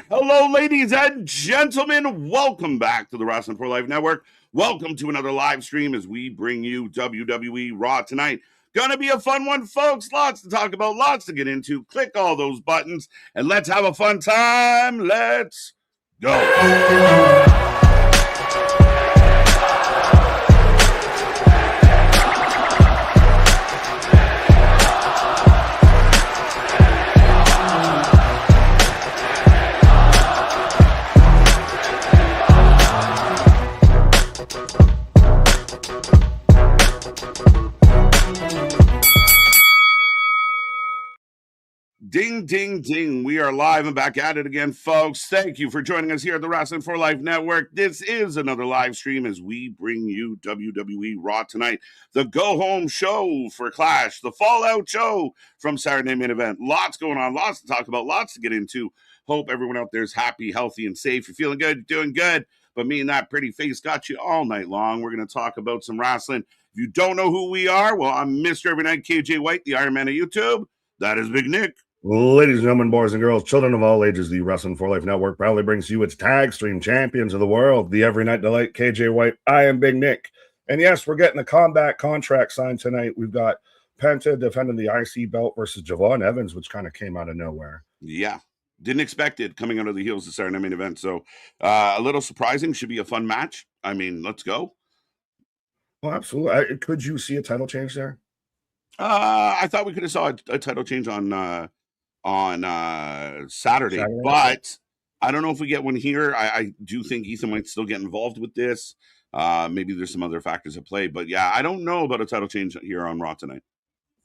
Hello, ladies and gentlemen. Welcome back to the Wrestling for Life Network. Welcome to another live stream as we bring you WWE RAW tonight. Gonna be a fun one, folks. Lots to talk about, lots to get into. Click all those buttons and let's have a fun time. Let's go. Ding, ding, ding. We are live and back at it again, folks. Thank you for joining us here at the Wrestling for Life Network. This is another live stream as we bring you WWE RAW tonight, the go-home show for Clash, the Fallout show from Saturday Main Event. Lots going on, lots to talk about, lots to get into. Hope everyone out there is happy, healthy, and safe. You're feeling good, you're doing good. But me and that pretty face got you all night long. We're going to talk about some wrestling. If you don't know who we are, well, I'm Mr. Every Night KJ White, the Iron Man of YouTube. That is Big Nick. Ladies and gentlemen, boys and girls, children of all ages, the Wrestling for Life Network proudly brings you its tag stream champions of the world, the Every Night Delight, KJ White. I am Big Nick. And yes, we're getting a combat contract signed tonight. We've got Penta defending the IC belt versus Javon Evans, which kind of came out of nowhere. Yeah. Didn't expect it coming out of the heels of Saturday Main Event. So a little surprising. Should be a fun match. I mean, let's go. Well, absolutely. Could you see a title change there? I thought we could have saw a title change on Saturday, but I don't know if we get one here. I do think Ethan might still get involved with this. Maybe there's some other factors at play, but yeah, I don't know about a title change here on Raw tonight.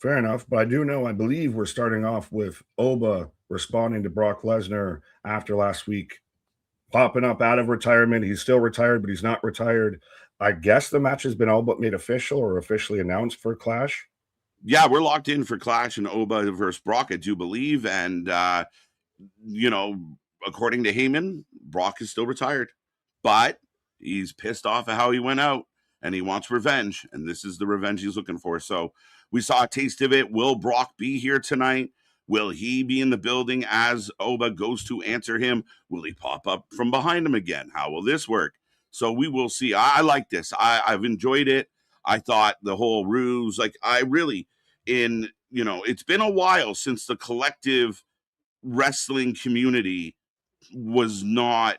Fair enough, but I believe we're starting off with Oba responding to Brock Lesnar after last week, popping up out of retirement. He's still retired, but he's not retired. I guess the match has been all but made official or officially announced for Clash. Yeah, we're locked in for Clash and Oba versus Brock, I do believe. And, according to Heyman, Brock is still retired. But he's pissed off at how he went out, and he wants revenge. And this is the revenge he's looking for. So we saw a taste of it. Will Brock be here tonight? Will he be in the building as Oba goes to answer him? Will he pop up from behind him again? How will this work? So we will see. I like this. I've enjoyed it. I thought the whole ruse, it's been a while since the collective wrestling community was not,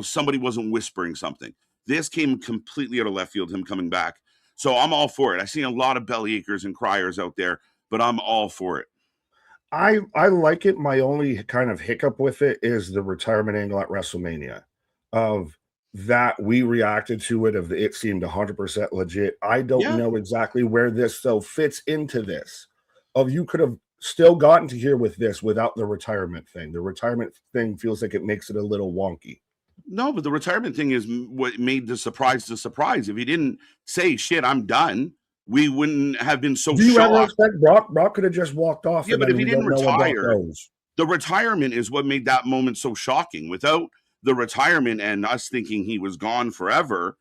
somebody wasn't whispering something. This came completely out of left field, him coming back. So I'm all for it. I see a lot of bellyachers and criers out there, but I'm all for it. I like it. My only kind of hiccup with it is the retirement angle at WrestleMania of that we reacted to it. It seemed 100% legit. I don't know exactly where this though fits into this. You could have still gotten to here with this without the retirement thing. The retirement thing feels like it makes it a little wonky. No, but the retirement thing is what made the surprise. If he didn't say shit, I'm done, we wouldn't have been so shocked. Do you ever expect Brock could have just walked off? Yeah, but if he didn't retire, the retirement is what made that moment so shocking. Without the retirement and us thinking he was gone forever,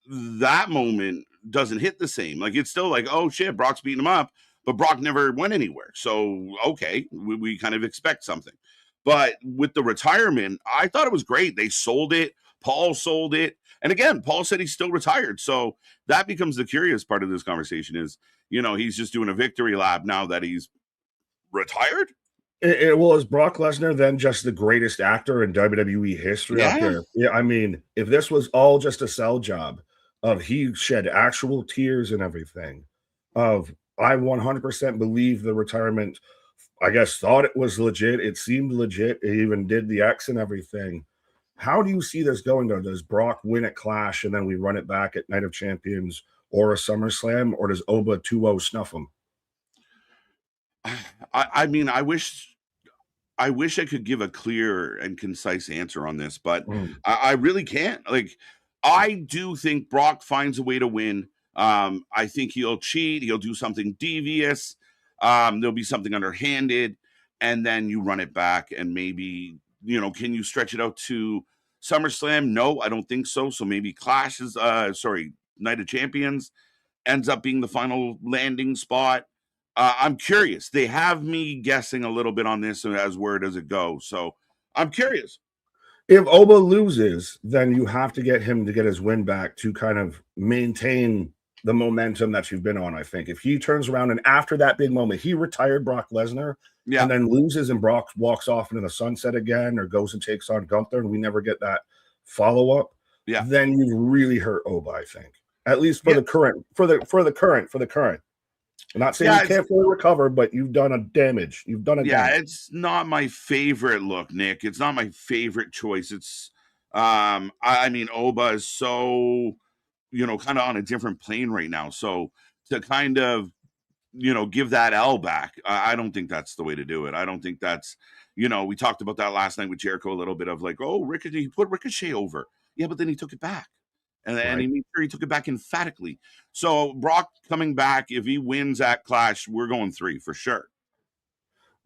that moment doesn't hit the same. Like, it's still like, oh shit, Brock's beating him up, but Brock never went anywhere. So, okay, we kind of expect something. But with the retirement, I thought it was great. They sold it. Paul sold it. And again, Paul said he's still retired. So that becomes the curious part of this conversation is, he's just doing a victory lap now that he's retired. Well, is Brock Lesnar then just the greatest actor in WWE history out there? Yeah, I mean, if this was all just a sell job of he shed actual tears and everything, I 100% believe the retirement, I guess, thought it was legit. It seemed legit. It even did the X and everything. How do you see this going, though? Does Brock win at Clash and then we run it back at Night of Champions or a SummerSlam, or does Oba 2-0 snuff him? I mean, I wish I could give a clear and concise answer on this, but I really can't. Like, I do think Brock finds a way to win. I think he'll cheat. He'll do something devious. There'll be something underhanded, and then you run it back, and maybe, can you stretch it out to SummerSlam? No, I don't think so. So maybe Clash is, Night of Champions ends up being the final landing spot. I'm curious. They have me guessing a little bit on this as where does it go. So I'm curious. If Oba loses, then you have to get him to get his win back to kind of maintain the momentum that you've been on, I think. If he turns around and after that big moment, he retired Brock Lesnar and then loses and Brock walks off into the sunset again or goes and takes on Gunther and we never get that follow-up, then you really hurt Oba, I think. At least for the current, for the current. I'm not saying you can't fully recover, but you've done a damage. You've done a damage. It's not my favorite look, Nick. It's not my favorite choice. It's I mean, Oba is so, kind of on a different plane right now. So to kind of, give that L back, I don't think that's the way to do it. I don't think that's, we talked about that last night with Jericho a little bit of like, oh, Ricochet, he put Ricochet over. Yeah, but then he took it back. And he made sure he took it back emphatically. So Brock coming back, if he wins at Clash, we're going 3 for sure.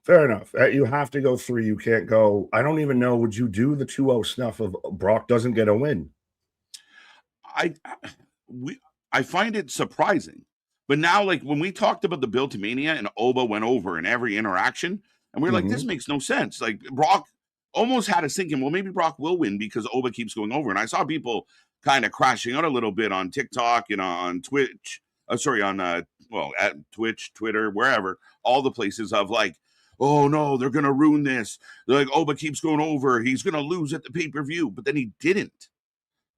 Fair enough. You have to go 3. You can't go. I don't even know. Would you do the 2-0 snuff of Brock doesn't get a win? I find it surprising. But now, like when we talked about the build to Mania and Oba went over in every interaction, and we're like, this makes no sense. Like Brock almost had us thinking, well, maybe Brock will win because Oba keeps going over. And I saw people kind of crashing out a little bit on TikTok and on Twitch. At Twitch, Twitter, wherever, all the places of like, oh no, they're gonna ruin this. They're like, Oba keeps going over. He's gonna lose at the pay-per-view, but then he didn't.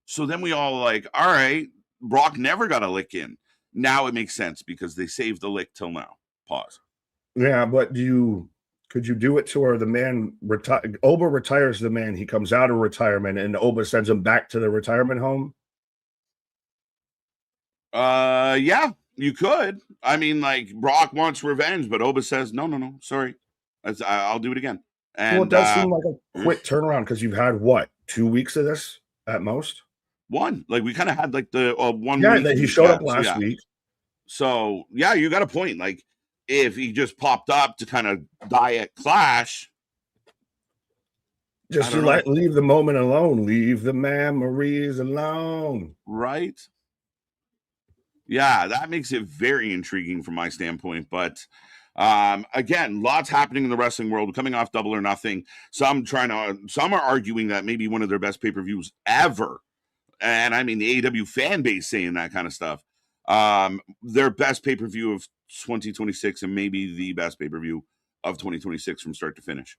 So then we all like, all right, Brock never got a lick in. Now it makes sense because they saved the lick till now. Pause. Yeah, but could you do it to where the man Oba retires the man, he comes out of retirement and Oba sends him back to the retirement home? Yeah, you could. I mean, like Brock wants revenge, but Oba says, no, sorry. I'll do it again. And it does seem like a quick turnaround because you've had what, 2 weeks of this at most? 1. Like we kind of had like the 1 week. Yeah, he showed up last week. So yeah, you got a point. Like if he just popped up to kind of die at Clash, just to leave the moment alone, leave the memories alone. Right. Yeah, that makes it very intriguing from my standpoint. But again, lots happening in the wrestling world, coming off Double or Nothing. Some are arguing that maybe one of their best pay-per-views ever. And I mean the AEW fan base saying that kind of stuff. Their best pay-per-view of 2026 and maybe the best pay-per-view of 2026 from start to finish.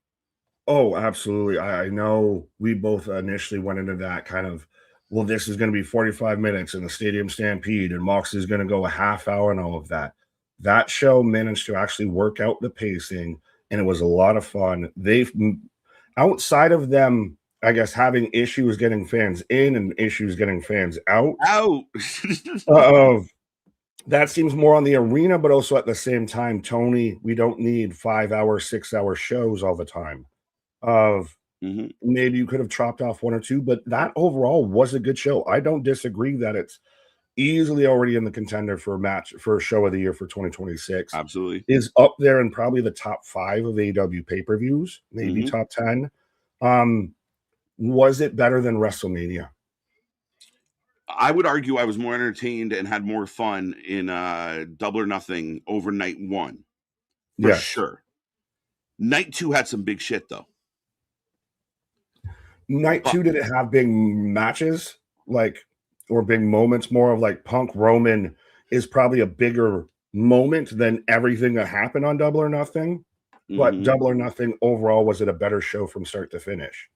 Oh, absolutely. I know we both initially went into that kind of, well, this is going to be 45 minutes in the Stadium Stampede and Mox is going to go a half hour and all of that. That show managed to actually work out the pacing and it was a lot of fun. They've, outside of them, I guess, having issues getting fans in and issues getting fans out. That seems more on the arena, but also at the same time, Tony, we don't need 5-hour, 6-hour shows all the time. Maybe you could have chopped off 1 or 2, but that overall was a good show. I don't disagree that it's easily already in the contender for a show of the year for 2026. Absolutely. Is up there in probably the top 5 of AEW pay-per-views, maybe top 10. Was it better than WrestleMania? I would argue I was more entertained and had more fun in Double or Nothing over night 1. For sure. Night 2 had some big shit, though. Night 2, did it have big matches? Or big moments? More of like Punk Roman is probably a bigger moment than everything that happened on Double or Nothing. But Double or Nothing overall, was it a better show from start to finish?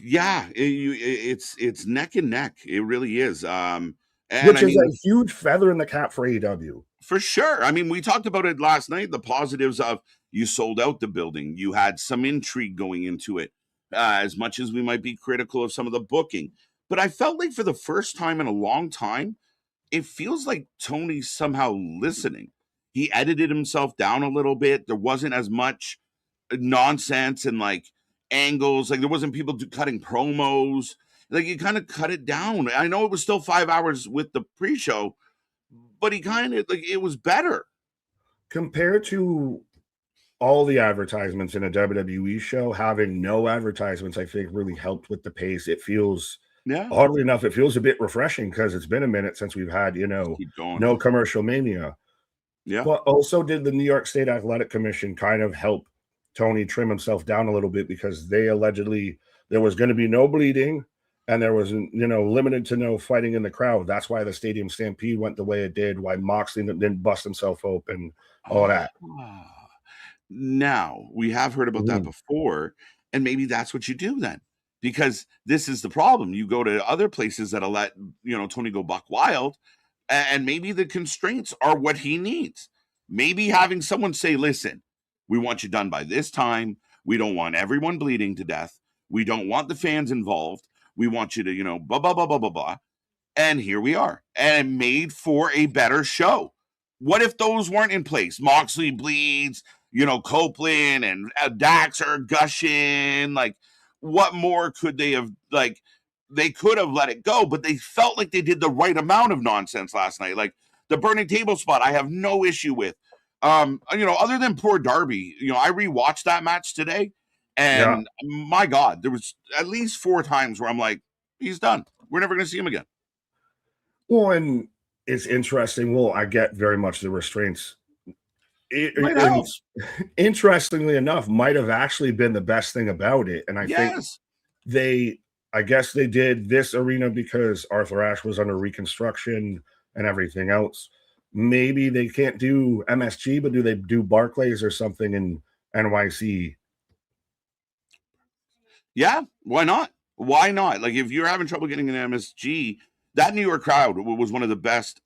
Yeah, it's neck and neck. It really is. Which is a huge feather in the cap for AEW. For sure. I mean, we talked about it last night, the positives of you sold out the building. You had some intrigue going into it, as much as we might be critical of some of the booking. But I felt like for the first time in a long time, it feels like Tony's somehow listening. He edited himself down a little bit. There wasn't as much nonsense and like angles. Like there wasn't people cutting promos. Like he kind of cut it down. I know it was still 5 hours with the pre-show, but he kind of like it was better compared to all the advertisements in a WWE show. Having no advertisements, I think, really helped with the pace. It feels, oddly enough, it feels a bit refreshing because it's been a minute since we've had, no commercial mania. Yeah. But also, did the New York State Athletic Commission kind of help Tony trim himself down a little bit because they allegedly there was going to be no bleeding and there was, limited to no fighting in the crowd. That's why the Stadium Stampede went the way it did, why Moxley didn't bust himself open, all that. Now, we have heard about that before, and maybe that's what you do then. Because this is the problem. You go to other places that'll let, Tony go buck wild, and maybe the constraints are what he needs. Maybe having someone say, listen, we want you done by this time. We don't want everyone bleeding to death. We don't want the fans involved. We want you to, blah, blah, blah, blah, blah, blah. And here we are. And it made for a better show. What if those weren't in place? Moxley bleeds, Copeland and Dax are gushing. Like, what more could they have, they could have let it go, but they felt like they did the right amount of nonsense last night. Like, the burning table spot, I have no issue with. Other than poor Darby, I rewatched that match today, and my God, there was at least 4 times where I'm like, he's done. We're never going to see him again. Well, and it's interesting. Well, I get very much the restraints. Interestingly enough, might have actually been the best thing about it. And I think I guess they did this arena because Arthur Ashe was under reconstruction and everything else. Maybe they can't do MSG, but do they do Barclays or something in NYC? Yeah, why not? Why not? Like, if you're having trouble getting an MSG, that New York crowd was one of the best.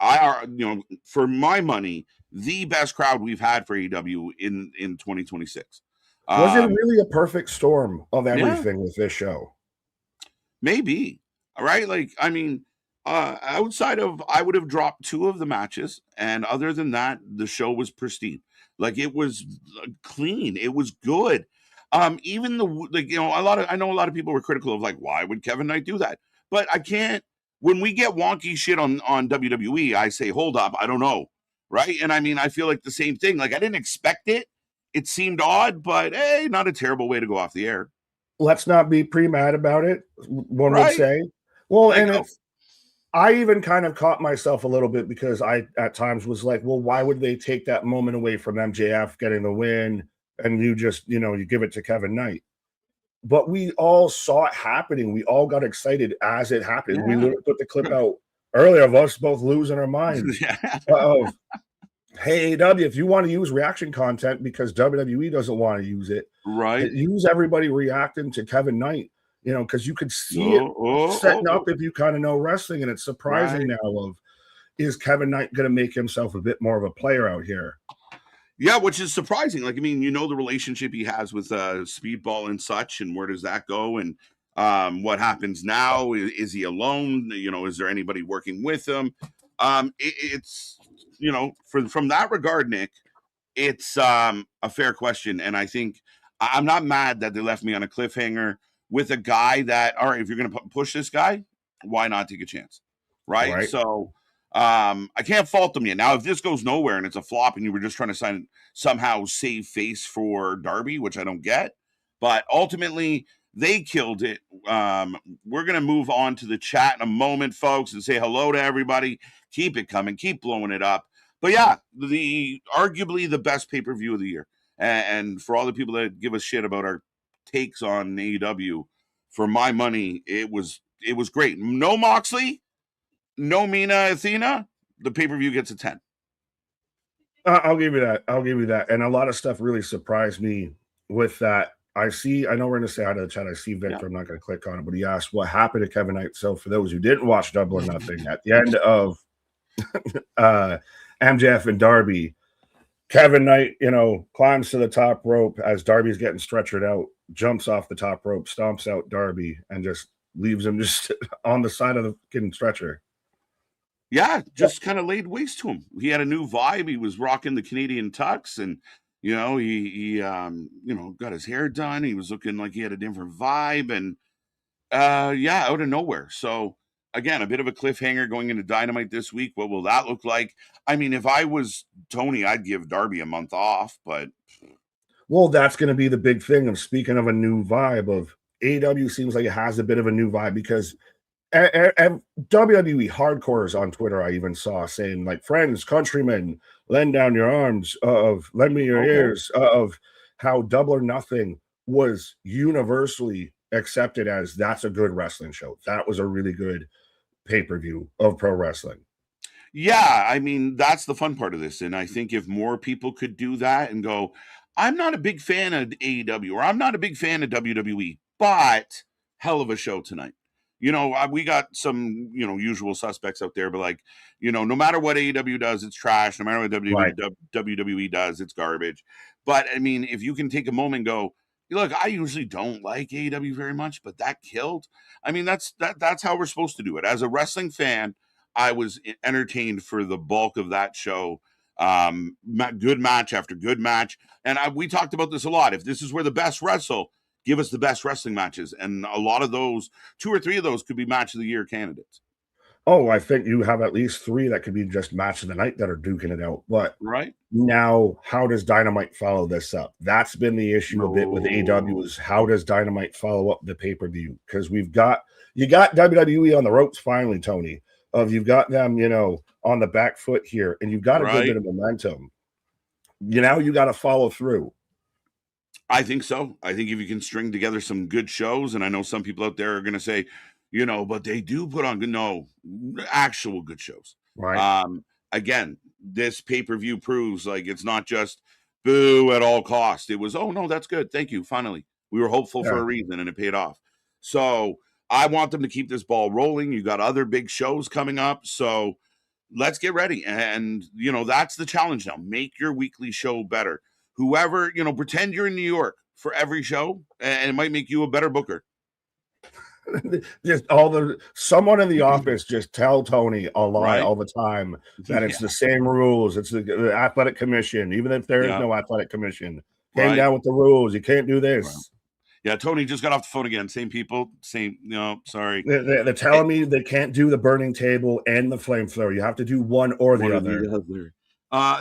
For my money, the best crowd we've had for AEW in 2026. Was it really a perfect storm of everything with this show? Maybe. All right. Like, I mean, outside of, I would have dropped 2 of the matches, and other than that, the show was pristine. Like, it was clean. It was good. Even I know a lot of people were critical of, like, why would Kevin Knight do that? But I can't. When we get wonky shit on WWE, I say, hold up, I don't know. Right. And I mean, I feel like the same thing. Like, I didn't expect it. It seemed odd, but hey, not a terrible way to go off the air. Let's not be pre-mad about it, one would say. Well, I even kind of caught myself a little bit because I at times was like, well, why would they take that moment away from MJF getting the win and you just, you give it to Kevin Knight? But we all saw it happening. We all got excited as it happened. We literally put the clip out earlier of us both losing our minds of, hey, AEW, if you want to use reaction content because WWE doesn't want to use it, right? Use everybody reacting to Kevin Knight, because you could see it setting up if you kind of know wrestling, and it's surprising now is Kevin Knight going to make himself a bit more of a player out here? Yeah, which is surprising. Like, I mean, the relationship he has with Speedball and such, and where does that go? And what happens now? Is he alone? Is there anybody working with him? It's from that regard, Nick, it's a fair question, and I think I'm not mad that they left me on a cliffhanger with a guy that, all right, if you're going to push this guy, why not take a chance, right? So I can't fault them yet. Now, if this goes nowhere and it's a flop and you were just trying to somehow save face for Darby, which I don't get, but ultimately they killed it. We're going to move on to the chat in a moment, folks, and say hello to everybody. Keep it coming. Keep blowing it up. But yeah, arguably the best pay-per-view of the year. And for all the people that give us shit about our takes on AEW, for my money, it was great. No Moxley, no Mina Athena. The pay-per-view gets a 10. I'll give you that. And a lot of stuff really surprised me with that. I know we're going to say hi to the chat. I see Victor. I'm not going to click on it, but he asked what happened to Kevin Knight. So for those who didn't watch Double or Nothing, at the end of MJF and Darby, Kevin Knight, climbs to the top rope as Darby's getting stretchered out, jumps off the top rope, stomps out Darby, and just leaves him just on the side of the fucking stretcher. Yeah, just kind of laid waste to him. He had a new vibe. He was rocking the Canadian tux, and he got his hair done. He was looking like he had a different vibe, and out of nowhere. So again, a bit of a cliffhanger going into Dynamite this week. What will that look like? I mean, if I was Tony, I'd give Darby a month off, but well, that's going to be the big thing of speaking of a new vibe of AEW seems like it has a bit of a new vibe because WWE hardcores on Twitter, I even saw saying like, friends, countrymen, lend down your arms, lend me your ears, how Double or Nothing was universally accepted as that's a good wrestling show. That was a really good pay-per-view of pro wrestling. Yeah, I mean, that's the fun part of this. And I think if more people could do that and go, I'm not a big fan of AEW or I'm not a big fan of WWE, but hell of a show tonight. We got some, usual suspects out there, but like, no matter what AEW does, it's trash. No matter what Right. WWE does, it's garbage. But I mean, if you can take a moment and go, look, I usually don't like AEW very much, but that killed. I mean, that's how we're supposed to do it. As a wrestling fan, I was entertained for the bulk of that show. Good match after good match. And we talked about this a lot. If this is where the best wrestle, give us the best wrestling matches. And a lot of those, 2 or 3 of those could be match of the year candidates. Oh, I think you have at least 3 that could be just match of the night that are duking it out. But right now, how does Dynamite follow this up? That's been the issue a bit with AEW is how does Dynamite follow up the pay-per-view? Because you got WWE on the ropes finally, Tony. You've got them, on the back foot here, and you've got a good bit of momentum. You got to follow through. I think so. I think if you can string together some good shows, and I know some people out there are going to say, but they do put on actual good shows. Right. Again, this pay-per-view proves like it's not just boo at all cost. It was, oh no, that's good. Thank you. Finally, we were hopeful for a reason and it paid off. So I want them to keep this ball rolling. You got other big shows coming up. So let's get ready. And, that's the challenge now. Make your weekly show better. Whoever, pretend you're in New York for every show, and it might make you a better booker. Just someone in the office just tell Tony a lie all the time that it's the same rules. It's the athletic commission, even if there is no athletic commission. Came down with the rules. You can't do this. Right. Yeah, Tony just got off the phone again. Same people, sorry. They're telling me they can't do the burning table and the flamethrower. You have to do one or the other.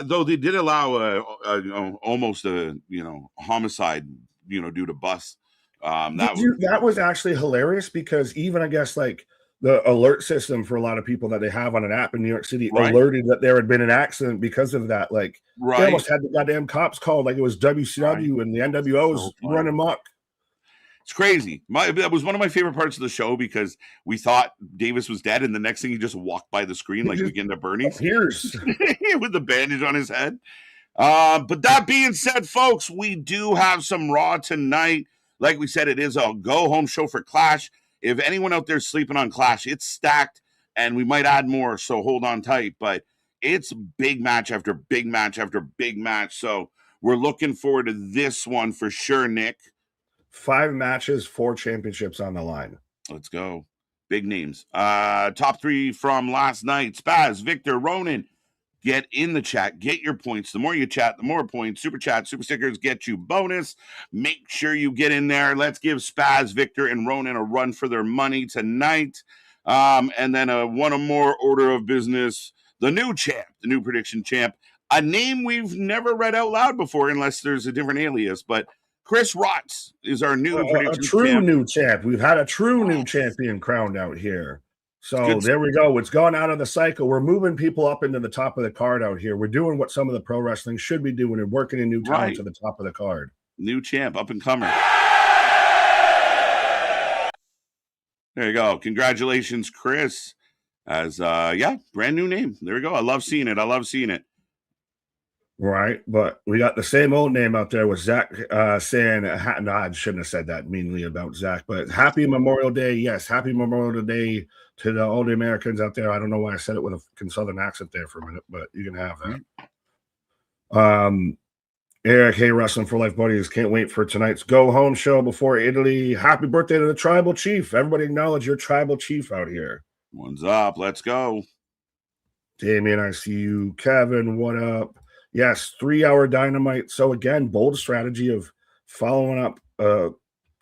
Though they did allow almost a homicide, due to bus. That was actually hilarious because even I guess like the alert system for a lot of people that they have on an app in New York City alerted that there had been an accident because of that. Like they almost had the goddamn cops called like it was WCW and the NWO was running amok. It's crazy. That was one of my favorite parts of the show because we thought Davis was dead, and the next thing he just walked by the screen like Weekend at Bernie's with the bandage on his head. But that being said, folks, we do have some Raw tonight. Like we said, it is a go-home show for Clash. If anyone out there's sleeping on Clash, it's stacked, and we might add more, so hold on tight. But it's big match after big match after big match, so we're looking forward to this one for sure, Nick. 5 matches, 4 championships on the line. Let's go. Big names. Top 3 from last night. Spaz, Victor, Ronan. Get in the chat. Get your points. The more you chat, the more points. Super chat, super stickers get you bonus. Make sure you get in there. Let's give Spaz, Victor, and Ronan a run for their money tonight. And then one more order of business. The new champ, the new prediction champ. A name we've never read out loud before unless there's a different alias, but Chris Rotz is our new prediction champ. New champ. We've had a true new champion crowned out here. So there we go. It's gone out of the cycle. We're moving people up into the top of the card out here. We're doing what some of the pro wrestling should be doing and working in new talent to the top of the card. New champ, up and comer. There you go. Congratulations, Chris. As brand new name. There we go. I love seeing it. Right, but we got the same old name out there with Zach saying, no, I shouldn't have said that meanly about Zach, but happy Memorial Day. Yes, happy Memorial Day to all the Americans out there. I don't know why I said it with a southern accent there for a minute, but you can have that. Eric, hey, Wrestling for Life buddies, can't wait for tonight's go-home show before Italy. Happy birthday to the Tribal Chief. Everybody acknowledge your Tribal Chief out here. One's up. Let's go. Damien, I see you. Kevin, what up? Yes, 3-hour Dynamite. So again, bold strategy of following up a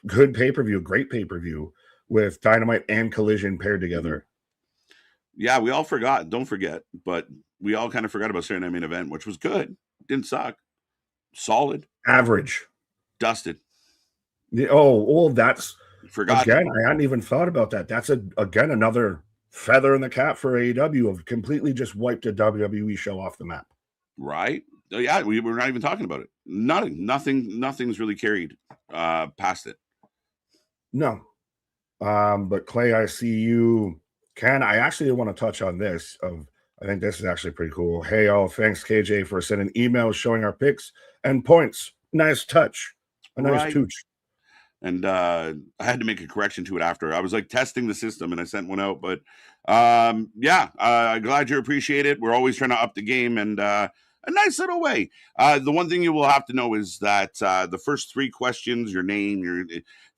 good pay-per-view, great pay-per-view with Dynamite and Collision paired together. Yeah, we all forgot. Don't forget, but we all kind of forgot about Saturday Night Main Event, which was good. Didn't suck. Solid. Average. Dusted. That's forgot. Again, I hadn't even thought about that. That's again another feather in the cap for AEW of completely just wiped a WWE show off the map. Right? Yeah, we were not even talking about it. Nothing's really carried past it. No. But Clay, I see you. Ken, I actually want to touch on this. I think this is actually pretty cool. Hey, all, thanks, KJ, for sending emails showing our picks and points. Nice touch. A nice tooch. And I had to make a correction to it after. I was like testing the system and I sent one out. But I'm glad you appreciate it. We're always trying to up the game and a nice little way. The one thing you will have to know is that the first 3 questions, your name,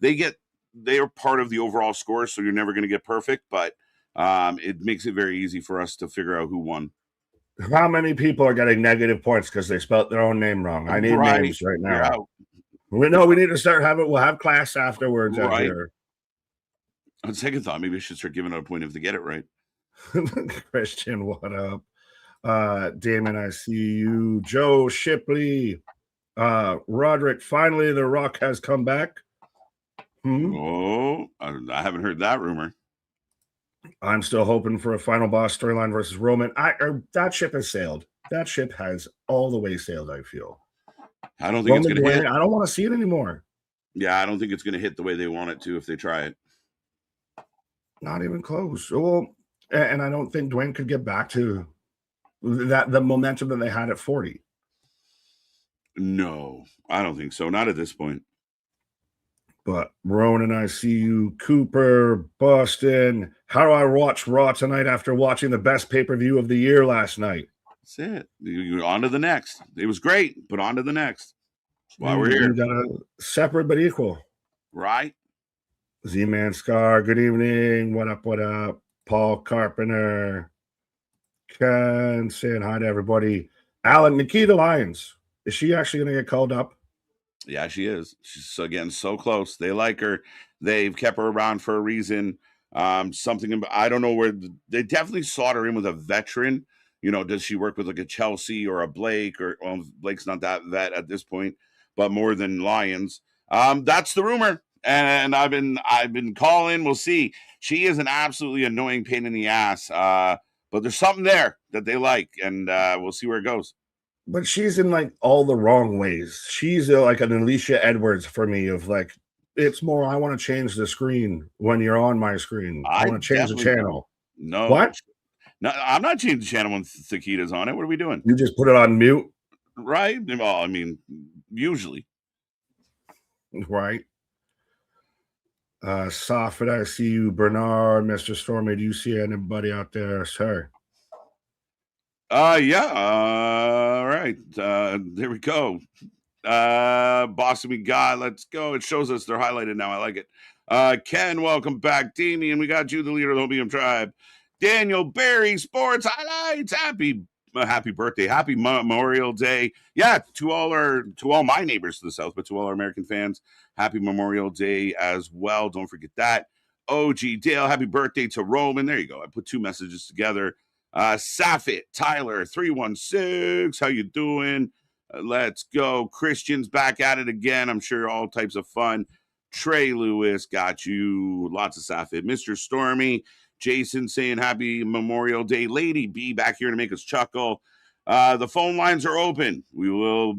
they are part of the overall score. So you're never going to get perfect, but it makes it very easy for us to figure out who won. How many people are getting negative points because they spelled their own name wrong? I need names right now. We need to start having. We'll have class afterwards out here. On second thought, maybe I should start giving out a point if they get it right. Christian, what up? Damon, I see you. Joe Shipley, Roderick. Finally, The Rock has come back. Oh, I haven't heard that rumor. I'm still hoping for a final boss storyline versus Roman. That ship has sailed. That ship has all the way sailed, I feel. I don't think it's going to hit. I don't want to see it anymore. Yeah, I don't think it's going to hit the way they want it to if they try it. Not even close. Well, and I don't think Dwayne could get back to the momentum that they had at 40. No, I don't think so. Not at this point. But Ronan, I see you. Cooper, Boston. How do I watch Raw tonight after watching the best pay-per-view of the year last night? That's it. On to the next. It was great, but on to the next. That's why we're here. We got a separate but equal. Right. Z-Man Scar, good evening. What up, what up? Paul Carpenter. Ken saying hi to everybody. Alan, Nikita Lyons. Is she actually going to get called up? Yeah, she is. She's, again, so close. They like her. They've kept her around for a reason. Something, I don't know where. They definitely slot her in with a veteran. You know, does she work with like a Chelsea or a Blake? Or Blake's not that vet at this point, but more than Lyons. That's the rumor, and I've been calling. We'll see. She is an absolutely annoying pain in the ass, but there's something there that they like, and we'll see where it goes. But she's in like all the wrong ways. She's like an Alicia Edwards for me. Of like, it's more. I want to change the screen when you're on my screen. I want to change the channel. No, what? No, I'm not changing the channel when Sakita's on it. What are we doing? You just put it on mute, right? Well, I mean, usually, right. Soffit, I see you. Bernard, Mr. Stormy. Do you see anybody out there, sir? Yeah. All right. There we go. Boston, we got. Let's go. It shows us they're highlighted now. I like it. Ken, welcome back. Damien, we got you, the leader of the Hopium Tribe. Daniel Barry, Sports Highlights. Happy birthday. Happy Memorial Day. Yeah, to all my neighbors to the south, but to all our American fans, happy Memorial Day as well. Don't forget that. OG Dale, happy birthday to Roman. There you go. I put 2 messages together. Safit, Tyler, 316. How you doing? Let's go. Christian's back at it again. I'm sure all types of fun. Trey Lewis, got you. Lots of Safit. Mr. Stormy. Jason saying happy Memorial Day. Lady B back here to make us chuckle. The phone lines are open. We will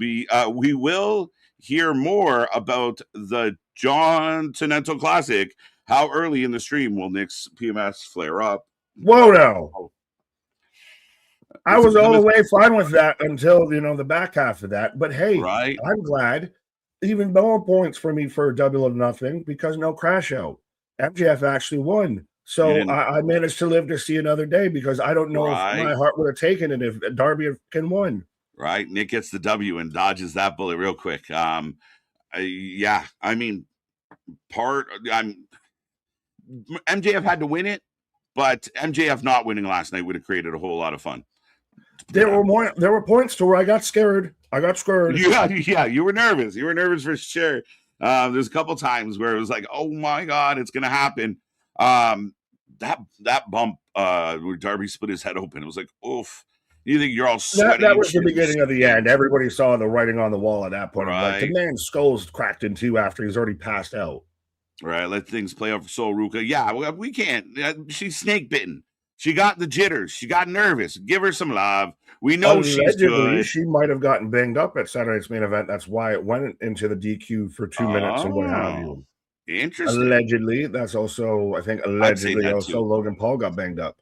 hear more about the John Tonento Classic. How early in the stream will Nick's PMS flare up? Whoa, no. I was all the way fine with that until, the back half of that. But hey, right. I'm glad. Even more points for me for double or nothing because no crash out. MJF actually won. So I managed to live to see another day because I don't know if my heart would have taken it if Darby can win. Right. Nick gets the W and dodges that bullet real quick. Yeah, I mean, MJF had to win it, but MJF not winning last night would have created a whole lot of fun. There were points to where I got scared. Yeah, you were nervous. You were nervous for sure. There's a couple times where it was like, oh my God, it's gonna happen. That bump where Darby split his head open, it was like, oof. You think you're all sweaty? That was the beginning of the end. Everybody saw the writing on the wall at that point. Right. Like, the man's skull's cracked in 2 after he's already passed out. Right, let things play out for Sol Ruka. Yeah, we can't. She's snake bitten. She got the jitters. She got nervous. Give her some love. We know Allegedly, she's good. She might have gotten banged up at Saturday's main event. That's why it went into the DQ for 2 minutes and what have you. Interesting. Allegedly, that's also, I think, allegedly also too. Logan Paul got banged up.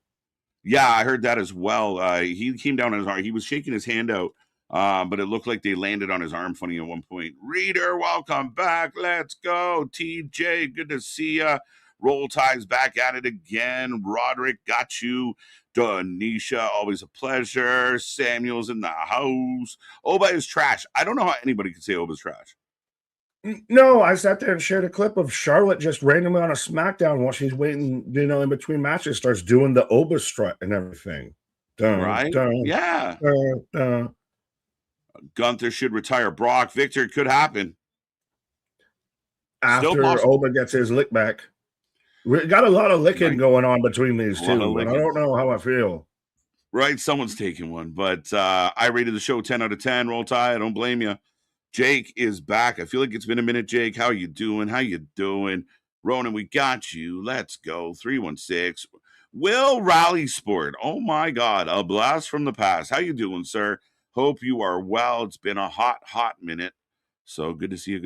Yeah, I heard that as well. He came down on his arm. He was shaking his hand out, but it looked like they landed on his arm funny at one point. Reader, welcome back. Let's go. TJ, good to see ya. Roll Tide's back at it again. Roderick, got you. Donisha, always a pleasure. Samuel's in the house. Oba is trash. I don't know how anybody can say Oba's trash. No, I sat there and shared a clip of Charlotte just randomly on a SmackDown while she's waiting, in between matches, starts doing the Oba strut and everything. Right? Yeah. Gunther should retire Brock. Victor, it could happen. After Oba gets his lick back. We got a lot of licking going on between these two, but I don't know how I feel. Right, someone's taking one, but I rated the show 10 out of 10. Roll Tide, I don't blame you. Jake is back. I feel like it's been a minute, Jake. How you doing? Ronan, we got you. Let's go. 316. Will Rally Sport. Oh, my God. A blast from the past. How you doing, sir? Hope you are well. It's been a hot minute. So good to see you.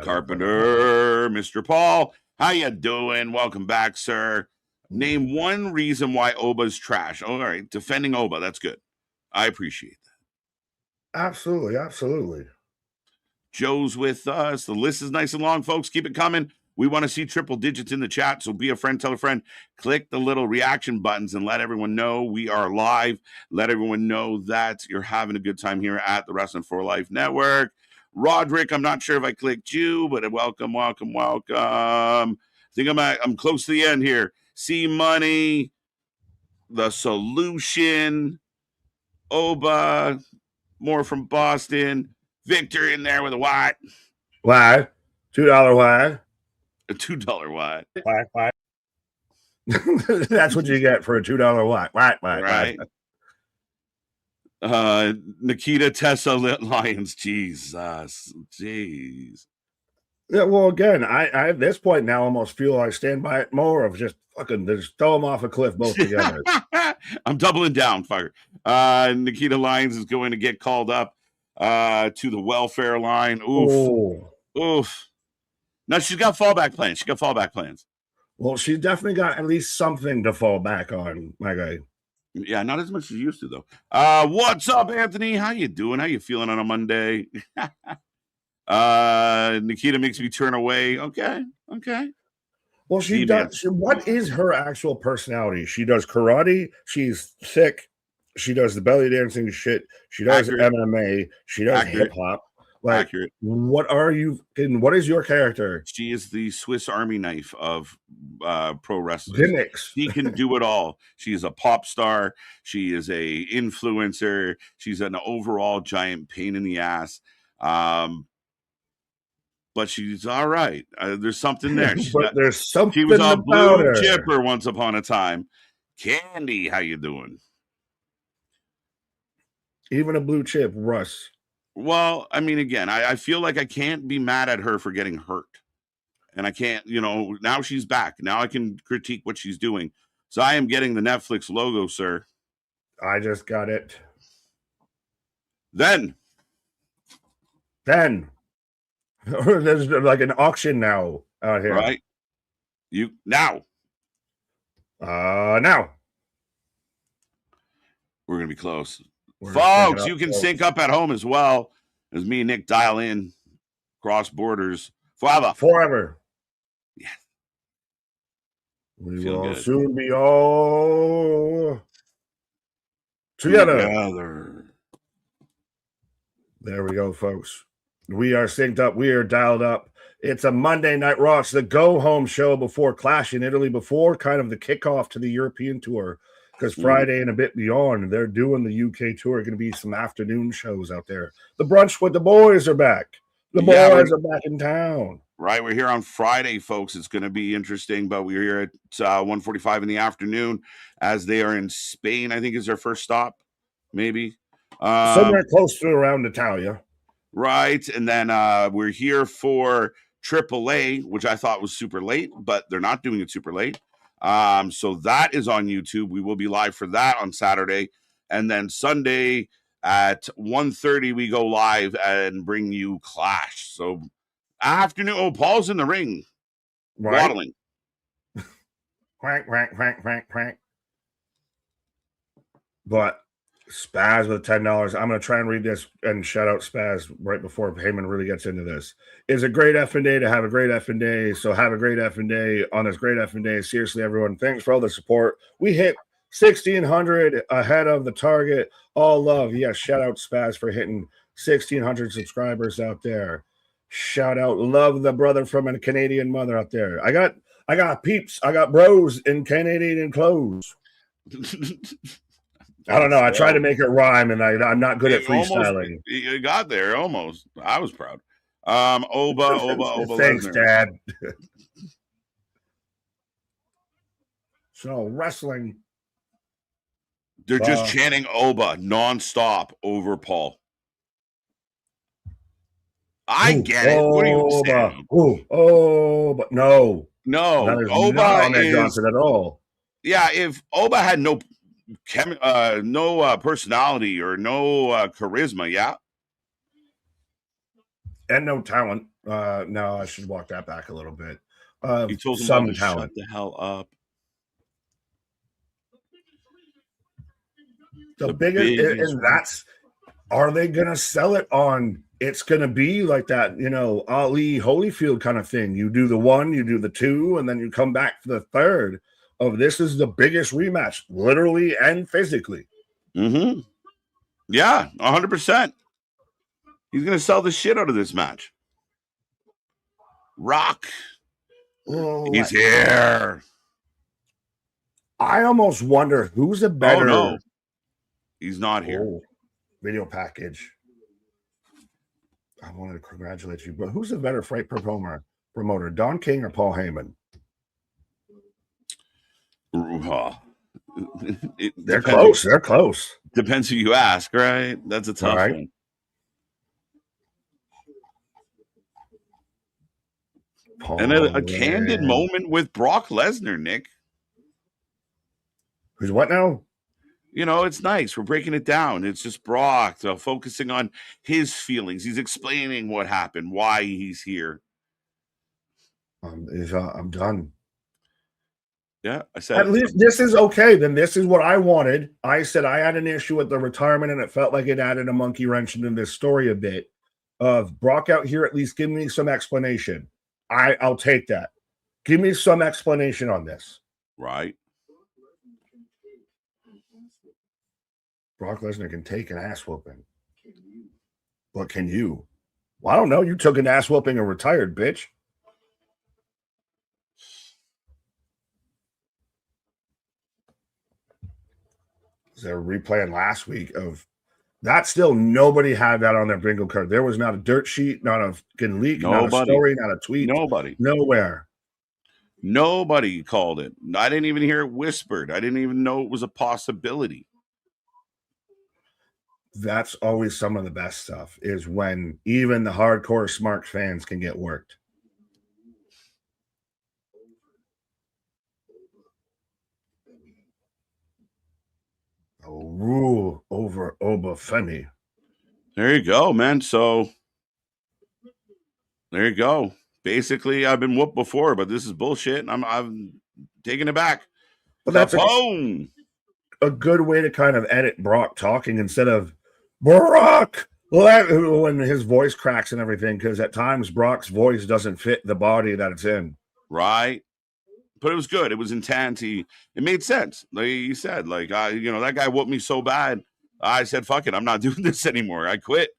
Carpenter, Mr. Paul, how you doing? Welcome back, sir. Name one reason why Oba's trash. All right, defending Oba, that's good. I appreciate that. Absolutely. Joe's with us. The list is nice and long, folks. Keep it coming. We want to see triple digits in the chat, so be a friend, tell a friend. Click the little reaction buttons and let everyone know we are live. Let everyone know that you're having a good time here at the Wrestling for Life Network. Roderick, I'm not sure if I clicked you, but welcome. I think I'm close to the end here. C Money, The Solution, Oba, more from Boston. Victor in there with a what? Why? $2 why? A $2 why? Why? That's what you get for a $2 why. Right. Nikita Tessa Lions. Jesus. Jeez. Yeah, well, again, I at this point now almost feel I stand by it more of just fucking just throw them off a cliff both together. I'm doubling down, fucker. Nikita Lyons is going to get called up to the welfare line. Oof. No, she's got fallback plans. Well, she's definitely got at least something to fall back on, my guy. Yeah, not as much as you used to, though. What's up, Anthony? How you doing? How you feeling on a Monday? Nikita makes me turn away. Okay. Well, she does. What is her actual personality? She does karate. She's thick. She does the belly dancing shit. She does MMA. She does hip hop. Like, accurate. What is your character? She is the Swiss Army knife of pro wrestling. Gimmicks. She can do it all. She is a pop star. She is a influencer. She's an overall giant pain in the ass. But she's all right. There's something there. There's something. She was a blue chipper once upon a time. Candy, how you doing? Even a blue chip, Russ. Well, I mean, again, I feel like I can't be mad at her for getting hurt. And I can't, now she's back. Now I can critique what she's doing. So I am getting the Netflix logo, sir. I just got it. Then. There's like an auction now out here. Right. Now. Now. We're going to be close. Folks, you can sync up at home as well as me and Nick dial in cross borders forever. Yeah. We will soon be all together. There we go, folks. We are synced up. We are dialed up. It's a Monday Night Raw. It's the go-home show before Clash in Italy, before kind of the kickoff to the European tour. Because Friday and a bit beyond, they're doing the UK tour. Going to be some afternoon shows out there. The Brunch with the Boys are back. The boys are back in town. Right. We're here on Friday, folks. It's going to be interesting, but we're here at 1:45 in the afternoon as they are in Spain. I think is their first stop, maybe. Somewhere close to around Italia. Right. And then we're here for AAA, which I thought was super late, but they're not doing it super late. So that is on YouTube. We will be live for that on Saturday. And then Sunday at 1:30, we go live and bring you Clash. So afternoon. Oh, Paul's in the ring. Right. Waddling. Crank, crank, crank, crank, crank. But Spaz with $10. I'm going to try and read this and shout out Spaz right before Heyman really gets into this. It's a great effing day to have a great effing day. So have a great effing day on this great effing day. Seriously, everyone, thanks for all the support. We hit 1,600 ahead of the target. All love. Yes, shout out Spaz for hitting 1,600 subscribers out there. Shout out, love the brother from a Canadian mother out there. I got peeps. I got bros in Canadian clothes. I don't know. I tried to make it rhyme, and I'm not good at freestyling. You got there almost. I was proud. Oba. Thanks, Dad. So wrestling. They're just chanting Oba nonstop over Paul. I get it. What are you saying? But no. Oba is Johnson at all. Yeah, if Oba had no personality or no charisma, yeah, and no talent. No, I should walk that back a little bit. You told him some to talent. Shut the hell up. The biggest, and that's. Are they gonna sell it on? It's gonna be like that, Ali Holyfield kind of thing. You do the one, you do the two, and then you come back for the third. Of this is the biggest rematch, literally and physically. Mm-hmm. Yeah, 100%. He's gonna sell the shit out of this match. Rock. He's here. I almost wonder who's a better. Oh, no. He's not here. Video package. I wanted to congratulate you, but who's a better fight promoter, Don King or Paul Heyman? They're close. They're close. Depends who you ask, right? That's a tough one. And a candid moment with Brock Lesnar, Nick. Who's what now? It's nice. We're breaking it down. It's just Brock focusing on his feelings. He's explaining what happened, why he's here. I'm done. Yeah, I said. At least this is okay. Then this is what I wanted. I said I had an issue with the retirement, and it felt like it added a monkey wrench into this story a bit. Of Brock out here, at least give me some explanation. I'll take that. Give me some explanation on this. Right. Brock Lesnar can take an ass whooping. But can you? Well, I don't know. You took an ass whooping and retired, bitch. They're replaying last week of that. Still, nobody had that on their bingo card. There was not a dirt sheet, not a leak, not a story, not a tweet. Nobody. Nowhere. Nobody called it. I didn't even hear it whispered. I didn't even know it was a possibility. That's always some of the best stuff, is when even the hardcore smart fans can get worked. A rule over Obafemi. There you go, man. So there you go. Basically, I've been whooped before, but this is bullshit, and I'm taking it back. But that's a good way to kind of edit Brock talking instead of Brock when his voice cracks and everything, because at times Brock's voice doesn't fit the body that it's in. Right. But it was good. It was intense. It made sense. Like you said, that guy whooped me so bad. I said, fuck it. I'm not doing this anymore. I quit.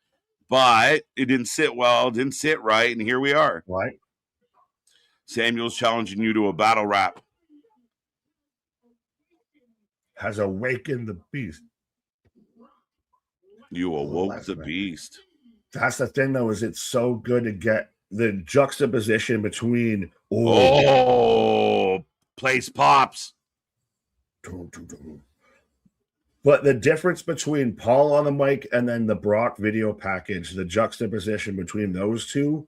But it didn't sit well, didn't sit right. And here we are. Right. Samuel's challenging you to a battle rap. Has awakened the beast. You awoke the beast. That's the thing, though, is it's so good to get the juxtaposition between place pops. But the difference between Paul on the mic and then the Brock video package, the juxtaposition between those two,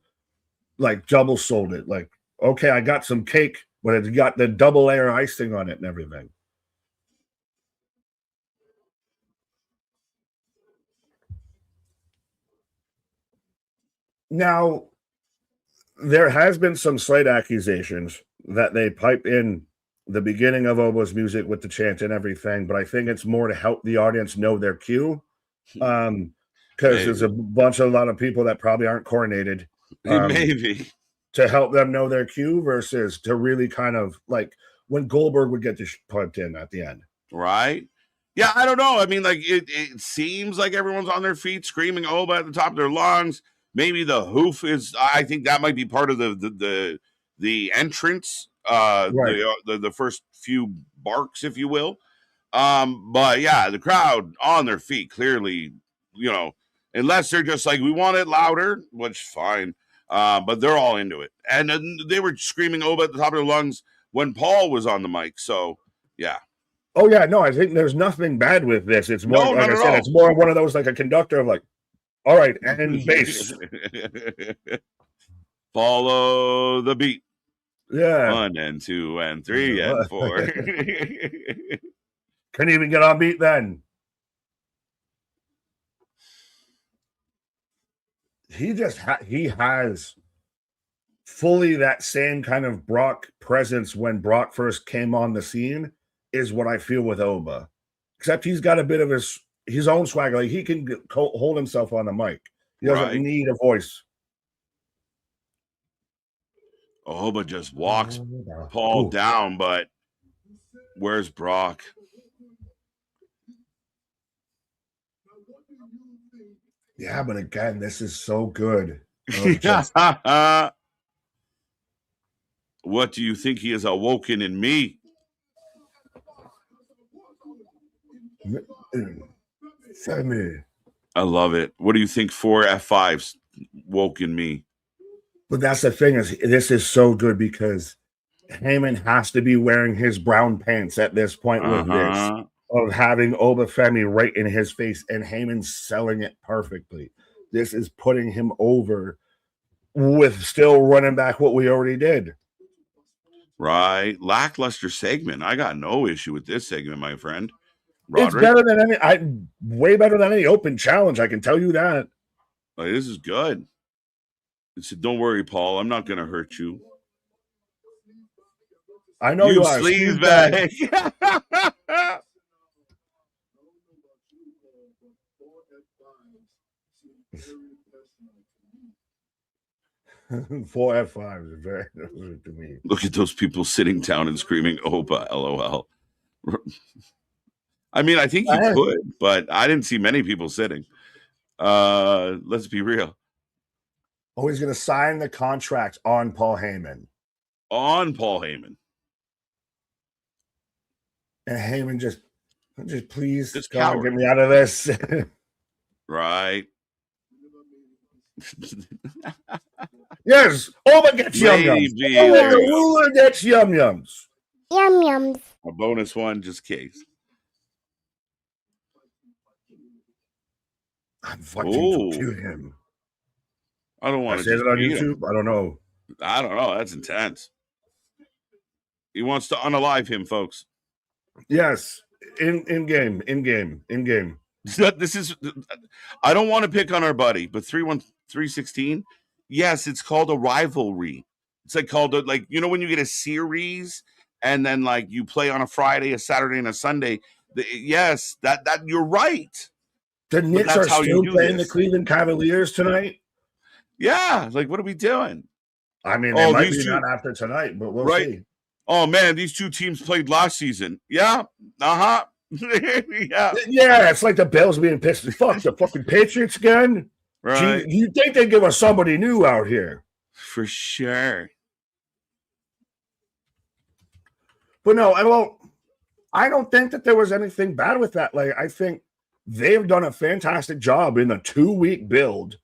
like double sold it. Like, okay, I got some cake but it's got the double layer icing on it and everything. Now, there has been some slight accusations that they pipe in the beginning of Obo's music with the chant and everything, but I think it's more to help the audience know their cue. Because there's a lot of people that probably aren't coordinated. Maybe. To help them know their cue versus to really kind of like when Goldberg would get this piped in at the end. Right. Yeah, I don't know. I mean, like it seems like everyone's on their feet screaming Oba at the top of their lungs. Maybe the hoof is. I think that might be part of the entrance. Right. The first few barks, if you will. But yeah, the crowd on their feet clearly. You know, unless they're just like we want it louder, which fine. But they're all into it, and they were screaming Oba at the top of their lungs when Paul was on the mic. So yeah. Oh yeah, no, I think there's nothing bad with this. It's more like I said, it's more one of those like a conductor of like, all right, and bass. Follow the beat. Yeah. 1 and 2 and 3 and 4. Couldn't even get on beat then. He has fully that same kind of Brock presence when Brock first came on the scene is what I feel with Oba. Except he's got a bit of his own swagger. Like he can hold himself on the mic. He doesn't need a voice. Oba just walks Paul down, but where's Brock? Yeah, but again, this is so good. What do you think he has awoken in me? I love it. What do you think 4 F5's woke in me? But that's the thing is this is so good because Heyman has to be wearing his brown pants at this point with this of having Oba Femi right in his face and Heyman selling it perfectly. This is putting him over with still running back what we already did. Right. Lackluster segment. I got no issue with this segment, my friend. Roderick. It's better than way better than any open challenge. I can tell you that. Like, this is good. It said, "Don't worry, Paul. I'm not going to hurt you." I know you are. Sleaze bag. 4 F5 is very to me. Look at those people sitting down and screaming Oba, LOL. I mean, I think you could, but I didn't see many people sitting. Let's be real. Oh, he's going to sign the contract on Paul Heyman. On Paul Heyman. And Heyman just please, God, get me out of this. Right. Yes, Oba gets yum-yums. The ruler gets yum-yums. Yum-yums. A bonus one, just case. I'm fucking to kill him. I don't want to say that on YouTube. I don't know. I don't know. That's intense. He wants to unalive him, folks. Yes, in game. This is. I don't want to pick on our buddy, but 316. Yes, it's called a rivalry. It's like called like when you get a series and then like you play on a Friday, a Saturday, and a Sunday. Yes, that you're right. The Knicks are still playing the Cleveland Cavaliers tonight. Yeah, like what are we doing? I mean, they might be not after tonight, but we'll see. Oh man, these two teams played last season. Yeah, yeah. Yeah, it's like the Bills being pissed. Fuck the fucking Patriots again. Right? You think they give us somebody new out here? For sure. But no, I don't think that there was anything bad with that. Like, I think they've done a fantastic job in the 2-week build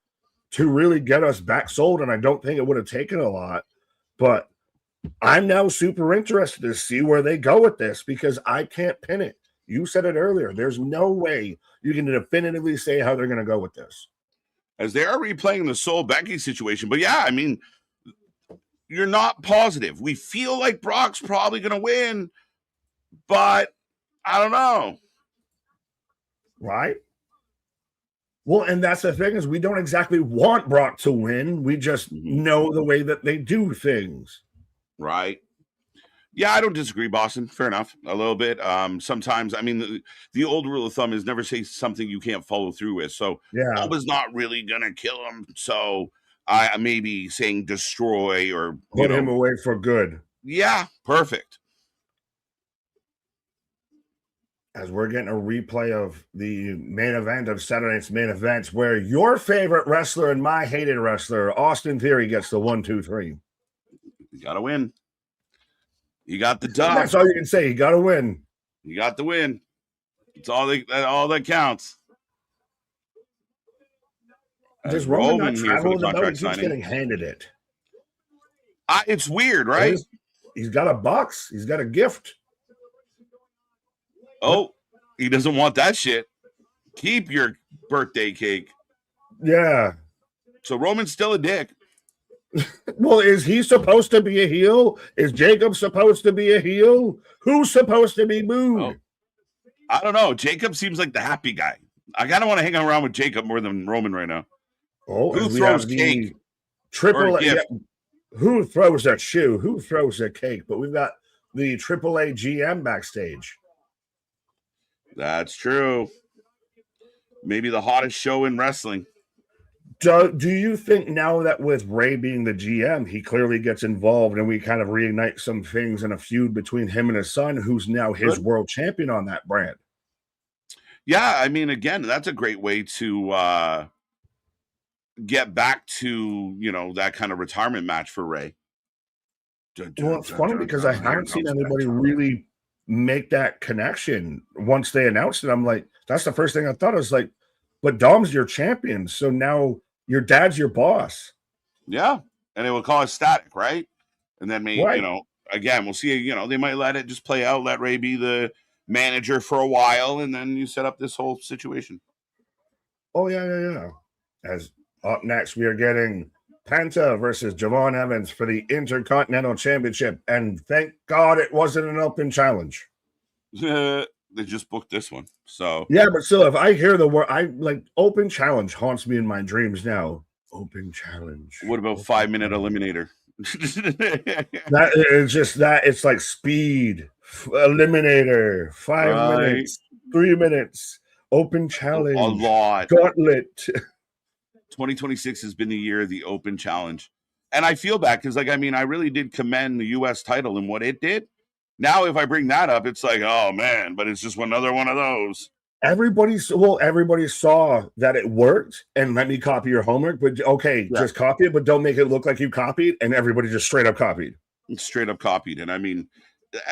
to really get us back sold, and I don't think it would have taken a lot. But I'm now super interested to see where they go with this because I can't pin it. You said it earlier. There's no way you can definitively say how they're going to go with this. As they are replaying the Soul Becky situation. But yeah, I mean, you're not positive. We feel like Brock's probably going to win, but I don't know. Right? Well, and that's the thing is we don't exactly want Brock to win. We just know the way that they do things. Right. Yeah, I don't disagree, Boston. Fair enough. A little bit. Sometimes, I mean, the old rule of thumb is never say something you can't follow through with. So Alba's not really going to kill him. So I maybe saying destroy or put him away for good. Yeah, perfect. As we're getting a replay of the main event of Saturday night's main events, where your favorite wrestler and my hated wrestler, Austin Theory, gets the 1, 2, 3. You got to win. You got the dub. That's all you can say. You got to win. You got the win. It's all that counts. Does Roman not travel in the belt? He keeps getting handed it. It's weird, right? He's got a box. He's got a gift. Oh, he doesn't want that shit. Keep your birthday cake. Yeah. So Roman's still a dick. Well, is he supposed to be a heel? Is Jacob supposed to be a heel? Who's supposed to be booed? Oh, I don't know. Jacob seems like the happy guy. I kind of want to hang around with Jacob more than Roman right now. Oh, who throws cake? Triple A. Yeah, who throws a shoe? Who throws a cake? But we've got the AAA GM backstage. That's true. Maybe the hottest show in wrestling. Do you think now that with Ray being the GM, he clearly gets involved and we kind of reignite some things in a feud between him and his son, who's now his world champion on that brand? Yeah, I mean, again, that's a great way to get back to, that kind of retirement match for Ray. Well, it's funny because I haven't seen anybody really make that connection. Once they announced it, I'm like, that's the first thing I thought. I was like, but Dom's your champion, so now your dad's your boss. Yeah, and it will cause static, right? And then maybe, again, we'll see, they might let it just play out, let Ray be the manager for a while, and then you set up this whole situation. Oh, yeah. As up next, we are getting Penta versus Javon Evans for the Intercontinental Championship, and thank God it wasn't an open challenge. They just booked this one, so yeah. But still, if I hear the word, I like open challenge haunts me in my dreams now. Open challenge. What about 5-minute eliminator? That is just that. It's like speed eliminator. 5 minutes, 3 minutes. Open challenge. A lot. Gauntlet. 2026 has been the year of the open challenge, and I feel bad because, I really did commend the U.S. title and what it did. Now, if I bring that up, it's like, oh man, but it's just another one of those. Everybody saw that it worked, and let me copy your homework. But just copy it, but don't make it look like you copied. And everybody just straight up copied. Straight up copied, and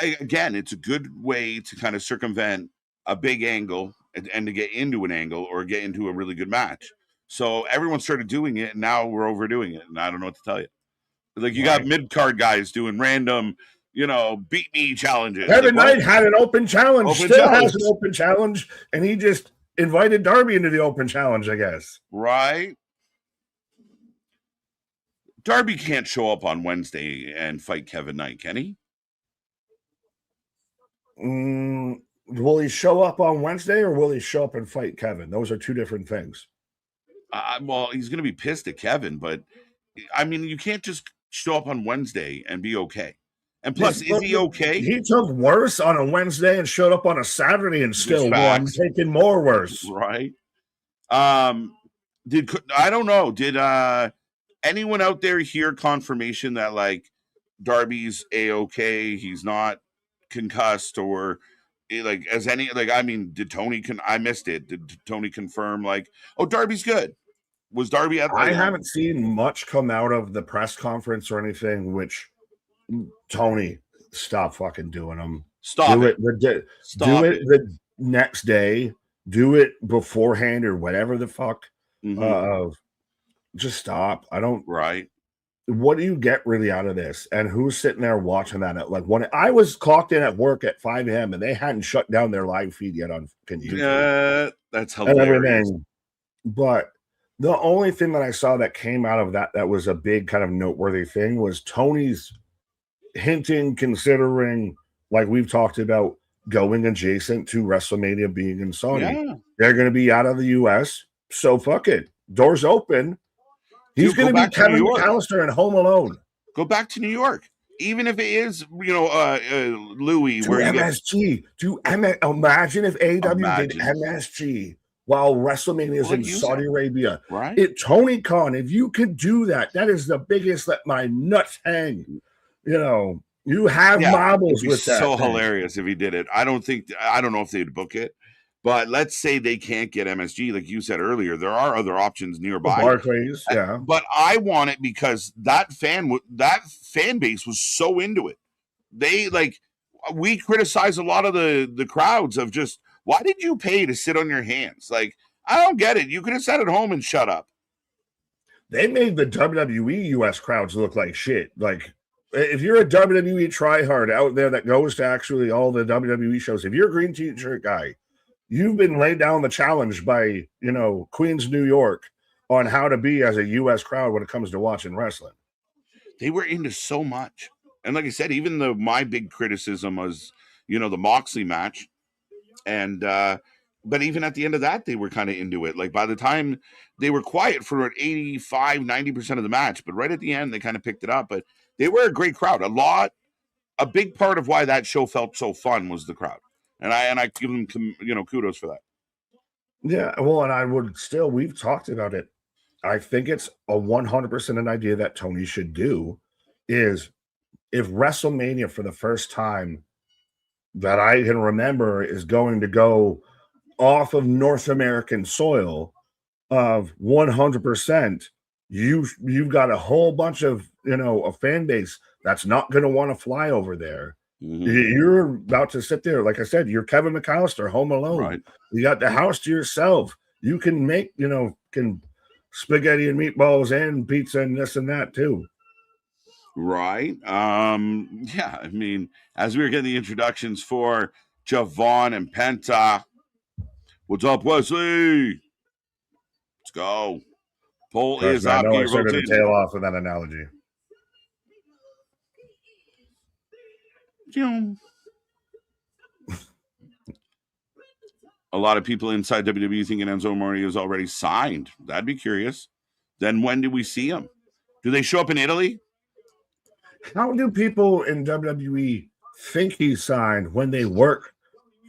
again, it's a good way to kind of circumvent a big angle and to get into an angle or get into a really good match. So everyone started doing it, and now we're overdoing it, and I don't know what to tell you. Like you got mid-card guys doing random, beat me challenges. Kevin Knight had an open challenge, has an open challenge, and he just invited Darby into the open challenge, I guess. Right. Darby can't show up on Wednesday and fight Kevin Knight, can he? Will he show up on Wednesday or will he show up and fight Kevin? Those are two different things. Well, he's going to be pissed at Kevin, but you can't just show up on Wednesday and be okay. And plus, is he okay? He took worse on a Wednesday and showed up on a Saturday and still won, taking more worse. Right. I don't know. Did anyone out there hear confirmation that Darby's A-okay? He's not concussed or did Tony I missed it. Did Tony confirm Darby's good? Was Darby at I haven't seen much come out of the press conference or anything, which Tony, stop fucking doing them. Stop do it. Do it the next day. Do it beforehand or whatever the fuck. Just stop. I don't. Right. What do you get really out of this? And who's sitting there watching that at when I was clocked in at work at 5 a.m. and they hadn't shut down their live feed yet on YouTube. That's hilarious. But The only thing that I saw that came out of that was a big kind of noteworthy thing was Tony's hinting, considering, like we've talked about, going adjacent to WrestleMania being in Saudi. Yeah. They're going to be out of the US, so fuck it. Doors open. He's going to be Kevin McAllister in Home Alone. Go back to New York. Even if it is, Louis, to MSG. Imagine if AEW did MSG while WrestleMania is in Saudi Arabia. Right. Tony Khan, if you could do that, that is the biggest let my nuts hang. You have marbles with that. So hilarious if he did it. I don't know if they'd book it, but let's say they can't get MSG, like you said earlier. There are other options nearby. Barclays, yeah. But I want it because that fan base was so into it. We criticize a lot of the crowds of just, why did you pay to sit on your hands? Like, I don't get it. You could have sat at home and shut up. They made the WWE US crowds look like shit. Like, if you're a WWE tryhard out there that goes to actually all the WWE shows, if you're a green t-shirt guy, you've been laid down the challenge by, Queens, New York, on how to be as a U.S. crowd when it comes to watching wrestling. They were into so much. And like I said, even my big criticism was, the Moxley match. And, but even at the end of that, they were kind of into it. Like, by the time they were quiet for 85, 90% of the match, but right at the end, they kind of picked it up. But they were a great crowd. A big part of why that show felt so fun was the crowd. And I give them, kudos for that. Yeah, well, and we've talked about it. I think it's a 100% an idea that Tony should do is, if WrestleMania for the first time that I can remember is going to go off of North American soil of 100%, you've got a whole bunch of, a fan base that's not going to want to fly over there. Mm-hmm. You're about to sit there. Like I said, you're Kevin McAllister, Home Alone. Right. You got the house to yourself. You can make, can spaghetti and meatballs and pizza and this and that too. Right. Yeah. I mean, as we were getting the introductions for Javon and Penta, what's up, Wesley? Let's go. Poll is up. I started to tail off with that analogy. A lot of people inside WWE thinking Enzo Amore is already signed. That'd be curious. Then when do we see him? Do they show up in Italy? How do people in WWE think he's signed when they work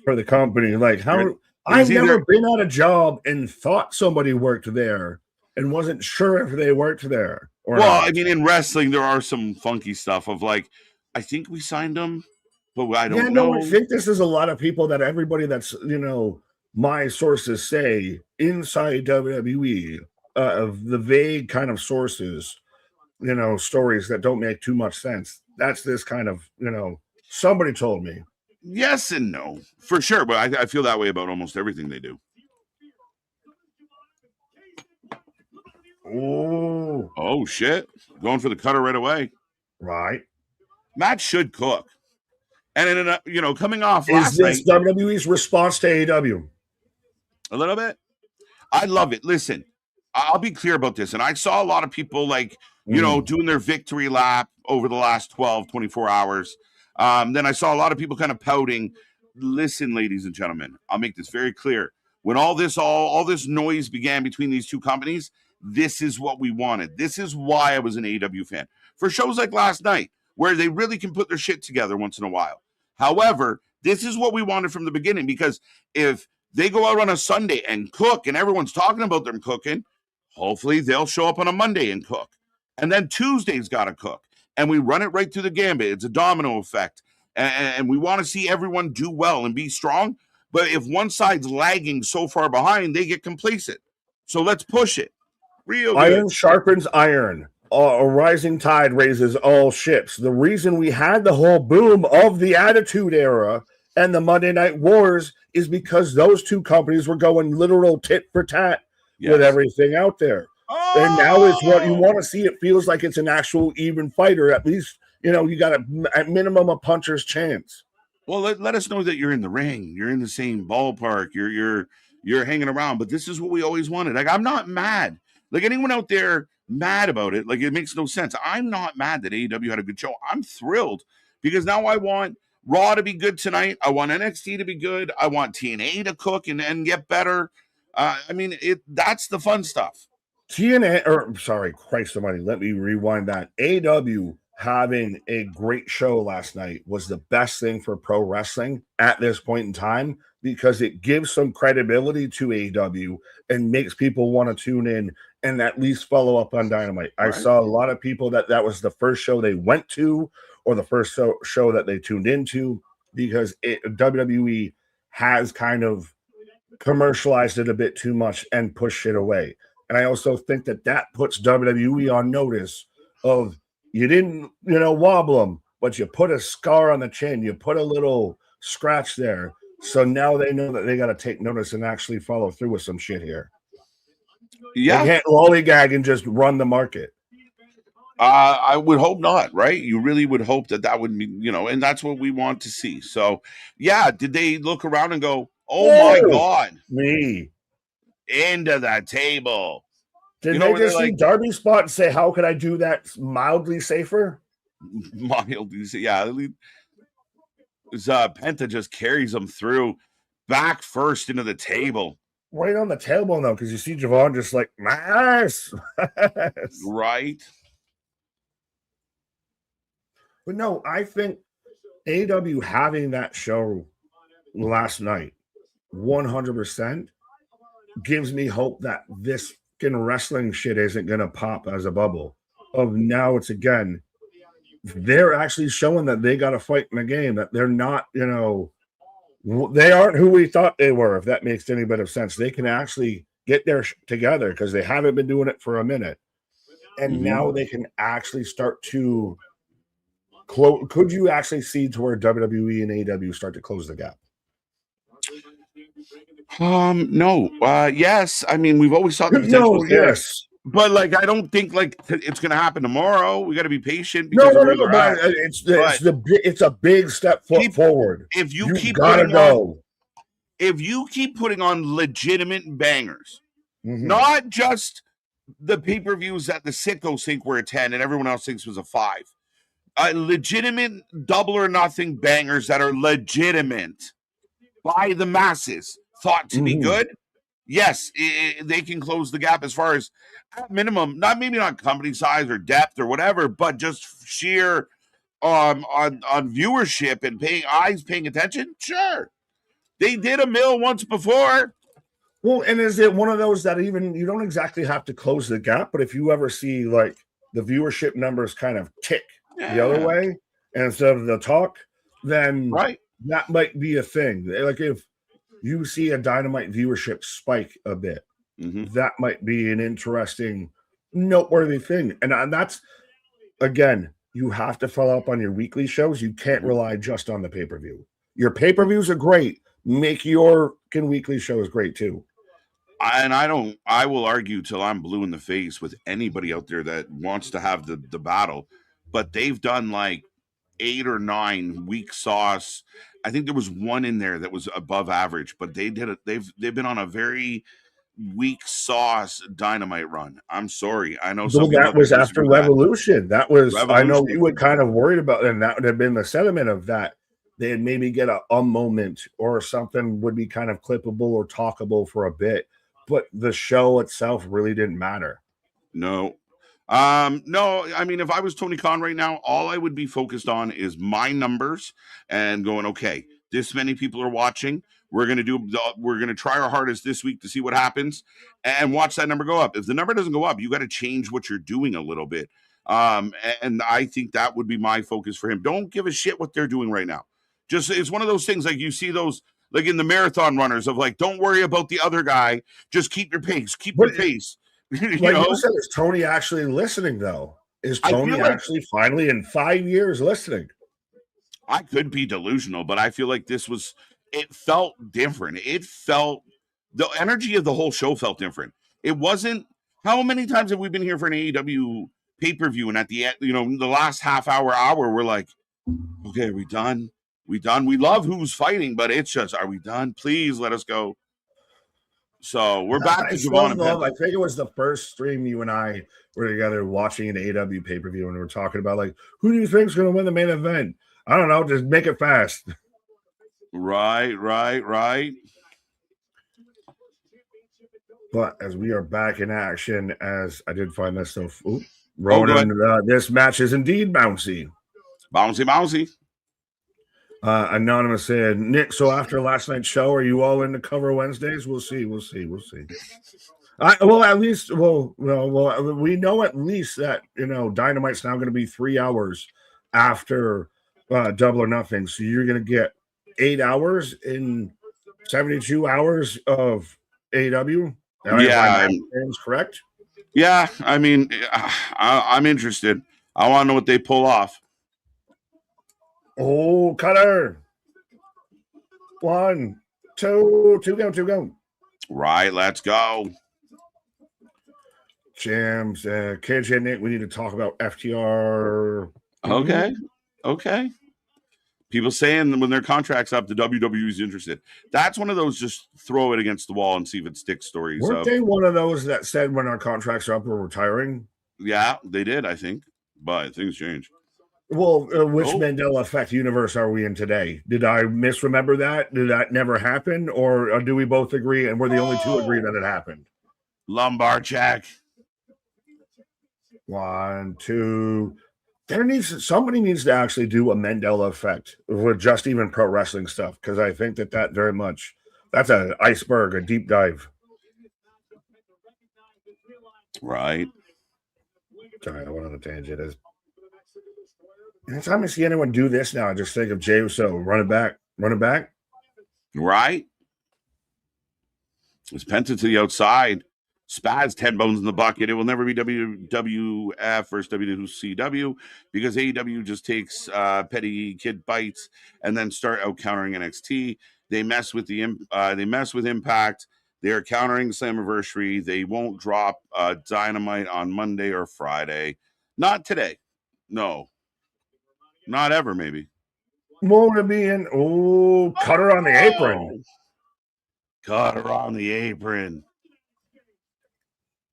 for the company? Like, how? I've never been at a job and thought somebody worked there and wasn't sure if they worked there. I mean, in wrestling, there are some funky stuff of like, I think we signed him, but I don't know. No, I think this is a lot of people that everybody that's, my sources say inside WWE, of the vague kind of sources, stories that don't make too much sense. That's this kind of, somebody told me. Yes and no, for sure. But I feel that way about almost everything they do. Oh, shit. Going for the cutter right away. Right. Matt should cook. And, coming off last night. Is this WWE's response to AEW? A little bit. I love it. Listen, I'll be clear about this. And I saw a lot of people doing their victory lap over the last 12, 24 hours. Then I saw a lot of people kind of pouting. Listen, ladies and gentlemen, I'll make this very clear. When all this noise began between these two companies, this is what we wanted. This is why I was an AEW fan. For shows like last night, where they really can put their shit together once in a while. However, this is what we wanted from the beginning, because if they go out on a Sunday and cook and everyone's talking about them cooking, hopefully they'll show up on a Monday and cook. And then Tuesday's got to cook. And we run it right through the gambit. It's a domino effect. And we want to see everyone do well and be strong. But if one side's lagging so far behind, they get complacent. So let's push it. Real good. Iron sharpens iron. A rising tide raises all ships. The reason we had the whole boom of the Attitude Era and the Monday Night Wars is because those two companies were going literal tit for tat with everything out there. And now it's what you want to see. It feels like it's an actual even fighter. At least, you got at minimum a puncher's chance. Well, let us know that you're in the ring. You're in the same ballpark. You're hanging around. But this is what we always wanted. Like, I'm not mad. Like anyone out there mad about it, like it makes no sense. I'm not mad that AEW had a good show. I'm thrilled because now I want Raw to be good tonight. I want NXT to be good. I want TNA to cook and get better. I mean, that's the fun stuff. TNA, or sorry, Christ almighty, let me rewind that. AEW having a great show last night was the best thing for pro wrestling at this point in time because it gives some credibility to AEW and makes people want to tune in and at least follow up on Dynamite. Right. I saw a lot of people that was the first show they went to or the first show that they tuned into because WWE has kind of commercialized it a bit too much and pushed it away. And I also think that puts WWE on notice of you didn't, wobble them, but you put a scar on the chin, you put a little scratch there. So now they know that they got to take notice and actually follow through with some shit here. Yeah. They can't lollygag and just run the market. I would hope not, right? You really would hope that would be, and that's what we want to see. So, yeah, did they look around and go, oh my God. Me. Into the table. Did they just see Darby's spot and say, how could I do that mildly safer? Mildly, yeah. Penta just carries them through back first into the table. Right on the tailbone, though, because you see Javon just like, nice. Right. But no, I think AEW having that show last night, 100%, gives me hope that this wrestling shit isn't going to pop as a bubble. Of now it's again, they're actually showing that they got to fight in the game, that they're not, they aren't who we thought they were, if that makes any bit of sense. They can actually get their together because they haven't been doing it for a minute. And now they can actually start to close. Could you actually see to where WWE and AEW start to close the gap? No. Yes. I mean, we've always thought the potential was there. Yes. But I don't think it's going to happen tomorrow. We got to be patient. No. But it's a big step forward. If you keep putting on legitimate bangers, not just the pay-per-views that the sickos think were a 10 and everyone else thinks was a 5, legitimate double or nothing bangers that are legitimate by the masses, thought to be good. Yes, they can close the gap as far as at minimum, maybe not company size or depth or whatever, but just sheer on viewership and paying attention. Sure, they did a mill once before. Well, and is it one of those that even you don't exactly have to close the gap, but if you ever see the viewership numbers kind of tick the other way instead of the talk, then that might be a thing. If you see a Dynamite viewership spike a bit, that might be an interesting, noteworthy thing. And that's, again, you have to follow up on your weekly shows. You can't rely just on the pay-per-view. Your pay-per-views are great. Make your weekly shows great too. And I will argue till I'm blue in the face with anybody out there that wants to have the battle, but they've done 8 or 9 weak sauce. I think there was one in there that was above average, but they did it. They've been on a very weak sauce Dynamite run. I'm sorry. I know that was after Revolution. That was Revolution. I know you were kind of worried about, and that would have been the sentiment of that. They'd maybe get a moment or something would be kind of clippable or talkable for a bit, but the show itself really didn't matter. No. No, I mean, if I was Tony Khan right now, all I would be focused on is my numbers and going, okay, this many people are watching. We're going to try our hardest this week to see what happens and watch that number go up. If the number doesn't go up, you got to change what you're doing a little bit. And I think that would be my focus for him. Don't give a shit what they're doing right now. Just, it's one of those things you see those, in the marathon runners of don't worry about the other guy. Just keep your pace, your pace. You said, is Tony actually listening though? Is Tony actually finally in 5 years listening? I could be delusional, but I feel like it felt different. The energy of the whole show felt different. It wasn't, how many times have we been here for an AEW pay-per-view and at the end, the last half hour, we're like, okay, are we done? We love who's fighting, but it's just, are we done? Please let us go. So we're back to I Javon and love, I Penta. think it was the first stream you and I were together watching an AW pay-per-view, and we were talking about, like, who do you think is going to win the main event? I don't know. Just make it fast. Right. But as we are back in action, as I did find this stuff, Ronan, this match is indeed bouncy. Bouncy. Anonymous said, Nick, so after last night's show, are you all in to cover Wednesdays? We'll see. At least, we know at least that, Dynamite's now going to be 3 hours after Double or Nothing. So you're going to get 8 hours in 72 hours of AEW. Yeah, correct. Yeah, I mean, I'm interested. I want to know what they pull off. Oh, cutter. 1, 2 go. Right, let's go. Jams, KJ Nick, we need to talk about FTR. Okay. People saying when their contract's up, the WWE is interested. That's one of those just throw it against the wall and see if it sticks stories. Weren't they one of those that said when our contracts are up, we're retiring? Yeah, they did, I think. But things change. Well, which Mandela Effect universe are we in today? Did I misremember that? Did that never happen? Or do we both agree and we're the only two agree that it happened? Lumbar check. 1, 2. Somebody needs to actually do a Mandela Effect with just even pro wrestling stuff, because I think that very much, that's an iceberg, a deep dive. Right. Sorry, I went on a tangent. Anytime I see anyone do this now, I just think of Jey Uso. Run it back. Right. It's Penta to the outside. Spaz 10 bones in the bucket. It will never be WWF versus WCW because AEW just takes petty kid bites and then start out countering NXT. They mess with Impact. They are countering Slammiversary. They won't drop Dynamite on Monday or Friday. Not today. No. Not ever, maybe. Won't it be in? Oh, cut her on the apron. Cut her on the apron.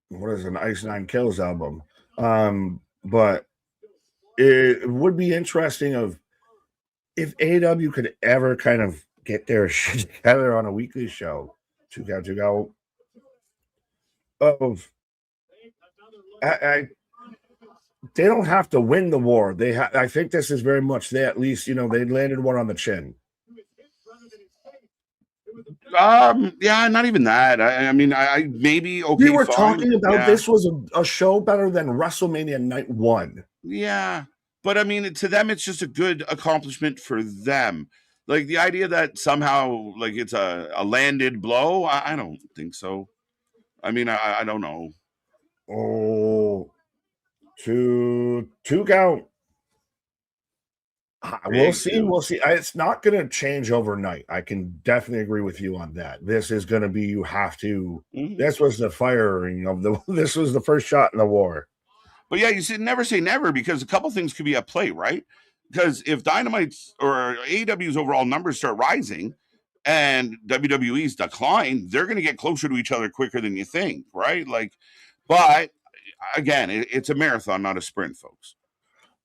What is an Ice Nine Kills album? But it would be interesting if AEW could ever kind of get their shit together on a weekly show. To go. They don't have to win the war. I think this is very much they at least they landed one on the chin. Yeah, not even that. I mean, I maybe okay. We were talking about this was a show better than WrestleMania Night 1. Yeah, but I mean, to them, it's just a good accomplishment for them. Like the idea that somehow like it's a landed blow, I don't think so. I mean, I don't know. Oh, 2 count. We'll see. It's not going to change overnight. I can definitely agree with you on that. This is going to be, you have to. Mm-hmm. This was the firing of this was the first shot in the war. But yeah, you should never say never, because a couple things could be at play, right? Because if Dynamite's or AEW's overall numbers start rising and WWE's decline, they're going to get closer to each other quicker than you think, right? Like, but again, it's a marathon, not a sprint, folks.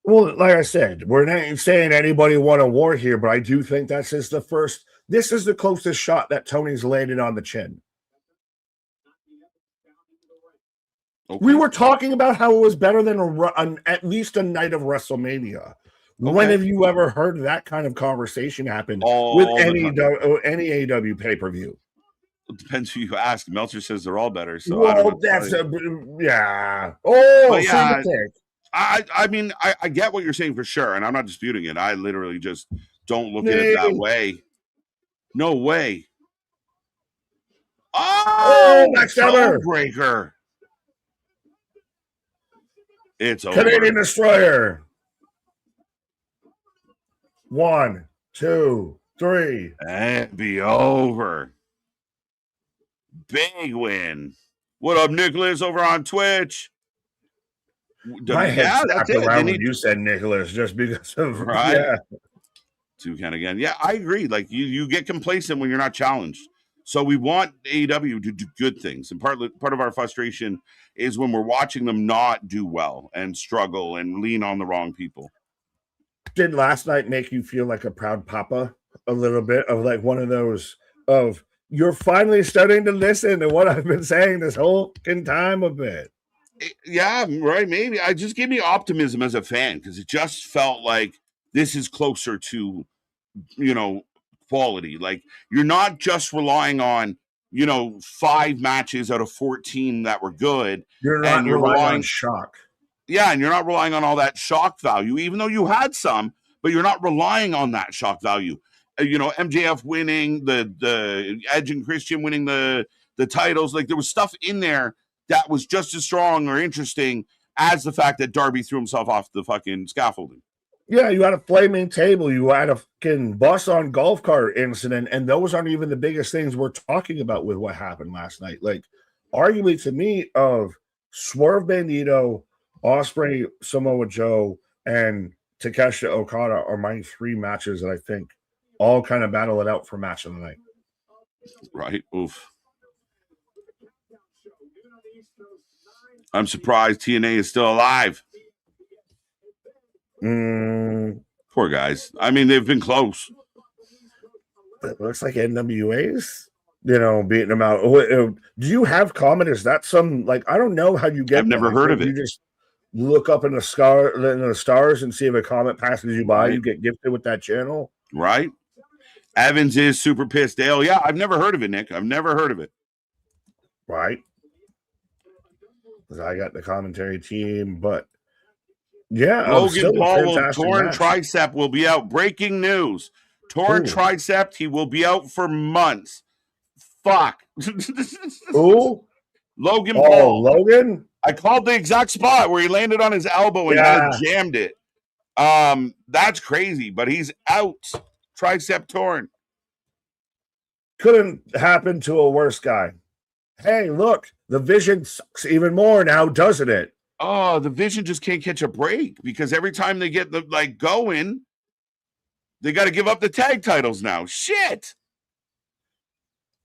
Well, like I said, we're not saying anybody won a war here, but I do think this is the closest shot that Tony's landed on the chin. Okay. We were talking about how it was better than at least a night of WrestleMania. Okay. When have you ever heard that kind of conversation happen with any AEW pay-per-view? It depends who you ask. Meltzer says they're all better. So well, yeah. Oh, yeah. I mean, I get what you're saying for sure, and I'm not disputing it. I literally just don't look at it that way. No way. Oh, Breaker. It's over. Canadian Destroyer. 1, 2, 3. And be over. Big win. What up, Nicholas, over on Twitch? My head snapped around when you said Nicholas, just because of right. Yeah. 2 count again. Yeah, I agree. Like you get complacent when you're not challenged. So we want AEW to do good things, and part of our frustration is when we're watching them not do well and struggle and lean on the wrong people. Did last night make you feel like a proud papa a little bit, of like one of those of you're finally starting to listen to what I've been saying this whole time a bit? Yeah, right. Maybe I just gave me optimism as a fan, because it just felt like this is closer to, quality. Like, you're not just relying on, 5 matches out of 14 that were good. You're not relying on shock. Yeah, and you're not relying on all that shock value, even though you had some, but you're not relying on that shock value. MJF winning, the Edge and Christian winning the titles. Like, there was stuff in there that was just as strong or interesting as the fact that Darby threw himself off the fucking scaffolding. Yeah, you had a flaming table, you had a fucking bus on golf cart incident, and those aren't even the biggest things we're talking about with what happened last night. Like, arguably to me, of Swerve Bandito, Ospreay, Samoa Joe, and Takeshita Okada are my 3 matches that I think all kind of battle it out for match of the night. Right. Oof. I'm surprised TNA is still alive. Poor guys. I mean, they've been close. It looks like NWA's, beating them out. Do you have comment? Is that some, like, I don't know how you get. I've never heard of it. You just look up in the stars and see if a comment passes you by. Right. You get gifted with that channel. Right. Evans is super pissed. Dale. Yeah, I've never heard of it, Nick. I've never heard of it. Right. Because I got the commentary team, but yeah, Logan Paul will torn tricep will be out. Breaking news: torn tricep. He will be out for months. Fuck. Who? Logan Paul. Logan. I called the exact spot where he landed on his elbow and kind of jammed it. That's crazy, but he's out. Tricep torn. Couldn't happen to a worse guy. Hey, look, the Vision sucks even more now, doesn't it? Oh, the Vision just can't catch a break, because every time they get going, they got to give up the tag titles now. Shit.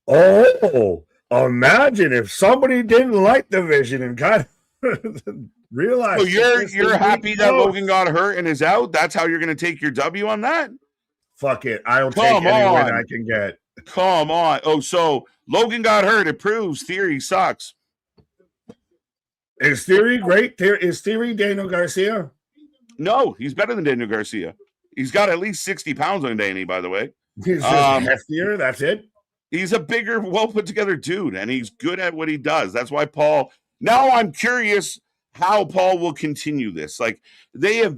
Oh, imagine if somebody didn't like the Vision and kind of realized. So you're happy that Logan got hurt and is out? That's how you're going to take your W on that? Fuck it. I'll take any win I can get. Come on. Oh, so Logan got hurt. It proves Theory sucks. Is Theory great? Is Theory Daniel Garcia? No, he's better than Daniel Garcia. He's got at least 60 pounds on Danny, by the way. He's just heftier, that's it? He's a bigger, well-put-together dude, and he's good at what he does. That's why Paul... Now I'm curious how Paul will continue this. Like, they're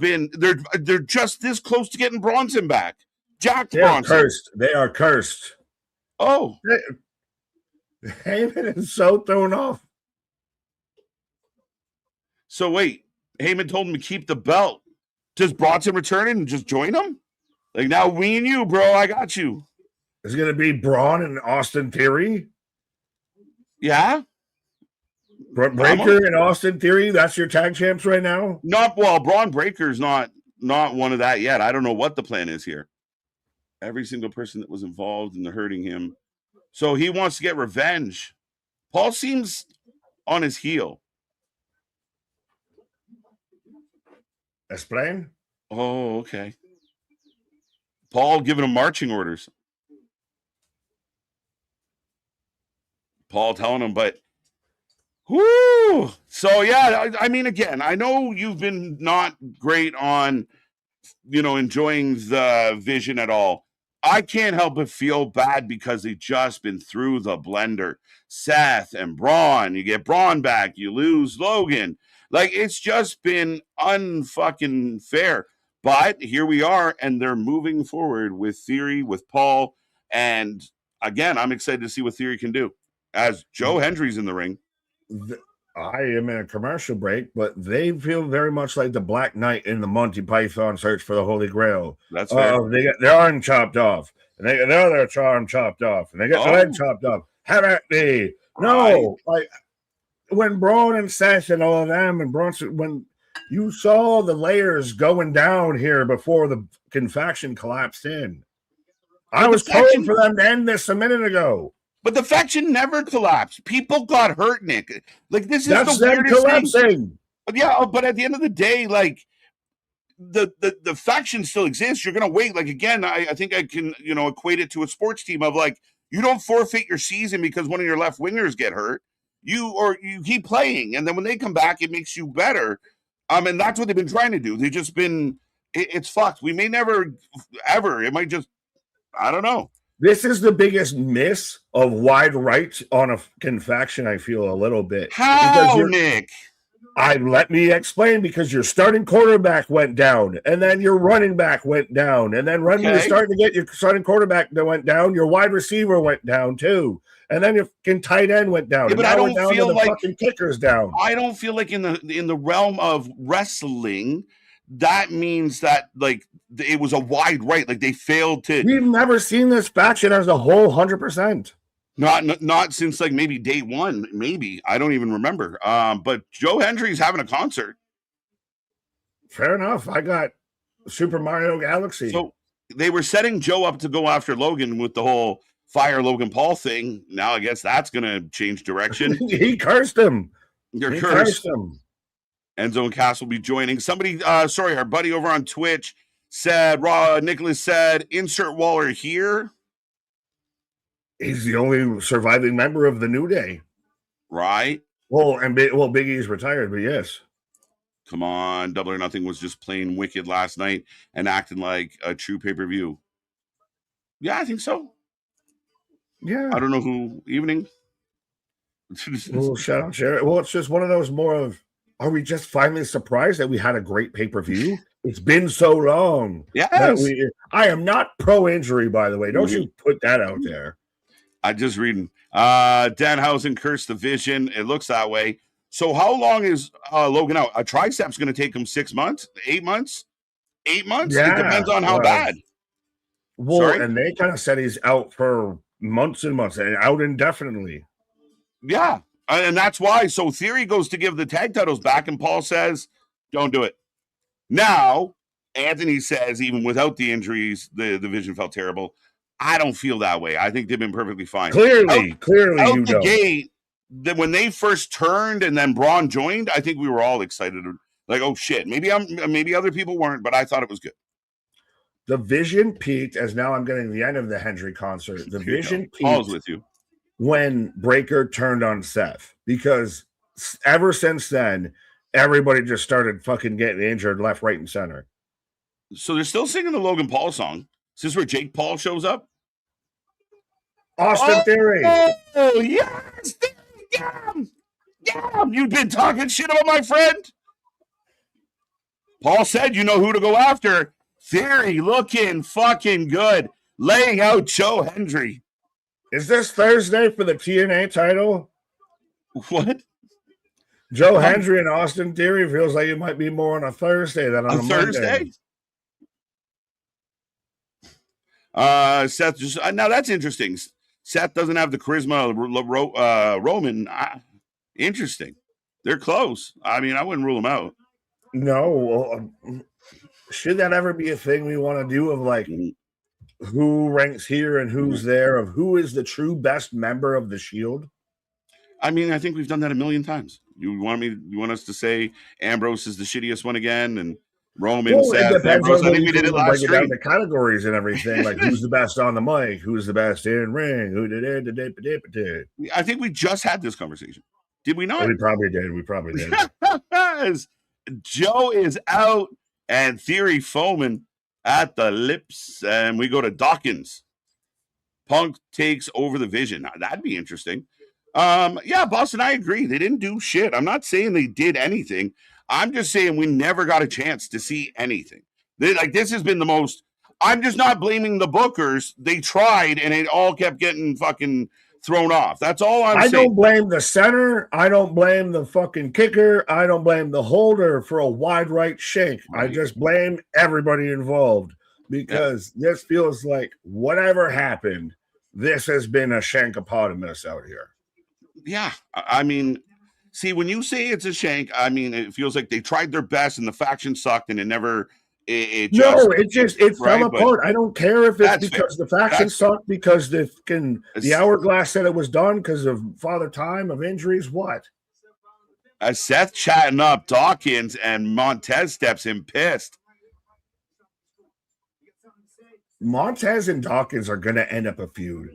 just this close to getting Bronson back. Jack Bronson. They are cursed. Oh. Heyman is so thrown off. So wait, Heyman told him to keep the belt. Does Bronson return and just join him? Like, now me and you, bro, I got you. Is it going to be Braun and Austin Theory? Yeah. Breaker and Austin Theory, that's your tag champs right now? Braun Breaker's not one of that yet. I don't know what the plan is here. Every single person that was involved in the hurting him. So he wants to get revenge. Paul seems on his heel. Explain? Oh, okay. Paul giving him marching orders. Paul telling him, but whoo! So yeah, I mean, again, I know you've been not great on, enjoying the Vision at all. I can't help but feel bad because they've just been through the blender. Seth and Braun, you get Braun back, you lose Logan. Like, it's just been unfucking fair. But here we are, and they're moving forward with Theory, with Paul. And again, I'm excited to see what Theory can do as Joe Hendry's in the ring. I am in a commercial break, but they feel very much like the Black Knight in the Monty Python Search for the Holy Grail. That's fair. They get their arm chopped off, and they get their other arm chopped off, and they get their leg chopped off. Have at me. No, like when Braun and Seth and all of them and Bronson, when you saw the layers going down here before the faction collapsed in. I was calling for them to end this a minute ago. But the faction never collapsed. People got hurt, Nick. Like, this is That's the them weirdest collapsing. thing. Yeah, but at the end of the day, like, the faction still exists. You're gonna wait. Like, again, I think I can, equate it to a sports team of, like, you don't forfeit your season because one of your left wingers get hurt. You keep playing, and then when they come back, it makes you better. And that's what they've been trying to do. They've just been it's fucked. We may never ever. It might just, I don't know. This is the biggest miss of wide right on a faction, I feel, a little bit. How, Nick? Let me explain, because your starting quarterback went down, and then your running back went down, and then when you're starting to get your starting quarterback that went down, your wide receiver went down too, and then your fucking tight end went down. Yeah, but I don't feel like fucking kicker's down. I don't feel like in the realm of wrestling, that means that, like, it was a wide right. Like, they failed to. We've never seen this faction as a whole 100%. Not since, like, maybe day one. Maybe I don't even remember. But Joe Hendry's having a concert. Fair enough. I got Super Mario Galaxy. So they were setting Joe up to go after Logan with the whole fire Logan Paul thing. Now I guess that's gonna change direction. He cursed him. You're cursed. Enzo and Cass will be joining. Somebody, our buddy over on Twitch said, Nicholas said, insert Waller here. He's the only surviving member of the New Day. Right. Well, Big E's retired, but yes. Come on. Double or Nothing was just playing wicked last night and acting like a true pay-per-view. Yeah, I think so. Yeah. I don't know who. Evening. Well, shout out, Jared. Well, it's just one of those more of, are we just finally surprised that we had a great pay-per-view? It's been so long. Yes. I am not pro-injury, by the way. Don't you put that out there. I just reading. Danhausen cursed the Vision. It looks that way. So how long is Logan out? A tricep's going to take him 6 months, 8 months, 8 months. Yeah, it depends on how bad. Well, sorry? And they kind of said he's out for months and months, and out indefinitely. Yeah, and that's why. So Theory goes to give the tag titles back, and Paul says, "Don't do it." Now Anthony says, even without the injuries, the Vision felt terrible. I don't feel that way. I think they've been perfectly fine. Clearly, out you the don't. Gate, that when they first turned and then Braun joined, I think we were all excited. Like, oh shit, maybe other people weren't, but I thought it was good. The Vision peaked, as now I'm getting the end of the Hendry concert. The Vision peaked with you when Breaker turned on Seth, because ever since then, everybody just started fucking getting injured left, right, and center. So they're still singing the Logan Paul song. Is this where Jake Paul shows up? Austin Theory. Oh, yes. Damn. You've been talking shit about my friend. Paul said, you know who to go after. Theory looking fucking good. Laying out Joe Hendry. Is this Thursday for the TNA title? What? Joe Hendry and Austin Theory feels like it might be more on a Thursday than on a Thursday? Monday. Seth just now that's interesting. Seth doesn't have the charisma of Roman. Interesting. They're close. I mean, I wouldn't rule them out. No. Should that ever be a thing we want to do of like who ranks here and who's there, of who is the true best member of the Shield? I mean, I think we've done that a million times. You want us to say Ambrose is the shittiest one again, and Roman Seth, Ambrose? I think we did it last stream. Down the categories and everything, like who's the best on the mic, who's the best in ring, who did it. I think we just had this conversation. Did we not? We probably did. Joe is out and Theory foaming at the lips, and we go to Dawkins. Punk takes over the Vision. Now, that'd be interesting. Yeah, Boston, I agree. They didn't do shit. I'm not saying they did anything. I'm just saying we never got a chance to see anything. This has been the most. I'm just not blaming the bookers. They tried, and it all kept getting fucking thrown off. That's all I'm saying. I don't blame the center. I don't blame the fucking kicker. I don't blame the holder for a wide right shake. Right. I just blame everybody involved, because this feels like whatever happened, this has been a shankopotamus out here. Yeah, I mean, see, when you say it's a shank, I mean, it feels like they tried their best and the faction sucked and it never It fell apart. I don't care if it's because the faction sucked, because the hourglass said it was done because of Father Time, of injuries. What? As Seth chatting up Dawkins, and Montez steps in pissed. Montez and Dawkins are going to end up a feud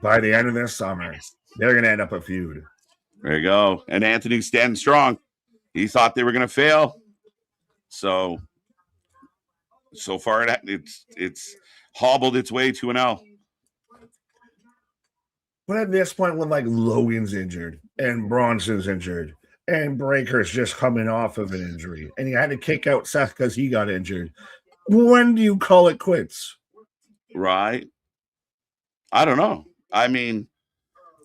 by the end of this summer. They're going to end up a feud. There you go. And Anthony's standing strong. He thought they were going to fail. So far, it's hobbled its way to an L. But at this point, when like Logan's injured and Bronson's injured and Breaker's just coming off of an injury, and he had to kick out Seth because he got injured, when do you call it quits? Right. I don't know. I mean,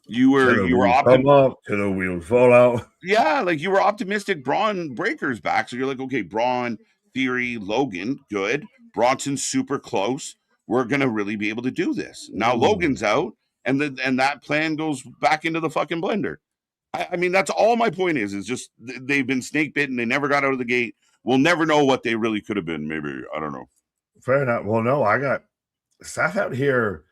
you were come up to the wheels fall out. Yeah, like you were optimistic. Braun Breaker's back, so you're like, okay, Braun, Theory, Logan, good. Bronson's super close. We're gonna really be able to do this. Now Logan's out, and that plan goes back into the fucking blender. I mean, that's all my point is just they've been snake bitten. They never got out of the gate. We'll never know what they really could have been. Maybe, I don't know. Fair enough. Well, no, I got Seth out here.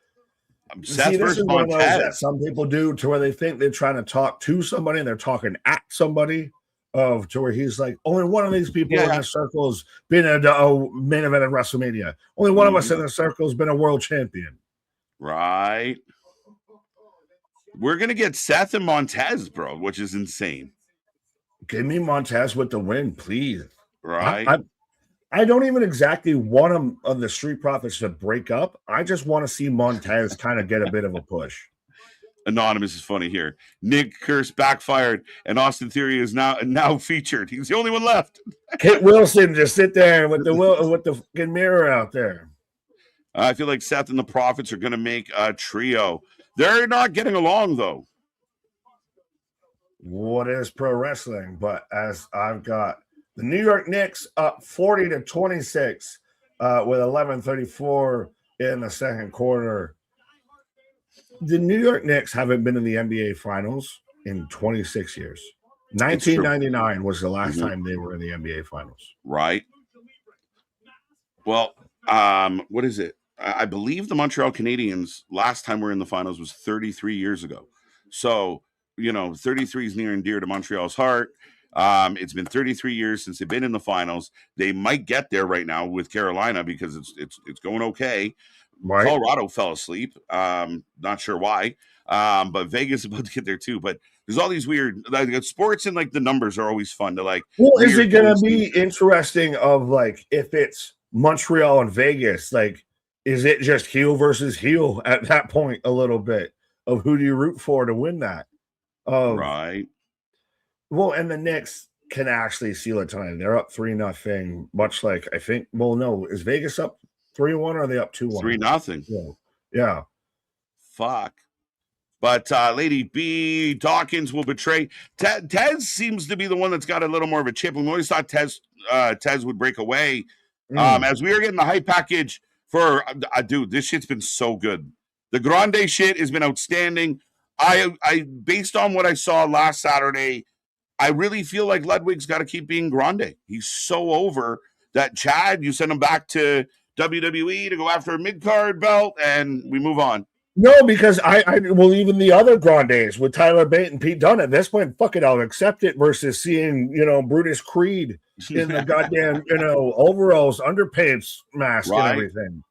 Seth versus Montez. That some people do to where they think they're trying to talk to somebody and they're talking at somebody, to where he's like, only one of these people in the circle has been a main event at WrestleMania. Only one of us in the circle has been a world champion. Right. We're going to get Seth and Montez, bro, which is insane. Give me Montez with the win, please. Right. I don't even exactly want him on the Street Profits to break up. I just want to see Montez kind of get a bit of a push. Anonymous is funny here. Nick Curse backfired, and Austin Theory is now featured. He's the only one left. Kit Wilson just sit there with the mirror out there. I feel like Seth and the Profits are going to make a trio. They're not getting along, though. What is pro wrestling? But as I've got the New York Knicks up 40-26 with 11:34 in the second quarter. The New York Knicks haven't been in the NBA Finals in 26 years. 1999 was the last time they were in the NBA Finals. Right. Well, what is it? I believe the Montreal Canadiens last time we were in the finals was 33 years ago. So, 33 is near and dear to Montreal's heart. It's been 33 years since they've been in the finals. They might get there right now with Carolina because it's going okay. Right. Colorado fell asleep. Not sure why. But Vegas is about to get there too. But there's all these weird sports, and like the numbers are always fun to like. Well, is it going to be interesting of like if it's Montreal and Vegas, like is it just heel versus heel at that point a little bit of who do you root for to win that? Right. Well, and the Knicks can actually seal it tonight. They're up 3-0, much like I think. Well, no, is Vegas up 3-1 or are they up 2-1? 3-0. Yeah. Fuck. But Lady B, Dawkins will betray. Tez seems to be the one that's got a little more of a chip. We always thought Tez would break away. As we are getting the hype package for dude, this shit's been so good. The Grande shit has been outstanding. I based on what I saw last Saturday, I really feel like Ludwig's got to keep being Grande. He's so over that Chad, you send him back to WWE to go after a mid-card belt, and we move on. No, because well, even the other Grandes with Tyler Bate and Pete Dunne at this point, fuck it, I'll accept it versus seeing, Brutus Creed in the goddamn, overalls, underpants mask and everything.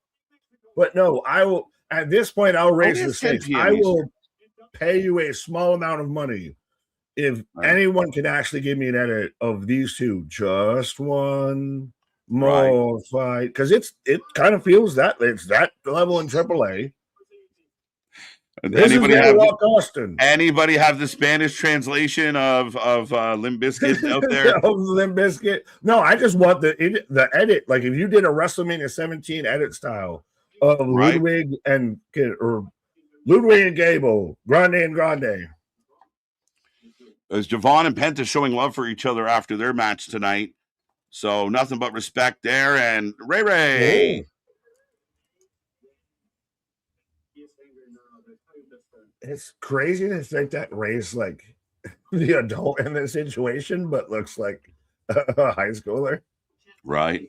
But no, I will, at this point, I'll raise the stakes. I will pay you a small amount of money if anyone can actually give me an edit of these two, just one more fight, because it kind of feels that it's that level in AAA. Anybody have the Spanish translation of Limp Bizkit out there? Limp Bizkit. No, I just want the edit. Like if you did a WrestleMania 17 edit style of Ludwig and Gable, Grande and Grande. As Javon and Penta showing love for each other after their match tonight. So nothing but respect there. And Ray Ray. It's crazy to think that Ray's like the adult in this situation, but looks like a high schooler. Right.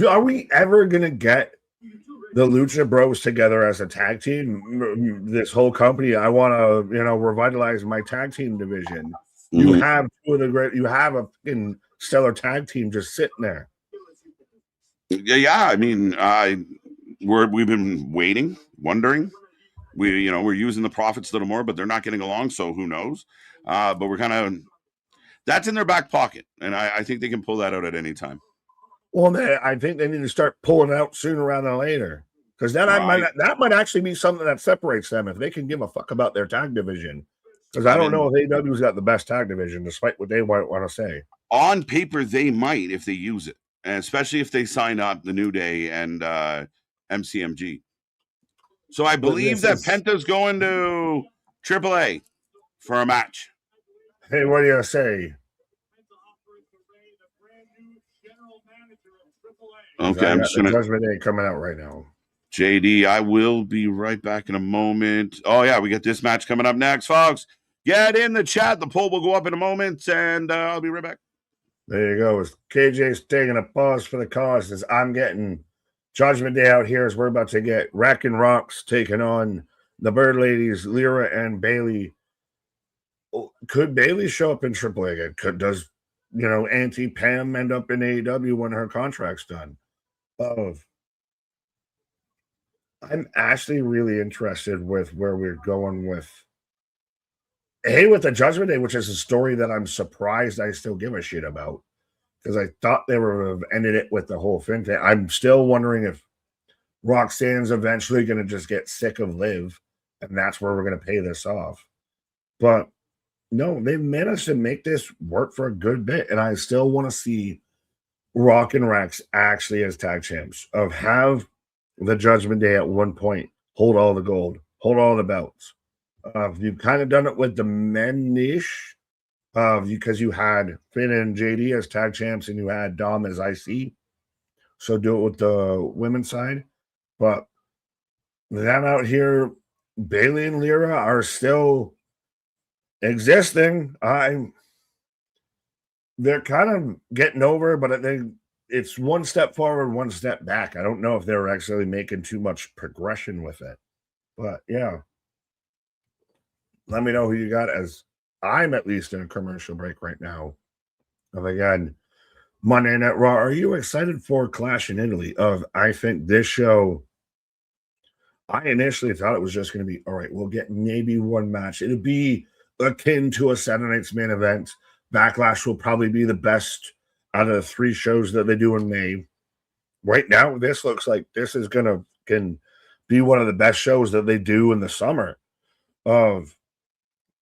Are we ever gonna get the Lucha Bros together as a tag team? This whole company, I want to, revitalize my tag team division. You have two of the great. You have a fucking stellar tag team just sitting there. Yeah. I mean, we've been waiting, wondering. We're using the Profits a little more, but they're not getting along. So who knows? But we're kind of that's in their back pocket, and I think they can pull that out at any time. Well, I think they need to start pulling it out sooner rather than later, because then that might actually be something that separates them if they can give a fuck about their tag division. Because I don't know if AEW's got the best tag division, despite what they might want to say. On paper, they might if they use it, and especially if they sign up the New Day and MCMG. So I believe that Penta's going to AAA for a match. Hey, what do you say? Okay, I'm just gonna Judgment Day coming out right now. JD, I will be right back in a moment. Oh yeah, we got this match coming up next, folks. Get in the chat. The poll will go up in a moment, and I'll be right back. There you go. KJ's taking a pause for the cause as I'm getting Judgment Day out here as we're about to get Wreck and Rocks taking on the Bird Ladies, Lyra and Bailey. Could Bailey show up in AAA again? Does Auntie Pam end up in AEW when her contract's done? I'm actually really interested with where we're going with the Judgment Day, which is a story that I'm surprised I still give a shit about, because I thought they would have ended it with the whole Finn thing. I'm still wondering if Roxanne's eventually going to just get sick of Liv, and that's where we're going to pay this off. But no, they've managed to make this work for a good bit, and I still want to see Rock and Rex actually as tag champs, have the Judgment Day at one point hold all the gold, hold all the belts. You've kind of done it with the men-ish, because you had Finn and JD as tag champs and you had Dom as IC. So do it with the women's side. But them out here, Bailey and Lyra are still existing. They're kind of getting over, but it's one step forward, one step back. I don't know if they're actually making too much progression with it. But yeah. Let me know who you got, as I'm at least in a commercial break right now. And again, Monday Night Raw. Are you excited for Clash in Italy? I think this show, I initially thought it was just going to be, all right, we'll get maybe one match. It'll be akin to a Saturday Night's Main Event. Backlash will probably be the best out of the 3 shows that they do in May. Right now, this looks like this is can be one of the best shows that they do in the summer.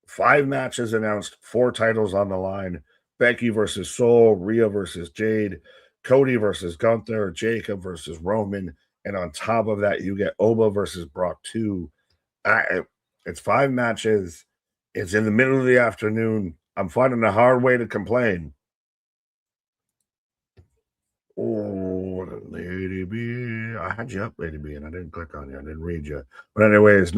5 matches announced, 4 titles on the line. Becky versus Soul, Rhea versus Jade, Cody versus Gunther, Jacob versus Roman, and on top of that, you get Oba versus Brock 2. It's 5 matches. It's in the middle of the afternoon. I'm finding a hard way to complain. Oh, Lady B. I had you up, Lady B, and I didn't click on you. I didn't read you. But anyways,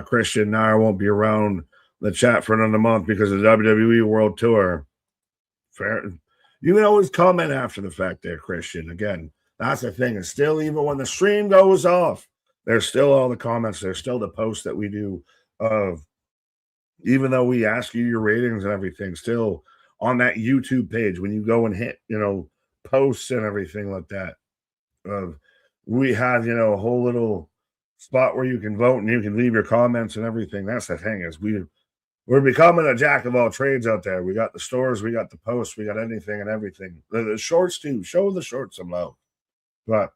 Christian Nair won't be around the chat for another month because of the WWE World Tour. Fair. You can always comment after the fact there, Christian. Again, that's the thing. It's still, even when the stream goes off, there's still all the comments. There's still the posts that we do of, even though we ask you your ratings and everything, still on that YouTube page, when you go and hit, posts and everything like that, we have, a whole little spot where you can vote and you can leave your comments and everything. That's the thing, is we're becoming a jack of all trades out there. We got the stores, we got the posts, we got anything and everything. The shorts too. Show the shorts some love. But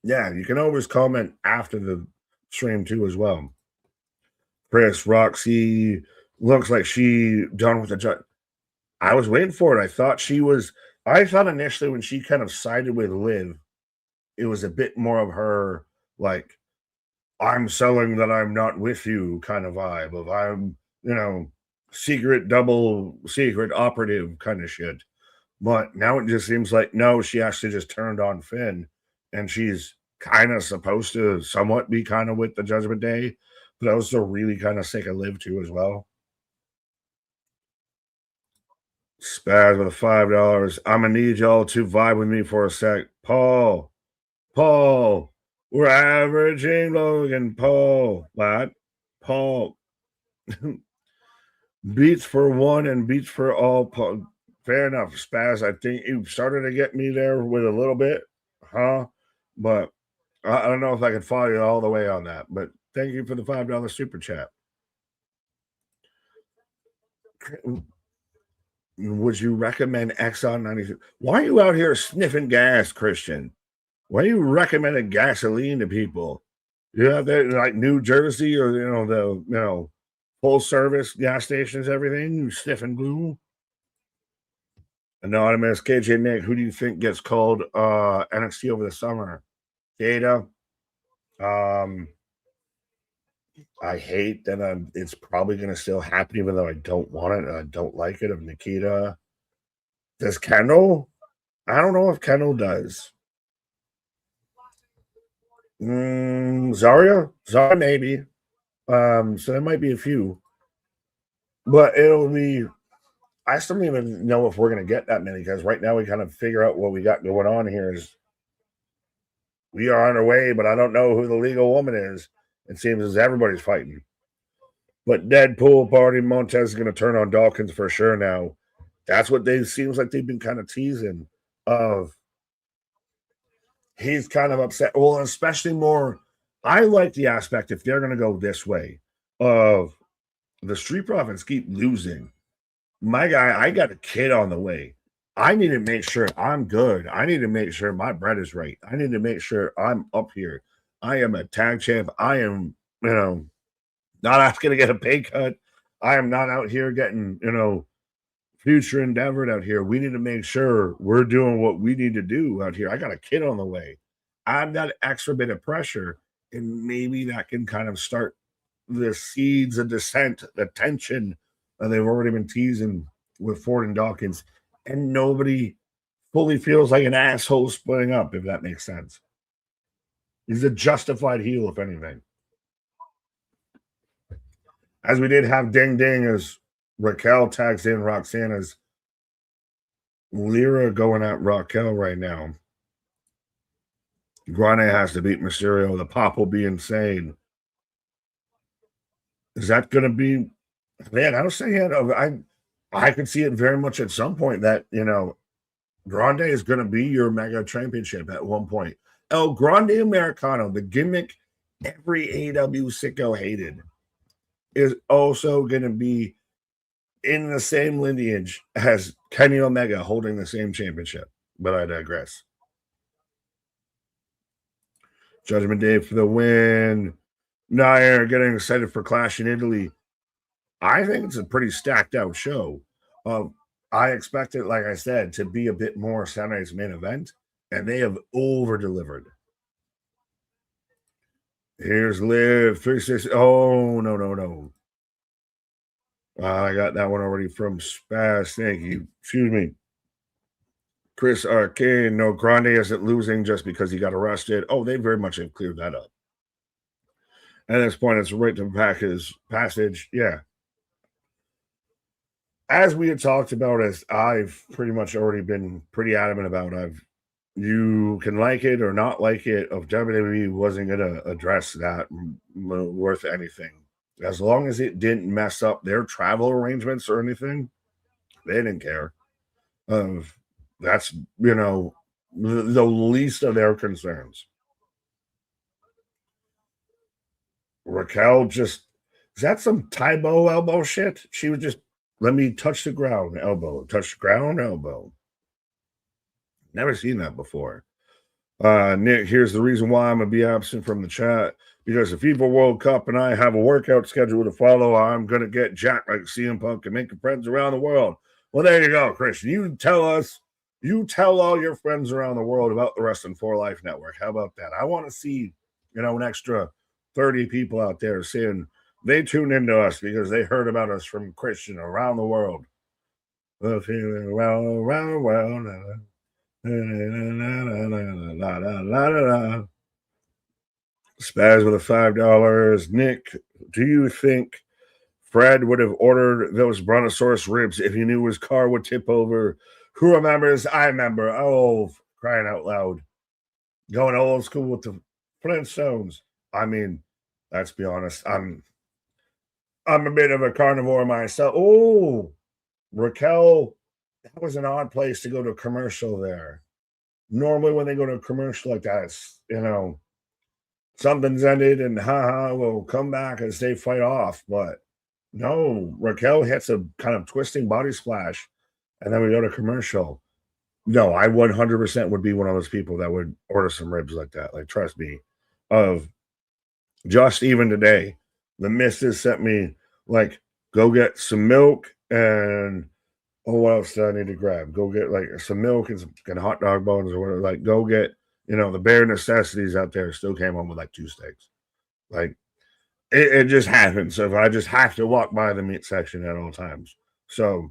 yeah, you can always comment after the stream too as well. Chris, Roxy looks like she done with the judge. I was waiting for it. I thought initially when she kind of sided with Liv, it was a bit more of her, like, I'm selling that I'm not with you kind of vibe of I'm, secret, double secret operative kind of shit. But now it just seems like, no, she actually just turned on Finn, and she's kind of supposed to somewhat be kind of with the Judgment Day, but also really kind of sick of Liv too as well. Spaz with $5. I'm gonna need y'all to vibe with me for a sec. Paul, we're averaging Logan Paul. What? Paul. Beats for one and beats for all. Paul. Fair enough, Spaz. I think you started to get me there with a little bit, huh? But I don't know if I can follow you all the way on that. But thank you for the $5 super chat. Would you recommend Exxon 92? Why are you out here sniffing gas, Christian? Why are you recommending gasoline to people? You have that like New Jersey or the full service gas stations, everything, you sniffing glue. Anonymous KJ Nick, who do you think gets called NXT over the summer? Data. I hate that it's probably going to still happen, even though I don't want it and I don't like it. Of Nikita. Does Kendall? I don't know if Kendall does. Zarya maybe. So there might be a few, but it'll be. I still don't even know if we're going to get that many because right now we kind of figure out what we got going on here is we are on our way, but I don't know who the legal woman is. It seems as everybody's fighting. But Deadpool party Montez is going to turn on Dawkins for sure now. That's what seems like they've been kind of teasing of. He's kind of upset. Well, especially more. I like the aspect if they're going to go this way of the Street Profits keep losing. My guy, I got a kid on the way. I need to make sure I'm good. I need to make sure my bread is right. I need to make sure I'm up here. I am a tag champ. I am, not asking to get a pay cut. I am not out here getting, future endeavored out here. We need to make sure we're doing what we need to do out here. I got a kid on the way. I've got extra bit of pressure, and maybe that can kind of start the seeds of dissent, the tension that they've already been teasing with Ford and Dawkins, and nobody fully feels like an asshole splitting up, if that makes sense. He's a justified heel, if anything. As we did have Ding Ding as Raquel tags in Roxana's Lyra going at Raquel right now. Grande has to beat Mysterio. The pop will be insane. Is that going to be? Man, I don't say it. I could see it very much at some point that Grande is going to be your mega championship at one point. El Grande Americano, the gimmick every AEW sicko hated, is also going to be in the same lineage as Kenny Omega holding the same championship. But I digress. Judgment Day for the win. Nair getting excited for Clash in Italy. I think it's a pretty stacked out show. I expect it, like I said, to be a bit more Saturday's main event, and they have over-delivered. Here's Liv 360. Oh, no. I got that one already from Spaz. Thank you. Excuse me. Chris Arcane. No, Grande isn't losing just because he got arrested. Oh, they very much have cleared that up. At this point, it's right to back his passage. Yeah. As we had talked about, as I've pretty much already been pretty adamant about, you can like it or not like it, if WWE wasn't going to address that worth anything. As long as it didn't mess up their travel arrangements or anything, they didn't care. That's, the least of their concerns. Raquel is that some Tybo elbow shit? She was just, let me touch the ground, elbow. Touch the ground, elbow. Never seen that before. Nick, here's the reason why I'm going to be absent from the chat. Because the FIFA World Cup and I have a workout schedule to follow, I'm going to get jacked like CM Punk and making friends around the world. Well, there you go, Christian. You tell all your friends around the world about the Wrestling for Life Network. How about that? I want to see, an extra 30 people out there saying they tuned into us because they heard about us from Christian around the world. The feeling around the world. Spaz with $5. Nick, do you think Fred would have ordered those brontosaurus ribs if he knew his car would tip over. Who remembers? I remember. Oh, crying out loud. Going old school with the Flintstones. I mean, let's be honest. I'm a bit of a carnivore myself. Oh, Raquel, that was an odd place to go to a commercial there. Normally, when they go to a commercial like that, it's, something's ended and we'll come back as they fight off. But no, Raquel hits a kind of twisting body splash, and then we go to commercial. No, I 100% would be one of those people that would order some ribs like that. Like, trust me. Of just even today, the missus sent me, like, go get some milk and, what else do I need to grab? Go get, like, some milk and some hot dog bones or whatever. Like, go get, the bare necessities out there. Still came home with, like, 2 steaks. Like, it just happens. So if I just have to walk by the meat section at all times. So,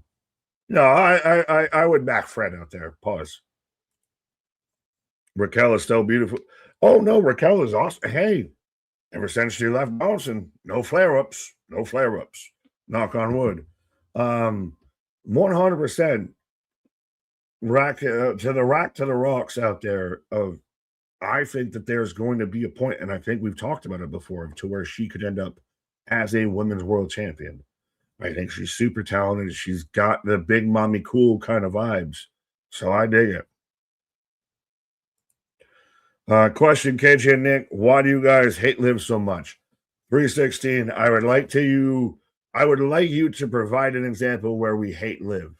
no, I would back Fred out there. Pause. Raquel is still beautiful. Oh, no, Raquel is awesome. Hey, ever since she left bouncing, no flare-ups. No flare-ups. Knock on wood. 100% rack to the rocks out there of, I think that there's going to be a point, and I think we've talked about it before, to where she could end up as a women's world champion. I think she's super talented. She's got the big mommy cool kind of vibes. So I dig it. Question, KJ and Nick, why do you guys hate Liv so much? 316, I would like you to provide an example where we hate Liv.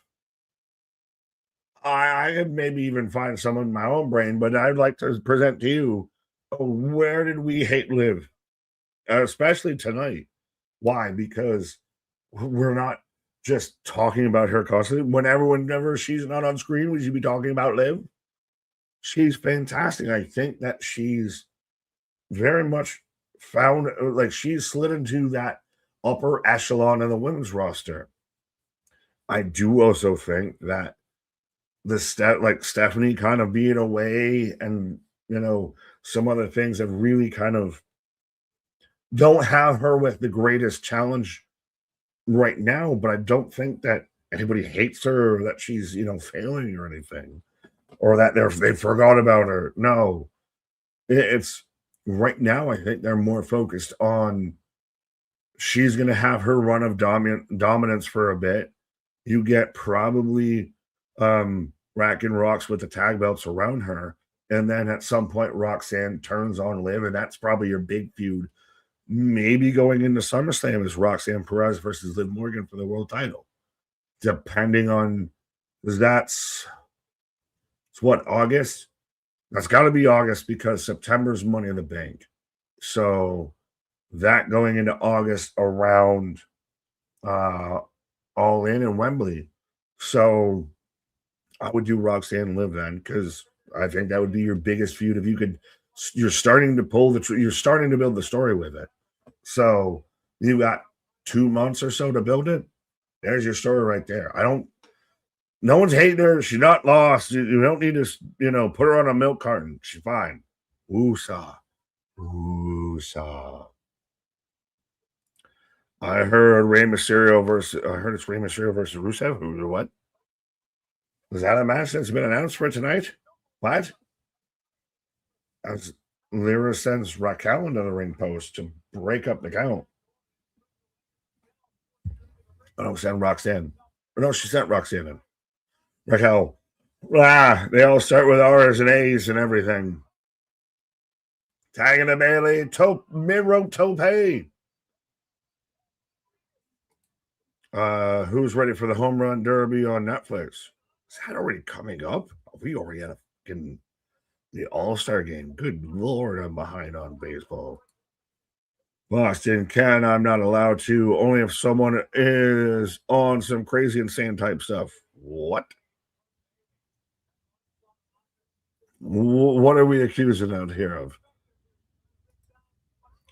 I could maybe even find some in my own brain, but I'd like to present to you, where did we hate Liv? Especially tonight. Why? Because we're not just talking about her constantly. Whenever she's not on screen, we should be talking about Liv. She's fantastic. I think that she's very much found, like, she's slid into that upper echelon of the women's roster. I do also think that Stephanie kind of being away and, some other things that really kind of don't have her with the greatest challenge right now, but I don't think that anybody hates her or that she's, failing or anything, or that they forgot about her. No, it's right now. I think they're more focused on, she's going to have her run of dominance for a bit. You get probably Rack and Rocks with the tag belts around her, and then at some point Roxanne turns on Liv, and that's probably your big feud. Maybe going into SummerSlam is Roxanne Perez versus Liv Morgan for the world title, depending on, it's what, August? That's got to be August, because September's Money in the Bank. So that going into August around All In and Wembley. So I would do Roxanne Liv then, because I think that would be your biggest feud. If you could, you're starting to build the story with it. So you got 2 months or so to build it. There's your story right there. No one's hating her. She's not lost. You don't need to, put her on a milk carton. She's fine. Woosah. I heard it's Rey Mysterio versus Rusev. What? Is that a match that's been announced for tonight? What? As Lyra sends Raquel into the ring post to break up the count. Send Roxanne. No, she sent Roxanne in. Raquel. They all start with R's and A's and everything. Tagging the Bailey. Miro Tope. Who's ready for the Home Run Derby on Netflix? Is that already coming up? We already had the All-Star game. Good Lord, I'm behind on baseball. Boston Ken, I'm not allowed to. Only if someone is on some crazy, insane type stuff. What? What are we accusing out here of?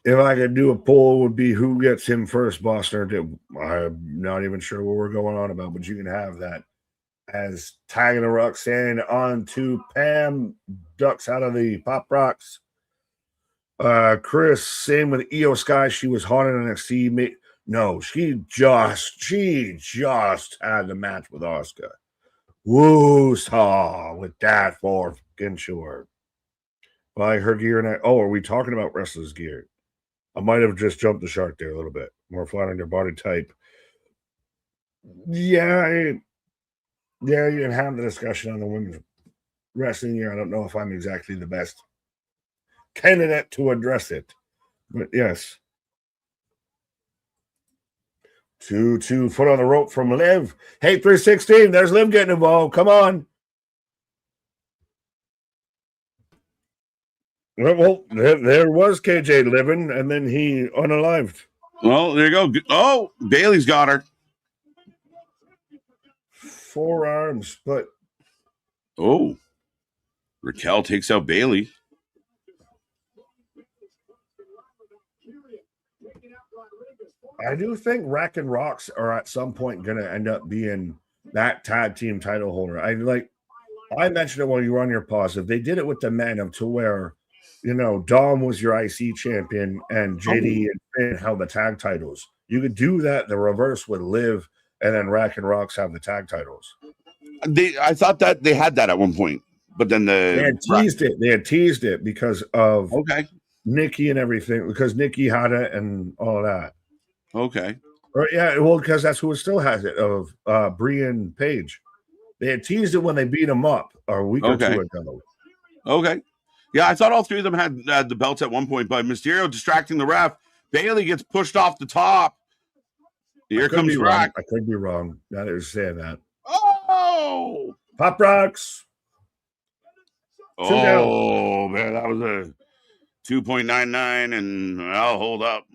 If I could do a poll, it would be who gets him first, Boston. I'm not even sure what we're going on about, but you can have that. As tagging a Roxanne on to Pam, ducks out of the Pop Rocks. Chris, same with Io Sky. She was hot in NXT. No, she just had the match with Asuka. Woo-saw with that for fucking sure. By her gear and are we talking about wrestlers' gear? I might have just jumped the shark there a little bit. More flat on your body type. Yeah, you can have the discussion on the women's wrestling gear. I don't know if I'm exactly the best candidate to address it, but yes. 2 foot on the rope from Liv. Hey, 316. There's Liv getting involved. Come on. Well, there was KJ living, and then he unalived. Well, there you go. Oh, Bailey's got her. Forearms, but oh, Raquel takes out Bailey. I do think Rack and Rocks are at some point going to end up being that tag team title holder. I mentioned it while you were on your pause. If they did it with the men to where, Dom was your IC champion and JD and Finn held the tag titles, you could do that the reverse with Liv, and then Rack and Rocks have the tag titles. I thought that they had that at one point, but then they had teased it. They had teased it because of Nikki and everything, because Nikki had it and all that. Okay. Or, yeah, well, because that's who still has it, of Brie and Paige. They had teased it when they beat them up a week or two ago. Okay. Yeah, I thought all three of them had the belts at one point, but Mysterio distracting the ref. Bailey gets pushed off the top. Here comes Rack. I could be wrong. Now that you're saying that. Oh! Pop Rocks. Oh, man, that was a 2.99, and I'll hold up.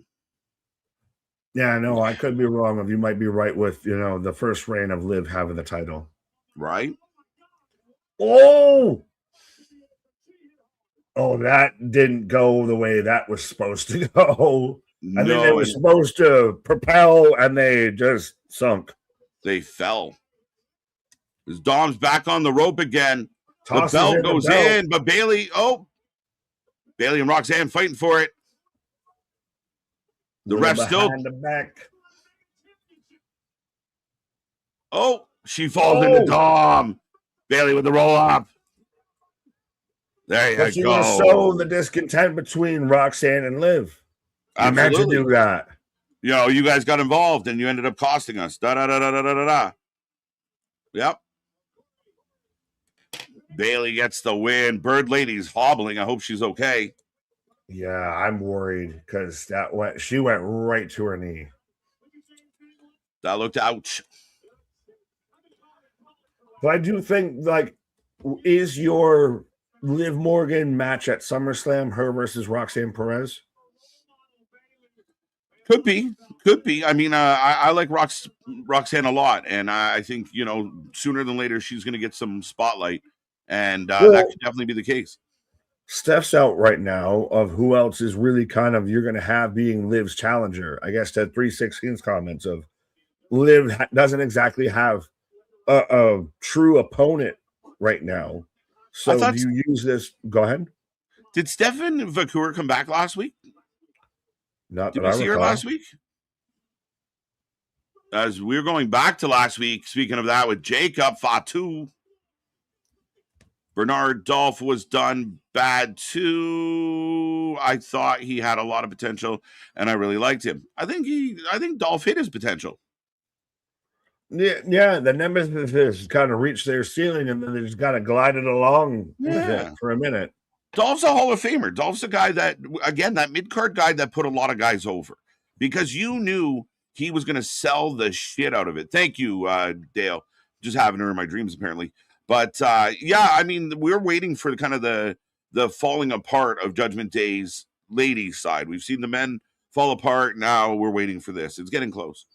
Yeah, no, I could be wrong. You might be right with, the first reign of Liv having the title. Right? Oh, that didn't go the way that was supposed to go. I think they were supposed to propel, and they just sunk. They fell. As Dom's back on the rope again. The belt goes in, but Bailey and Roxanne fighting for it. The ref still the back. Oh, she falls into Dom. Bailey with the roll up. There you go. She was showing the discontent between Roxanne and Liv. I meant to do that. You guys got involved and you ended up costing us. Da. Yep. Bailey gets the win. Bird Lady's hobbling. I hope she's okay. Yeah, I'm worried because she went right to her knee. That looked ouch. But I do think, is your Liv Morgan match at SummerSlam her versus Roxanne Perez? Could be. I mean, I like Roxanne a lot, and I think sooner than later she's going to get some spotlight, and that could definitely be the case. Steph's out right now. Of who else is really you're going to have being Liv's challenger. I guess that 316's comments of Liv doesn't exactly have a true opponent right now. So do you use this? Go ahead. Did Stefan Vacour come back last week? Did we see her last week? As we were going back to last week, speaking of that, with Jacob Fatu, Bernard Dolph was done bad too. I thought he had a lot of potential, and I really liked him. I think Dolph hit his potential. Yeah, the Nemesis has kind of reached their ceiling, and then they just kind of glided along with it for a minute. Dolph's a Hall of Famer. Dolph's a guy that mid-card guy that put a lot of guys over because you knew he was going to sell the shit out of it. Thank you, Dale. Just having her in my dreams, apparently. But, I mean, we're waiting for kind of the falling apart of Judgment Day's ladies' side. We've seen the men fall apart. Now we're waiting for this. It's getting close.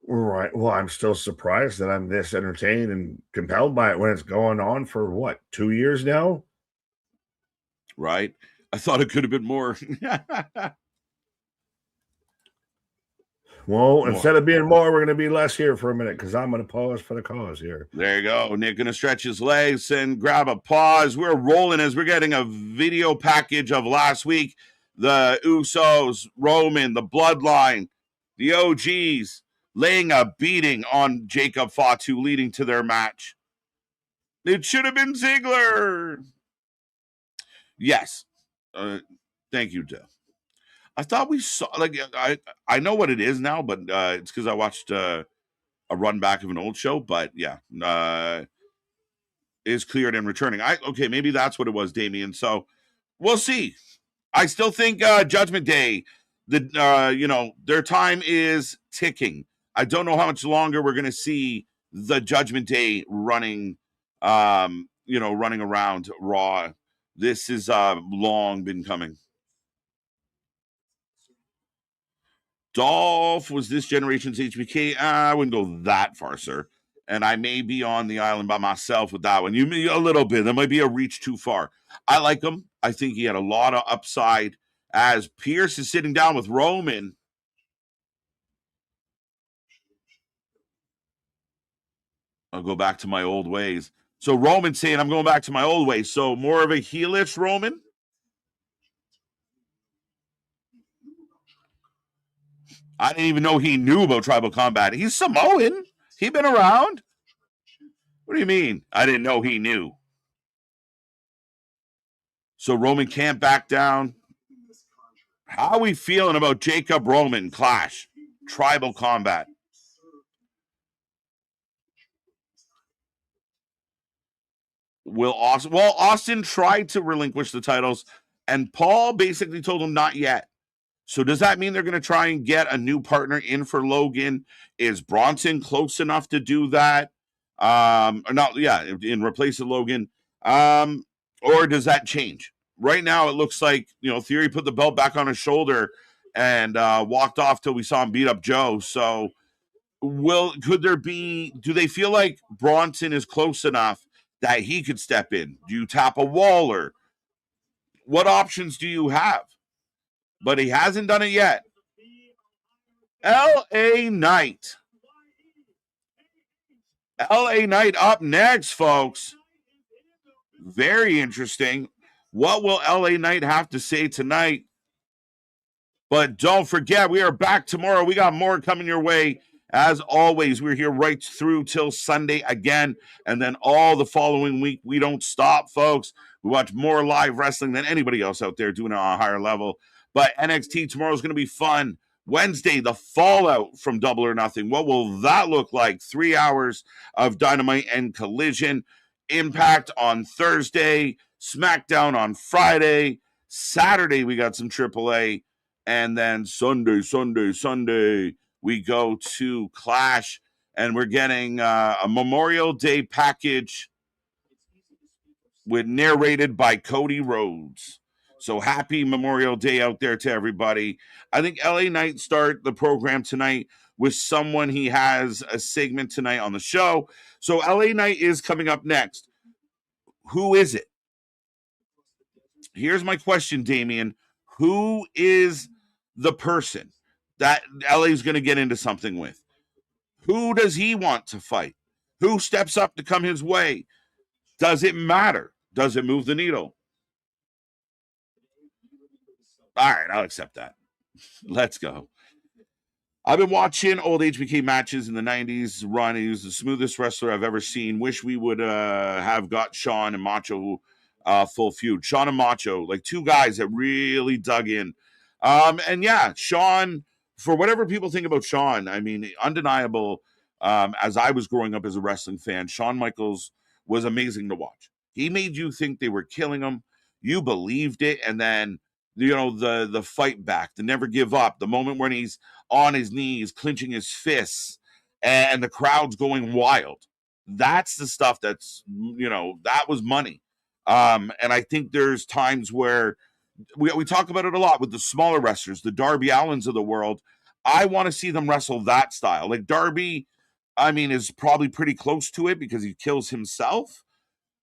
Right. Well, I'm still surprised that I'm this entertained and compelled by it when it's going on for 2 years now? Right. I thought it could have been more. Well, instead of being more, we're going to be less here for a minute because I'm going to pause for the cause here. There you go. Nick going to stretch his legs and grab a pause. We're rolling as we're getting a video package of last week. The Usos, Roman, the Bloodline. The OGs laying a beating on Jacob Fatu, leading to their match. It should have been Ziggler. Yes. Thank you, Jeff. I thought we saw, like, I know what it is now, but it's because I watched a run back of an old show. But yeah, is cleared and returning. Okay, maybe that's what it was, Damien. So we'll see. I still think Judgment Day, their time is ticking. I don't know how much longer we're going to see the Judgment Day running, running around Raw. This is long been coming. Dolph was this generation's HBK. I wouldn't go that far, sir. And I may be on the island by myself with that one. You may a little bit. That might be a reach too far. I like him. I think he had a lot of upside. As Pierce is sitting down with Roman. I'll go back to my old ways. So Roman saying, I'm going back to my old ways. So more of a heelish Roman? I didn't even know he knew about tribal combat. He's Samoan. He been around. What do you mean? I didn't know he knew. So Roman can't back down. How are we feeling about Jacob Roman clash? Tribal combat. Austin tried to relinquish the titles, and Paul basically told him not yet. So does that mean they're going to try and get a new partner in for Logan? Is Bronson close enough to do that? In replace of Logan. Or does that change? Right now, it looks like, Theory put the belt back on his shoulder and walked off till we saw him beat up Joe. So do they feel like Bronson is close enough that he could step in? Do you tap a Waller? What options do you have? But he hasn't done it yet. LA Knight. LA Knight up next, folks. Very interesting. What will LA Knight have to say tonight? But don't forget, we are back tomorrow. We got more coming your way. As always, we're here right through till Sunday again. And then all the following week, we don't stop, folks. We watch more live wrestling than anybody else out there doing it on a higher level. But NXT tomorrow is going to be fun. Wednesday, the fallout from Double or Nothing. What will that look like? 3 hours of Dynamite and Collision. Impact on Thursday. SmackDown on Friday. Saturday, we got some AAA. And then Sunday, we go to Clash. And we're getting a Memorial Day package narrated by Cody Rhodes. So happy Memorial Day out there to everybody. I think LA Knight start the program tonight with someone he has a segment tonight on the show. So LA Knight is coming up next. Who is it? Here's my question, Damien. Who is the person that LA is going to get into something with? Who does he want to fight? Who steps up to come his way? Does it matter? Does it move the needle? All right, I'll accept that. Let's go. I've been watching old HBK matches in the 90s run. He was the smoothest wrestler I've ever seen. Wish we would have got Sean and Macho full feud. Sean and Macho, like two guys that really dug in. And yeah, Sean, for whatever people think about Sean, I mean, undeniable, as I was growing up as a wrestling fan, Shawn Michaels was amazing to watch. He made you think they were killing him. You believed it. And then, the fight back, the never give up, the moment when he's on his knees, clenching his fists, and the crowd's going wild. That's the stuff that's, that was money. And I think there's times where we talk about it a lot with the smaller wrestlers, the Darby Allins of the world. I want to see them wrestle that style. Like Darby, I mean, is probably pretty close to it because he kills himself.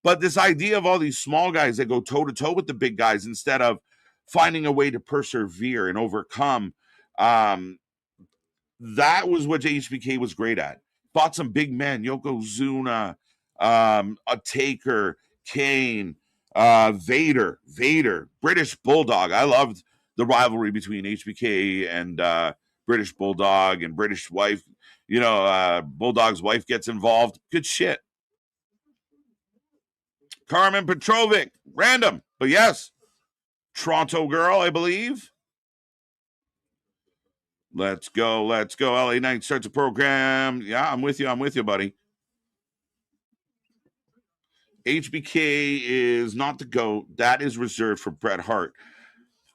But this idea of all these small guys that go toe-to-toe with the big guys instead of finding a way to persevere and overcome, that was what HBK was great at. Fought some big men, Yokozuna, a Taker, Kane, Vader, British Bulldog. I loved the rivalry between HBK and British Bulldog and British wife, Bulldog's wife gets involved. Good shit. Carmen Petrovic, random, but yes, Toronto girl, I believe. Let's go. LA Knight starts a program. Yeah, I'm with you, buddy. HBK is not the GOAT. That is reserved for Bret Hart.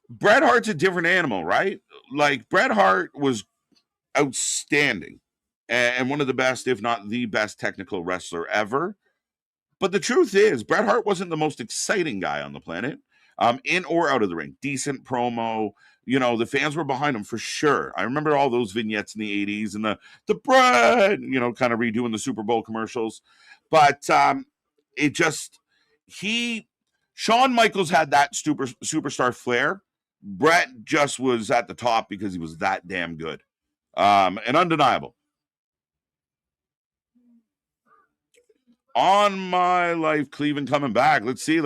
Bret Hart's a different animal, right? Like, Bret Hart was outstanding and one of the best, if not the best, technical wrestler ever. But the truth is, Bret Hart wasn't the most exciting guy on the planet, in or out of the ring. Decent promo. The fans were behind him for sure. I remember all those vignettes in the 80s and the Bret, kind of redoing the Super Bowl commercials. But Shawn Michaels had that superstar flair. Bret just was at the top because he was that damn good, and undeniable. On my life, Cleveland coming back. Let's see.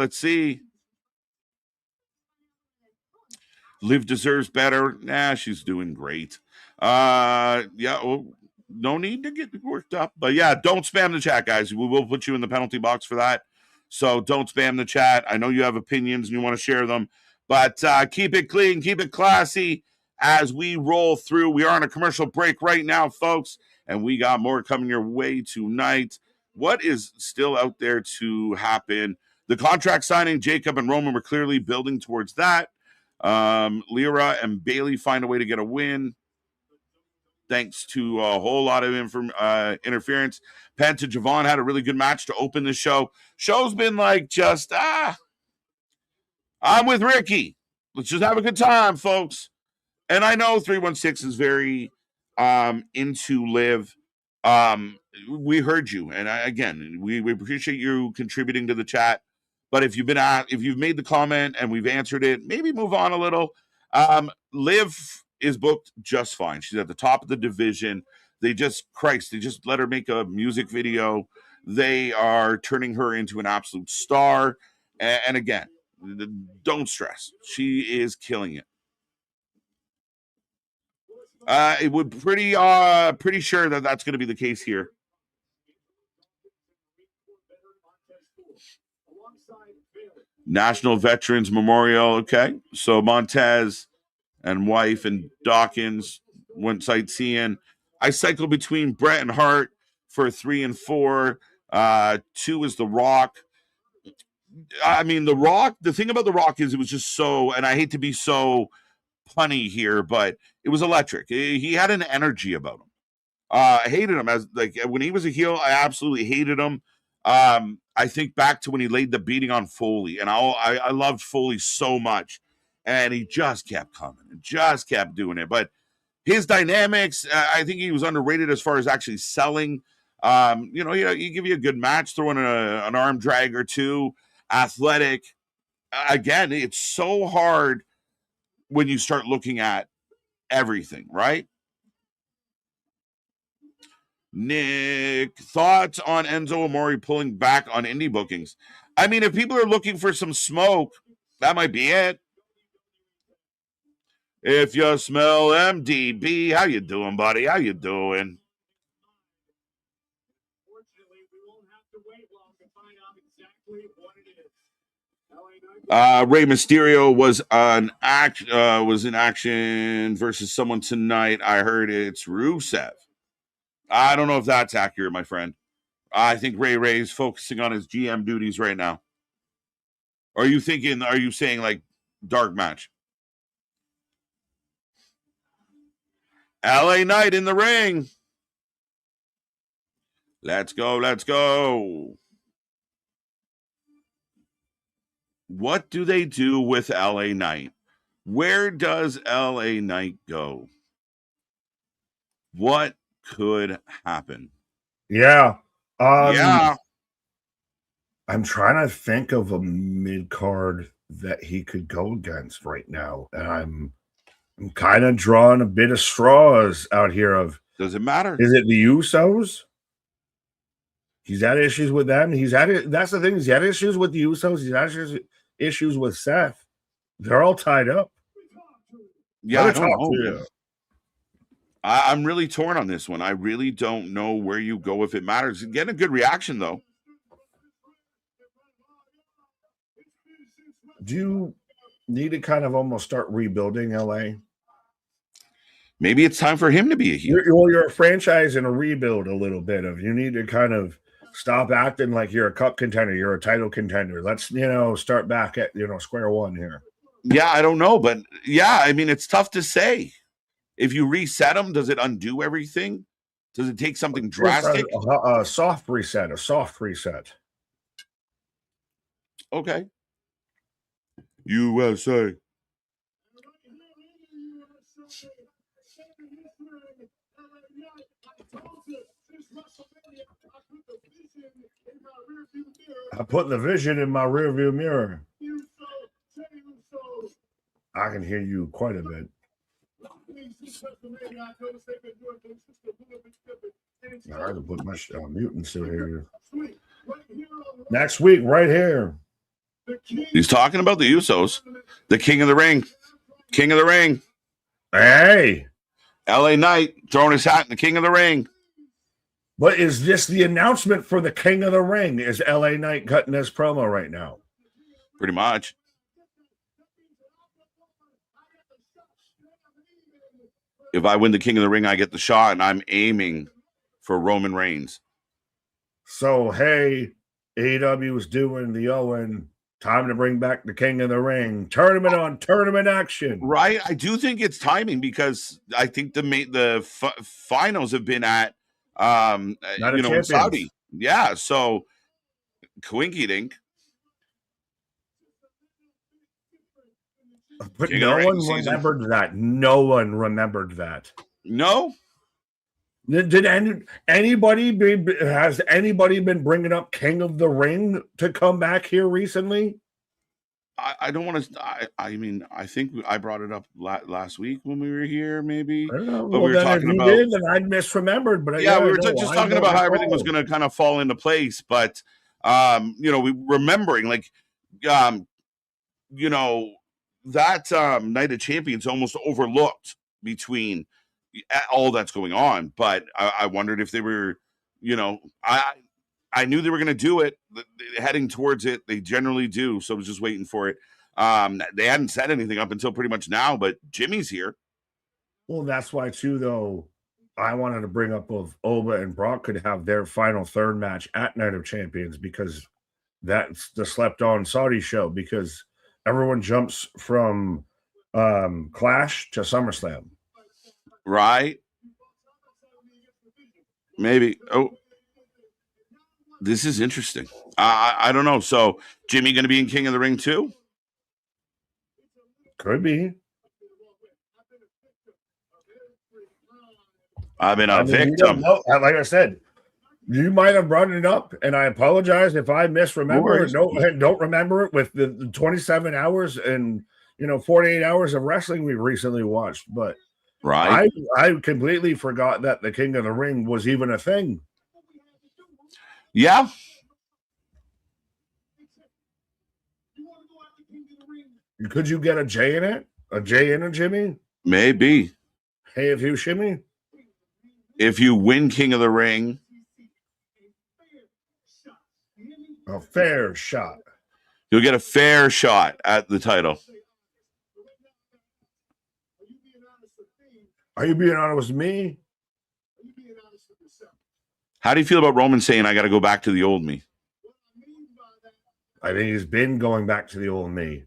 Liv deserves better. Nah, she's doing great. No need to get worked up. But yeah, don't spam the chat, guys. We will put you in the penalty box for that. So don't spam the chat. I know you have opinions and you want to share them. But keep it clean, keep it classy as we roll through. We are on a commercial break right now, folks. And we got more coming your way tonight. What is still out there to happen? The contract signing, Jacob and Roman were clearly building towards that. Lyra and Bailey find a way to get a win thanks to a whole lot of interference. Penta Javon had a really good match to open the show. Show's been like just, I'm with Ricky. Let's just have a good time, folks. And I know 316 is very into Liv. We heard you, and we appreciate you contributing to the chat. But if you've made the comment and we've answered it, maybe move on a little. Liv is booked just fine. She's at the top of the division. They just let her make a music video. They are turning her into an absolute star. And again, don't stress. She is killing it. It would pretty sure that that's going to be the case here. National Veterans Memorial. Okay, so Montez and wife and Dawkins went sightseeing. I cycled between Bret and Hart for 3 and 4. 2 is The Rock. I mean, The Rock. The thing about The Rock is it was just so, and I hate to be so punny here, but it was electric. He had an energy about him. I hated him as when he was a heel. I absolutely hated him. I think back to when he laid the beating on Foley, and I loved Foley so much, and he just kept coming and just kept doing it. But his dynamics, I think he was underrated as far as actually selling. You give you a good match, throw in an arm drag or two, athletic. Again, it's so hard when you start looking at everything, right? Nick, thoughts on Enzo Amore pulling back on indie bookings? I mean, if people are looking for some smoke, that might be it. If you smell MDB, how you doing, buddy? How you doing? Rey Mysterio was in action versus someone tonight. I heard it's Rusev. I don't know if that's accurate, my friend. I think Ray is focusing on his GM duties right now. Are you saying like dark match? LA Knight in the ring. Let's go. What do they do with LA Knight? Where does LA Knight go? What could happen? Yeah. I'm trying to think of a mid-card that he could go against right now. And I'm kind of drawing a bit of straws out here of. Does it matter? Is it the Usos? He's had issues with them. That's the thing. He's had issues with the Usos. He's had issues with Seth. They're all tied up. Yeah, I don't know. I'm really torn on this one. I really don't know where you go if it matters. Getting a good reaction though. Do you need to kind of almost start rebuilding LA? Maybe it's time for him to be a heel. You're a franchise in a rebuild a little bit of. You need to kind of stop acting like you're a cup contender, you're a title contender. Let's, start back at, square one here. Yeah, I don't know, but yeah, I mean, it's tough to say. If you reset them, does it undo everything? Does it take something drastic? A soft reset, Okay. USA. I put the vision in my rearview mirror. I can hear you quite a bit. I have to put my mutant suit here. Next week, right here. He's talking about the Usos, the King of the Ring. King of the Ring. Hey. LA Knight throwing his hat in the King of the Ring. But is this the announcement for the King of the Ring? Is LA Knight cutting his promo right now? Pretty much. If I win the King of the Ring, I get the shot, and I'm aiming for Roman Reigns. So, hey, AEW is doing the Owen. Time to bring back the King of the Ring. Tournament on tournament action. Right. I do think it's timing because I think the finals have been at Saudi. Yeah. So, Coinky Dink. But no one remembered that. No one remembered that. No. Did anybody has anybody been bringing up King of the Ring to come back here recently? I don't want to. I mean, I think I brought it up last week when we were here, maybe. I don't know. But we were talking about. Did, then I'd misremembered. But yeah, we were just talking about how everything was going to kind of fall into place. But we remembering that Night of Champions almost overlooked between all that's going on. But I wondered if they were, I knew they were going to do it, heading towards it. They generally do. So I was just waiting for it. They hadn't said anything up until pretty much now, but Jimmy's here. Well, that's why too, though. I wanted to bring up if Oba and Brock could have their final third match at Night of Champions, because that's the slept on Saudi show, because everyone jumps from Clash to SummerSlam. Right. Maybe. Oh, this is interesting. I don't know. So Jimmy going to be in King of the Ring too? Could be. I've been a victim. Like I said, you might have brought it up, and I apologize if I misremember it. Don't remember it with the 27 hours and 48 hours of wrestling we recently watched. But right, I completely forgot that the King of the Ring was even a thing. Yeah. Could you get a J in it? A J in a Jimmy? Maybe. Hey, if you shimmy. If you win King of the Ring. A fair shot. You'll get a fair shot at the title. Are you being honest with me? How do you feel about Roman saying, I got to go back to the old me? I think he's been going back to the old me.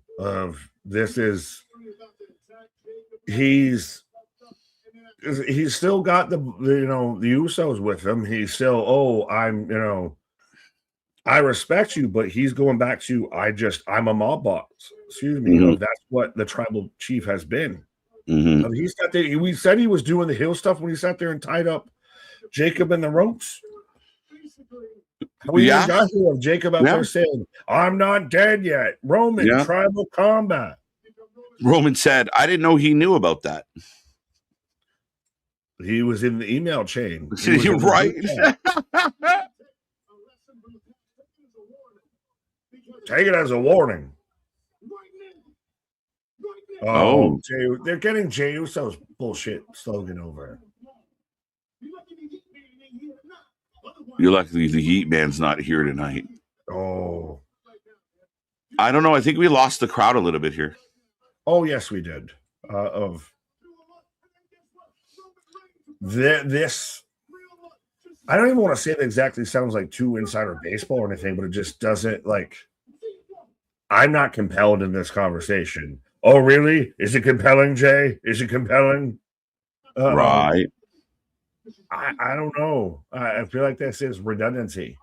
He's still got the Usos with him. He's still, I respect you, but he's going back to, I'm a mob boss. Excuse me. Mm-hmm. That's what the tribal chief has been. Mm-hmm. He sat there. We said he was doing the heel stuff when he sat there and tied up Jacob in the ropes. We got here of Jacob out there saying, I'm not dead yet. Roman, tribal combat. Roman said, I didn't know he knew about that. He was in the email chain. You're right. Take it as a warning. Oh, they're getting Jey Uso's bullshit slogan over. You're lucky the Heat Man's not here tonight. Oh. I don't know. I think we lost the crowd a little bit here. Oh, yes, we did. This, I don't even want to say it exactly sounds like too insider baseball or anything, but it just doesn't, like, I'm not compelled in this conversation. Oh, really? Is it compelling, Jay? Is it compelling? Right. I don't know. I feel like this is redundancy.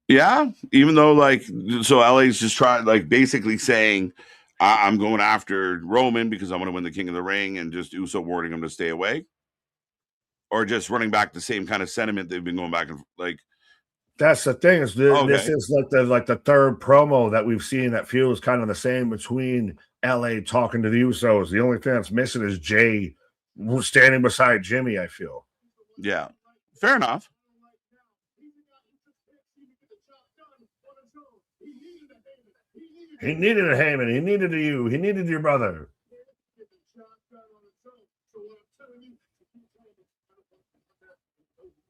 Yeah, even though so LA's just trying, basically saying, I'm going after Roman because I want to win the King of the Ring, and just Uso warning him to stay away, or just running back the same kind of sentiment they've been going back and That's the thing is this is like the third promo that we've seen that feels kind of the same between LA talking to the Usos. The only thing that's missing is Jay standing beside Jimmy. I feel. Yeah, fair enough. He needed a Heyman. He needed you. He needed your brother.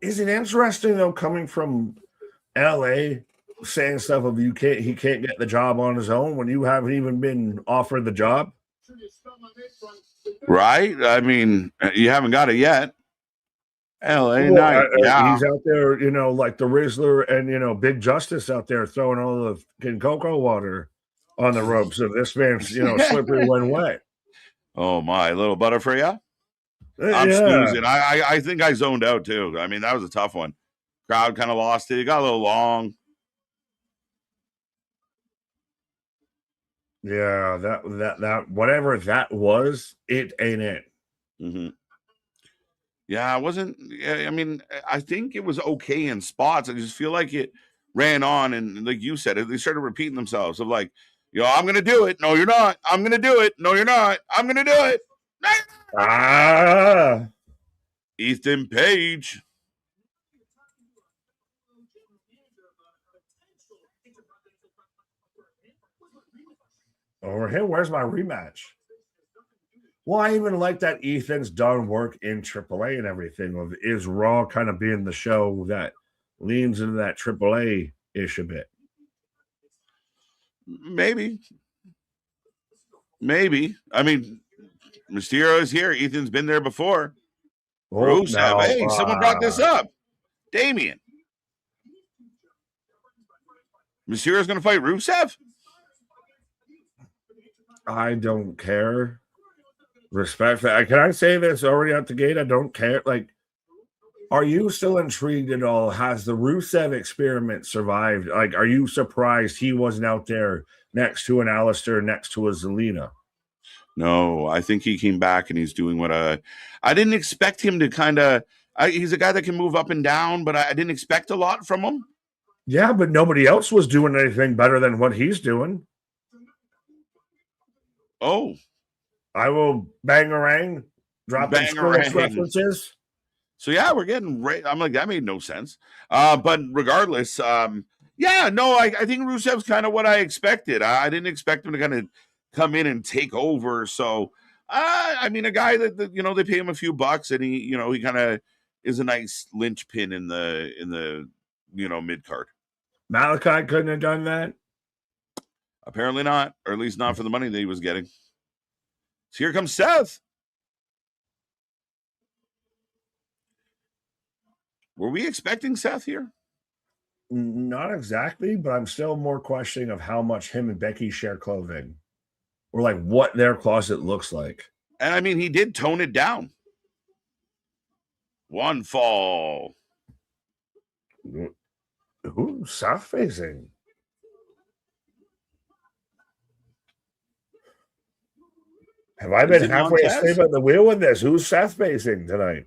Is it interesting though, coming from LA, saying stuff of he can't get the job on his own when you haven't even been offered the job? Right? I mean, you haven't got it yet. LA Knight, yeah. He's out there, like the Rizzler and Big Justice out there throwing all the cocoa water on the ropes. So this man's, slippery when wet. Oh my, little butter for you. I'm snoozing. I think I zoned out too. I mean, that was a tough one. Crowd kind of lost it. It got a little long. Yeah, that whatever that was, it ain't it. Mm-hmm. Yeah, it wasn't. I mean, I think it was okay in spots. I just feel like it ran on, and like you said, they started repeating themselves of like, I'm gonna do it. No, you're not. I'm gonna do it. No, you're not. I'm gonna do it. Ethan Page. Over here, where's my rematch? Well, I even like that Ethan's done work in AAA and everything. Is Raw kind of being the show that leans into that AAA-ish a bit? Maybe. I mean, Mysterio is here. Ethan's been there before. Rusev. Hey, someone brought this up. Damien. Mysterio's going to fight Rusev? I don't care. Respect that. Can I say this already out the gate? I don't care. Like, are you still intrigued at all? Has the Rusev experiment survived? Like, are you surprised he wasn't out there next to an Alistair, next to a Zelina? No, I think he came back and he's doing what I didn't expect him to kind of. He's a guy that can move up and down, but I didn't expect a lot from him. Yeah, but nobody else was doing anything better than what he's doing. Oh. I will bangarang, drop Skrillex references. So yeah, we're getting right. I'm like, that made no sense. But regardless, yeah, no, I think Rusev's kind of what I expected. I didn't expect him to kind of come in and take over. So I mean, a guy that they pay him a few bucks, and he kind of is a nice linchpin in the mid card. Malachi couldn't have done that. Apparently not, or at least not for the money that he was getting. So here comes Seth. Were we expecting Seth here? Not exactly, but I'm still more questioning of how much him and Becky share clothing, or like what their closet looks like. And I mean, he did tone it down. One fall. Ooh, south facing. Have I been halfway asleep at the wheel with this? Who's south facing tonight?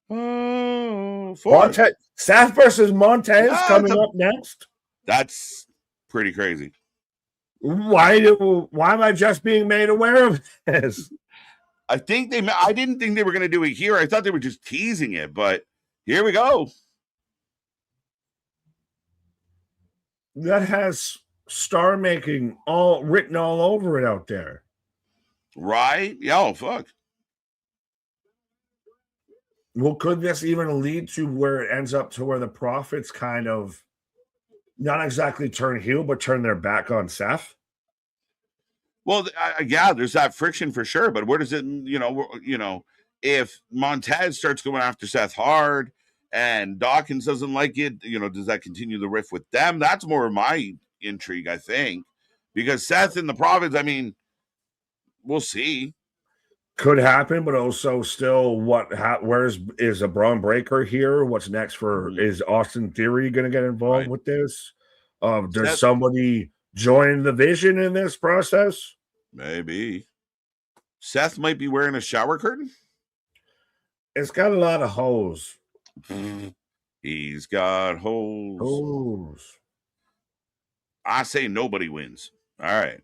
Montez. Seth versus Montez coming up next. That's pretty crazy. Why am I just being made aware of this? I didn't think they were going to do it here. I thought they were just teasing it, but here we go. That has star making all written all over it out there. Right? Yeah, fuck. Well, could this even lead to where it ends up to where the Profits kind of not exactly turn heel, but turn their back on Seth? Well, yeah, there's that friction for sure. But where does it, if Montez starts going after Seth hard and Dawkins doesn't like it, does that continue the riff with them? That's more of my intrigue, I think, because Seth and the Province, I mean, we'll see. Could happen, but also still, is a Braun Breaker here? What's next for? Is Austin Theory going to get involved with this? Does somebody join the Vision in this process? Maybe. Seth might be wearing a shower curtain. It's got a lot of holes. He's got holes. I say nobody wins. All right.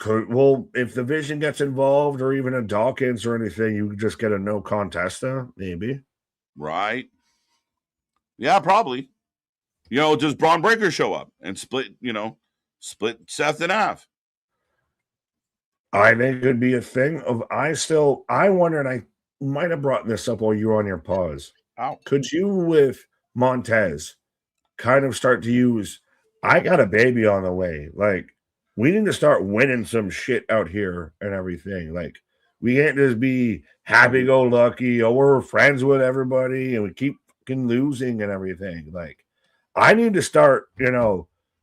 If the Vision gets involved, or even a Dawkins or anything, you just get a no contest, maybe. Right. Yeah, probably. Does Braun Breaker show up and split Seth in half? I think it would be a thing of I wonder, and I might have brought this up while you were on your pause. Could you, with Montez, kind of start to use, I got a baby on the way. Like, we need to start winning some shit out here and everything. Like, we can't just be happy-go-lucky, we're friends with everybody, and we keep fucking losing and everything. Like, I need to start,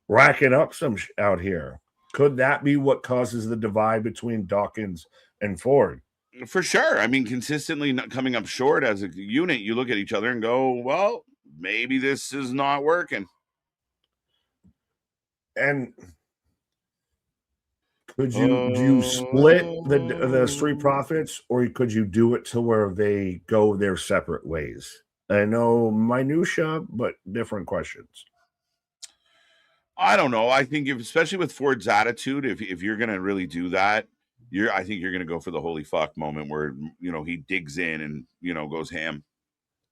racking up some out here. Could that be what causes the divide between Dawkins and Ford? For sure. I mean, consistently not coming up short as a unit, you look at each other and go, well, maybe this is not working. And could you split the Street Profits, or could you do it to where they go their separate ways? I know minutia, but different questions. I don't know. I think especially with Ford's attitude, if you're going to really do that, I think you're going to go for the holy fuck moment where, he digs in and, goes ham.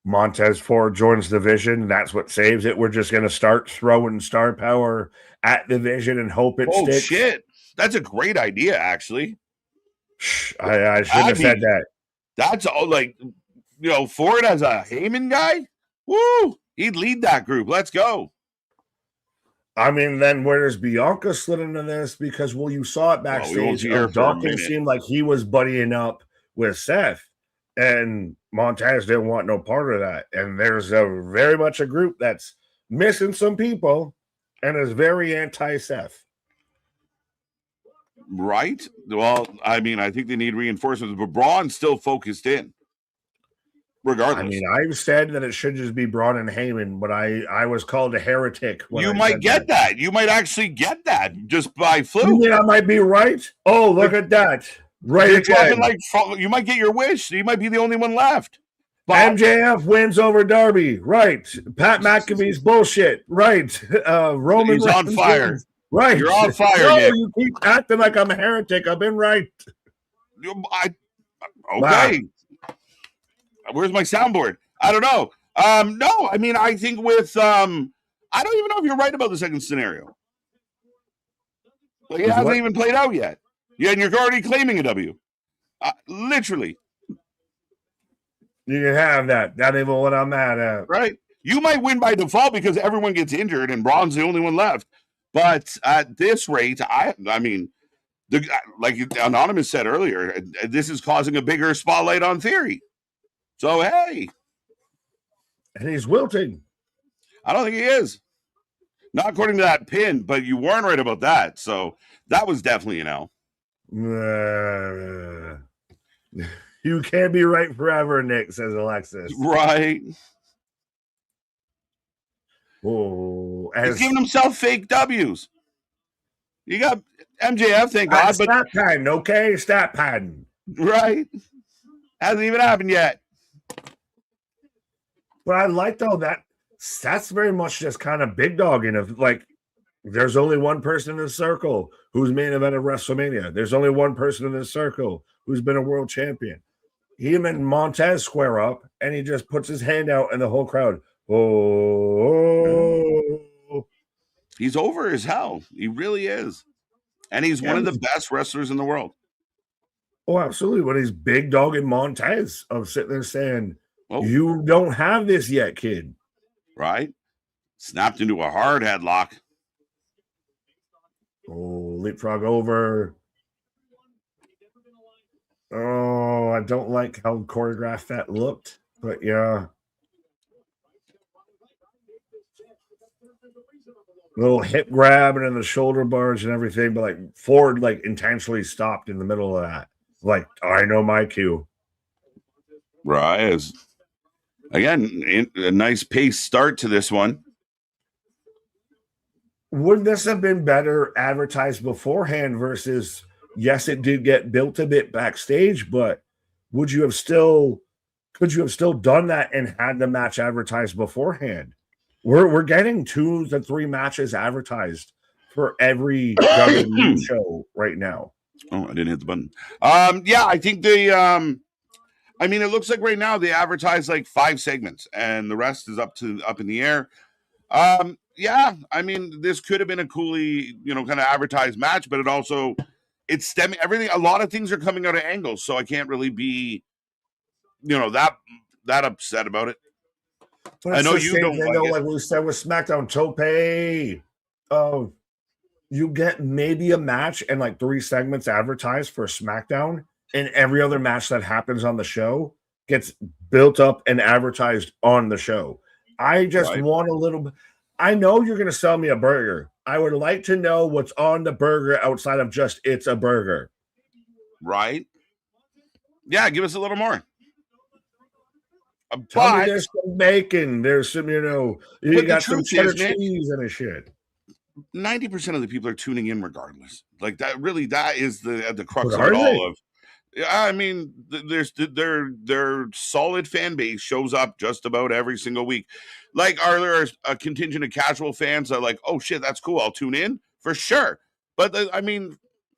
Montez Ford joins the Vision. That's what saves it. We're just going to start throwing star power at the Vision and hope it sticks. Oh, shit. That's a great idea, actually. I shouldn't have said that. That's all, Ford as a Heyman guy? Woo! He'd lead that group. Let's go. I mean, then where does Bianca slid into this? Because, you saw it backstage. Dawkins seemed like he was buddying up with Seth, and Montez didn't want no part of that. And there's very much a group that's missing some people and is very anti-Seth. Right? Well, I mean, I think they need reinforcements, but Braun's still focused in. Regardless. I mean, I've said that it should just be Braun and Heyman, but I was called a heretic. You might get that. You might actually get that just by fluke. You mean I might be right? Oh, look at that. Right again. You might get your wish. You might be the only one left. MJF wins over Darby. Right. Pat McAfee's bullshit. Right. Roman He's on fire. Right. You're on fire. No, you keep acting like I'm a heretic. I've been right. Okay. Wow. Where's my soundboard? I don't know. No, I mean, I think with I don't even know if you're right about the second scenario. Like, it hasn't even played out yet. Yeah, and you're already claiming a W. Literally. You can have that. Not even what I'm mad at. Right. You might win by default because everyone gets injured and Braun's the only one left. But at this rate, I mean, like Anonymous said earlier, this is causing a bigger spotlight on Theory. So, hey. And he's wilting. I don't think he is. Not according to that pin, but you weren't right about that. So that was definitely an L. You can't be right forever, Nick, says Alexis. Right. Oh, he's giving himself fake W's. You got MJF, thank God. But stat pattern, okay? Stat pattern. Right. Hasn't even happened yet. But I like, though, that's very much just kind of big dogging of, like, there's only one person in the circle who's main event of WrestleMania. There's only one person in the circle who's been a world champion. Him and Montez square up, and he just puts his hand out, and the whole crowd, oh. He's over as hell. He really is. And he's one of the best wrestlers in the world. Oh, absolutely. But he's big dog in Montez of sitting there saying, Oh, you don't have this yet, kid. right. Snapped into a hard headlock. Oh, leapfrog over. Oh, I don't like how choreographed that looked, but yeah. Little hip grab and then the shoulder bars and everything, but like Ford like intentionally stopped in the middle of that. Like, I know my cue. Right. Again, a nice pace start to this one. Would this have been better advertised beforehand versus, yes, it did get built a bit backstage, but could you have still done that and had the match advertised beforehand? We're getting 2 to 3 matches advertised for every WWE show right now. Oh, I didn't hit the button. Yeah, I think I mean, it looks like right now they advertise like 5 segments, and the rest is up in the air. Yeah, I mean, this could have been a coolly, kind of advertised match, but it's stemming everything. A lot of things are coming out of angles, so I can't really be, that upset about it. But I know you don't like it. Like we said with SmackDown, Tope. Oh, you get maybe a match and like 3 segments advertised for SmackDown, and every other match that happens on the show gets built up and advertised on the show. I just want a little bit. I know you're going to sell me a burger. I would like to know what's on the burger outside of just it's a burger. Right? Yeah, give us a little more. Tell me there's some bacon. There's some, you got some cheddar cheese and a shit. 90% of the people are tuning in regardless. Like that is the crux of it all. I mean, their solid fan base shows up just about every single week. Like, are there a contingent of casual fans that are like, oh shit, that's cool, I'll tune in for sure. But I mean,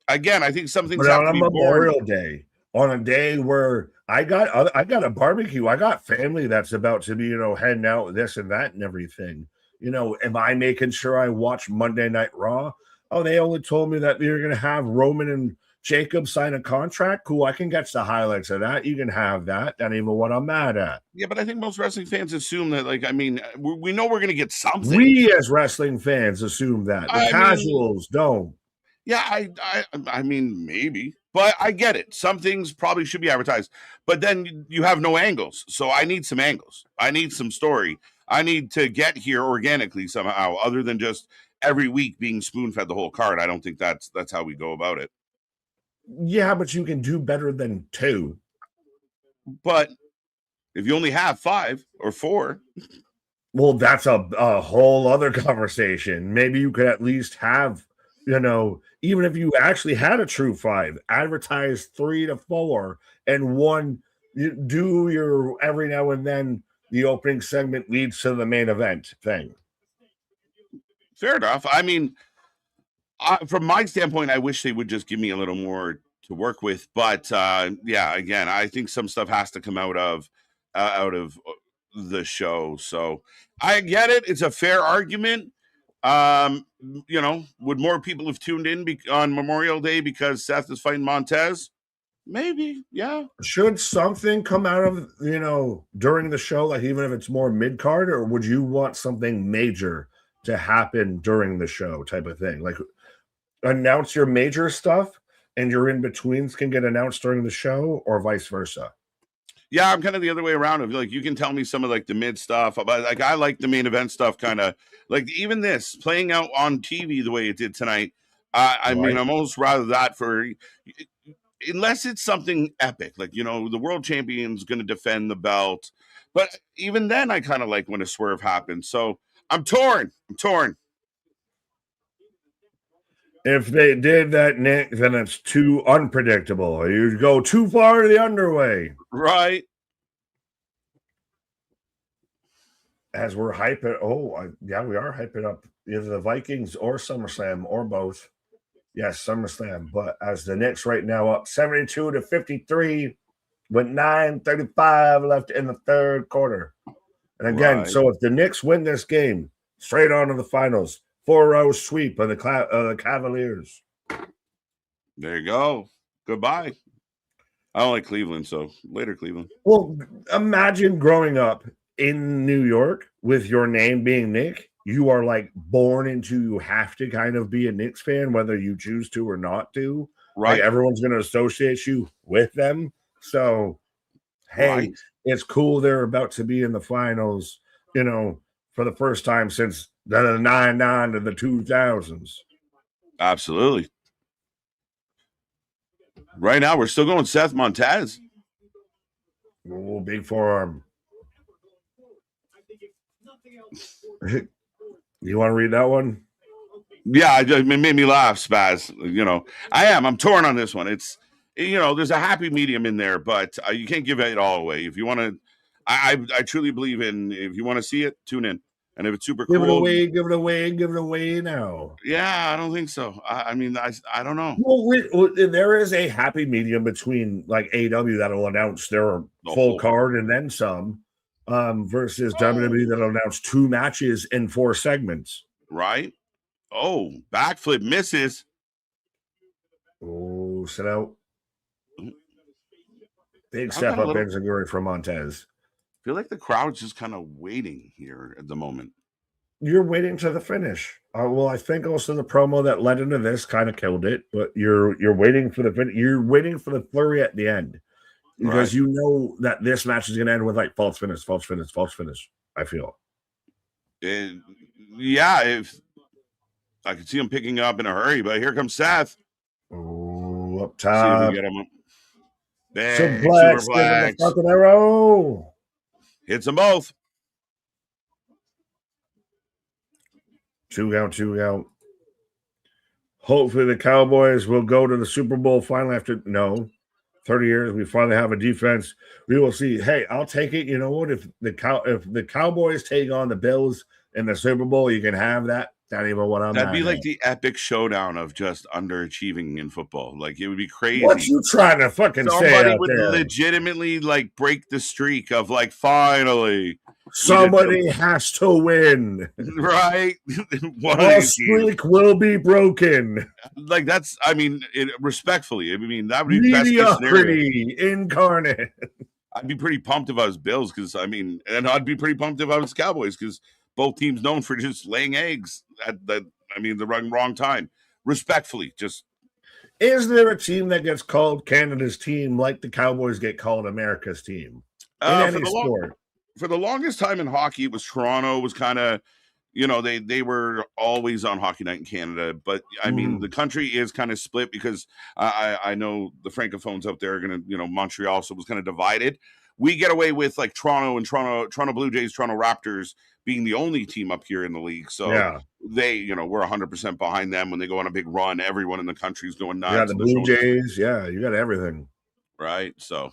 again, I think some things have to be Memorial Day, on a day where I got a barbecue, I got family that's about to be, heading out this and that and everything. Am I making sure I watch Monday Night Raw? Oh, they only told me that you're going to have Roman and Jacob sign a contract. Cool, I can get the highlights of that. You can have that. That ain't even what I'm mad at. Yeah, but I think most wrestling fans assume that, like, I mean, we know we're going to get something. We as wrestling fans assume that. The casuals don't. Yeah, I mean, maybe, but I get it. Some things probably should be advertised, but then you have no angles. So I need some angles. I need some story. I need to get here organically somehow, other than just every week being spoon-fed the whole card. I don't think that's how we go about it. Yeah, but you can do better than 2. But if you only have 5 or 4, well, that's a whole other conversation. Maybe you could at least have, even if you actually had a true 5, advertise 3 to 4, and 1 you do your every now and then the opening segment leads to the main event thing. Fair enough. I mean, from my standpoint, I wish they would just give me a little more to work with. But yeah, again, I think some stuff has to come out of the show. So I get it. It's a fair argument. Would more people have tuned in on Memorial Day because Seth is fighting Montez? Maybe, yeah. Should something come out of, during the show, like even if it's more mid-card, or would you want something major to happen during the show type of thing? Like announce your major stuff and your in-betweens can get announced during the show, or vice versa? Yeah, I'm kind of the other way around. Of like, you can tell me some of like the mid stuff, but like I like the main event stuff, kind of like even this playing out on TV the way it did tonight. I mean, I'm almost rather that for, unless it's something epic, like the world champion's going to defend the belt. But even then, I kind of like when a swerve happens. So I'm torn. If they did that, Nick, then it's too unpredictable. You go too far to the underway. Right. As we're hyping, yeah, we are hyping up either the Vikings or SummerSlam or both. Yes, SummerSlam. But as the Knicks right now up 72-53 with 9:35 left in the third quarter. And again, so if the Knicks win this game, straight on to the finals. 4-0 sweep of the Cavaliers. There you go. Goodbye. I don't like Cleveland, so later Cleveland. Well, imagine growing up in New York with your name being Nick. You are like born into, you have to kind of be a Knicks fan, whether you choose to or not to. Right. Like everyone's going to associate you with them. So, hey, it's cool they're about to be in the finals, you know, for the first time since the 99 to the 2000s. Absolutely. Right now, we're still going Seth Montez. Oh, big forearm. You want to read that one? Yeah, it made me laugh, Spaz. You know, I'm torn on this one. It's, you know, there's a happy medium in there, but you can't give it all away. If you want to, I truly believe in, if you want to see it, tune in. And if it's super give cool, give it away now. Yeah, I don't think so. I mean, I don't know. Well, there is a happy medium between like AEW that'll announce their full card and then some, versus WWE that'll announce 2 matches in 4 segments. Right. Oh, backflip misses. Oh, sit out. Big step up enziguri from Montez. I feel like the crowd's just kind of waiting here at the moment. You're waiting to the finish. Well, I think also the promo that led into this kind of killed it, but you're waiting for the finish. You're waiting for the flurry at the end because you know that this match is going to end with like false finish. I feel. Yeah, if I could see him picking up in a hurry, but here comes Seth. Oh, up top. See if we get him. Suplex. Fucking arrow. Hits them both. 2 count. Hopefully the Cowboys will go to the Super Bowl finally after 30 years. We finally have a defense. We will see. Hey, I'll take it. You know what? If the Cowboys take on the Bills in the Super Bowl, you can have that. Not even what I'm. That'd be like the epic showdown of just underachieving in football. Like it would be crazy. What you trying to fucking say? Somebody would legitimately like break the streak of like finally. Somebody has to win. Right. The streak will be broken. Like that's, I mean, respectfully, I mean, that would be mediocrity incarnate. I'd be pretty pumped if I was Bills because and I'd be pretty pumped if I was Cowboys because both teams known for just laying eggs at the wrong time. Respectfully, just. Is there a team that gets called Canada's team like the Cowboys get called America's team in any sport? For the longest time in hockey, it was Toronto. Was kind of, they were always on Hockey Night in Canada. But I mean, the country is kind of split because I know the francophones out there are going to, Montreal also was kind of divided. We get away with like Toronto and Toronto Blue Jays, Toronto Raptors being the only team up here in the league. So they, we're 100% behind them when they go on a big run. Everyone in the country is going nuts. Yeah, the Blue Jays. Yeah, you got everything. Right. So.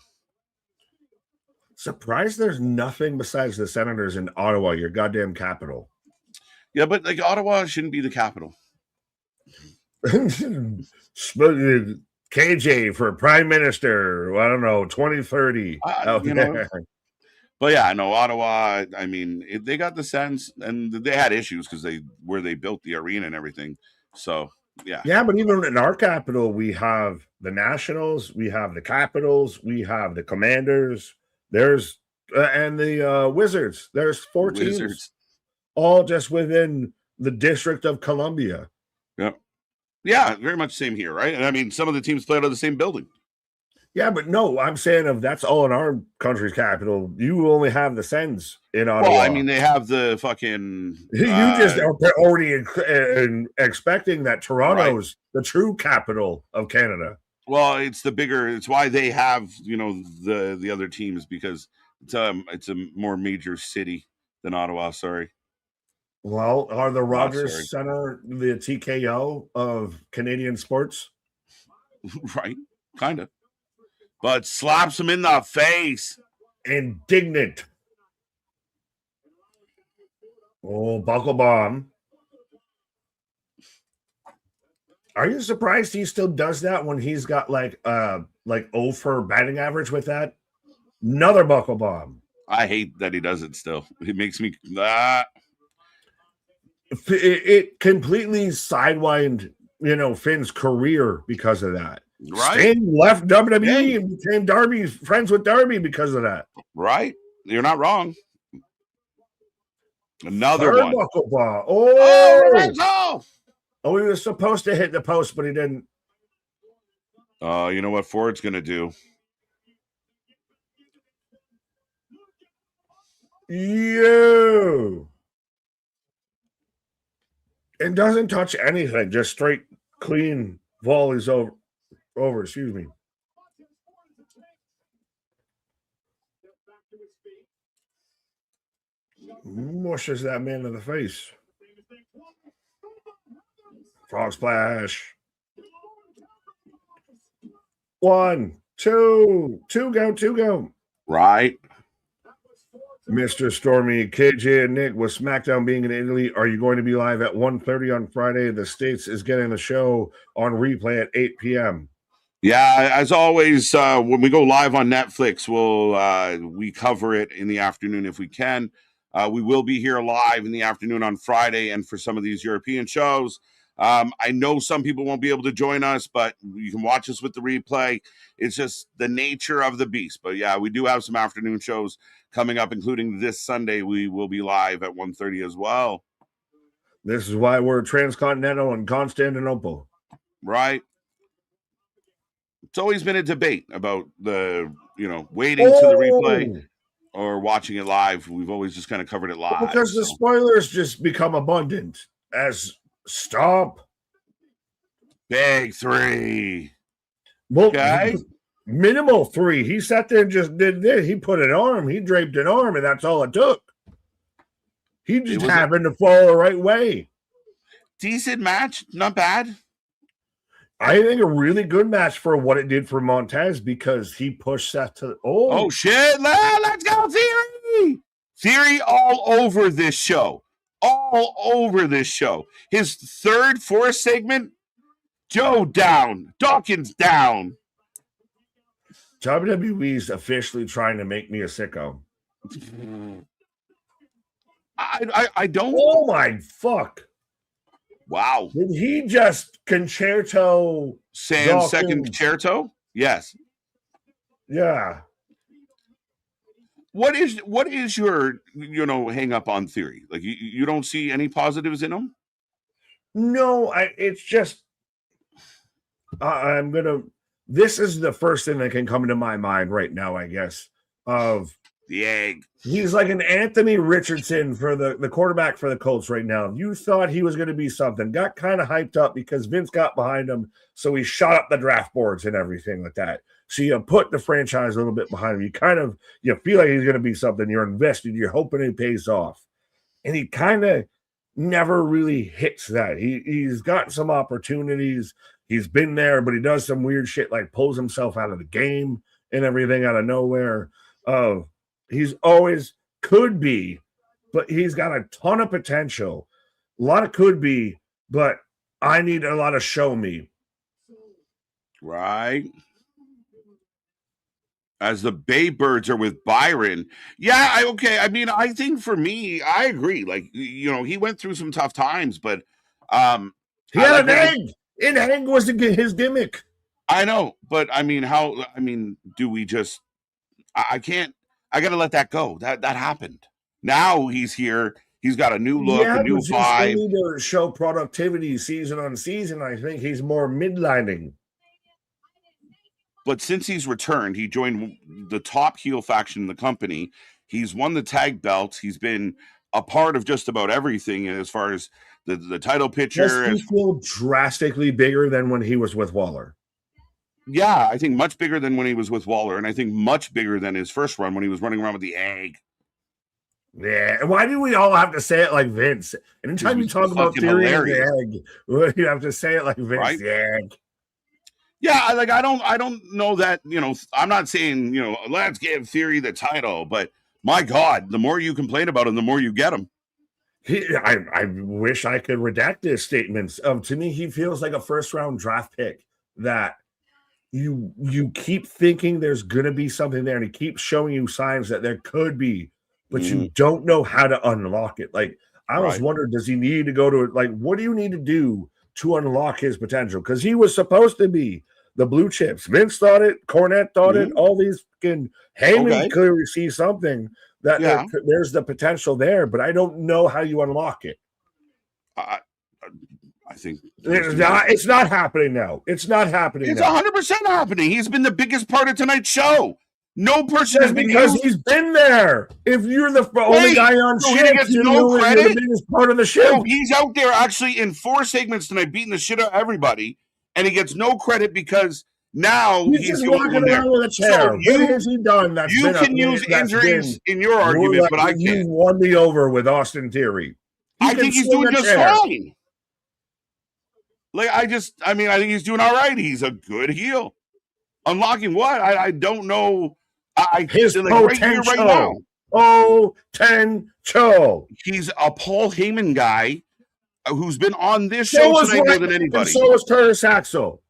Surprised there's nothing besides the Senators in Ottawa, your goddamn capital. Yeah, but like Ottawa shouldn't be the capital. KJ for Prime Minister, I don't know, 2030. But yeah, I know Ottawa. I mean, they got the sense, and they had issues because where they built the arena and everything. So yeah, but even in our capital, we have the Nationals, we have the Capitals, we have the Commanders. There's and the Wizards. There's 4 teams, all just within the District of Columbia. Yep. Yeah, very much same here, right? And I mean, some of the teams play out of the same building. Yeah, but no, I'm saying that's all in our country's capital. You only have the Sens in Ottawa. Well, I mean, they have the fucking. You just are already expecting that Toronto's the true capital of Canada. Well, it's why they have, the other teams because it's a more major city than Ottawa. Sorry. Well, are the Rogers Center the TKO of Canadian sports? Right. Kind of. But slaps him in the face. Indignant. Oh, buckle bomb. Are you surprised he still does that when he's got like 0 for batting average with that? Another buckle bomb. I hate that he does it still. It makes me It completely sidewinded, Finn's career because of that. Right. Sting left WWE and became Darby's friends with Darby because of that. Right. You're not wrong. Another one. Bar. Oh, he was supposed to hit the post, but he didn't. You know what Ford's going to do? You. It doesn't touch anything. Just straight, clean volleys over. Excuse me. Mushes that man in the face. Frog splash. 1, 2, 2 go. Right. Mr. Stormy, KJ, and Nick, with SmackDown being in Italy, are you going to be live at 1:30 on Friday? The States is getting the show on replay at 8 p.m. Yeah, as always, when we go live on Netflix, we cover it in the afternoon if we can. We will be here live in the afternoon on Friday, and for some of these European shows. I know some people won't be able to join us, but you can watch us with the replay. It's just the nature of the beast. But yeah, we do have some afternoon shows coming up, including this Sunday. We will be live at 1:30 as well. This is why we're transcontinental and Constantinople. Right. It's always been a debate about the, waiting to the replay or watching it live. We've always just kind of covered it live. Because the spoilers just become abundant as stop. Big 3. Well, okay. Minimal 3. He sat there and just did this. He put an arm. He draped an arm, and that's all it took. He just happened to fall the right way. Decent match. Not bad. I think a really good match for what it did for Montez because he pushed Seth to... Oh, shit. Let's go, Theory. Theory all over this show. All over this show. His fourth segment, Joe down. Dawkins down. WWE's officially trying to make me a sicko. I don't. Oh my fuck! Wow! Did he just concerto Sam's Dawkins? Second concerto? Yes. Yeah. What is your hang up on Theory? Like you don't see any positives in him? No, it's just I'm gonna. This is the first thing that can come into my mind right now, I guess, of the egg. He's like an Anthony Richardson for the quarterback for the Colts right now. You thought he was going to be something, got kind of hyped up because Vince got behind him, so he shot up the draft boards and everything like that. So you put the franchise a little bit behind him. You feel like he's going to be something. You're invested. You're hoping it pays off. And he kind of never really hits that. He's got some opportunities. He's been there, but he does some weird shit like pulls himself out of the game and everything out of nowhere. He's always could be, but he's got a ton of potential. A lot of could be, but I need a lot of show me. Right. As the Bay Birds are with Byron. Yeah, okay. I mean, I think for me, I agree. Like, he went through some tough times, but he had an egg. An egg was his gimmick. I know, but do we just I got to let that go. That happened. Now he's here. He's got a new look, a new vibe. Need to show productivity season on season. I think he's more midlining. But since he's returned, he joined the top heel faction in the company. He's won the tag belts. He's been a part of just about everything as far as the title picture. Does he feel drastically bigger than when he was with Waller? Yeah, I think much bigger than when he was with Waller, and I think much bigger than his first run when he was running around with the egg. Yeah, and why do we all have to say it like Vince? Anytime you talk about Theory and the egg, you have to say it like Vince, right? The egg. Yeah, I don't know that, I'm not saying, let's give Theory the title, but my God, the more you complain about him, the more you get him. I wish I could redact his statements. To me, he feels like a first-round draft pick that you keep thinking there's going to be something there, and he keeps showing you signs that there could be, but you don't know how to unlock it. Like, I was wondering, does he need to go to, like, what do you need to do to unlock his potential? Because he was supposed to be the blue chips. Vince thought it. Cornette thought it. All these fucking Heyman clearly see something that there's the potential there, but I don't know how you unlock it. I think it's not happening now. It's not happening. It's 100% happening. He's been the biggest part of tonight's show. No person has been because he's been there. If you're the only guy on shit, he gets no credit. You're the biggest part of the show. No, he's out there actually in 4 segments tonight, beating the shit out of everybody, and he gets no credit because now he's just walking around with a chair. So what has he done? You can use injuries in your argument, but I can't. You won me over with Austin Theory. I think he's doing just fine. Like I think he's doing all right. He's a good heel. Unlocking what? I don't know. His potential. Potential. He's a Paul Heyman guy who's been on this show tonight more than anybody. So was Curtis Axel.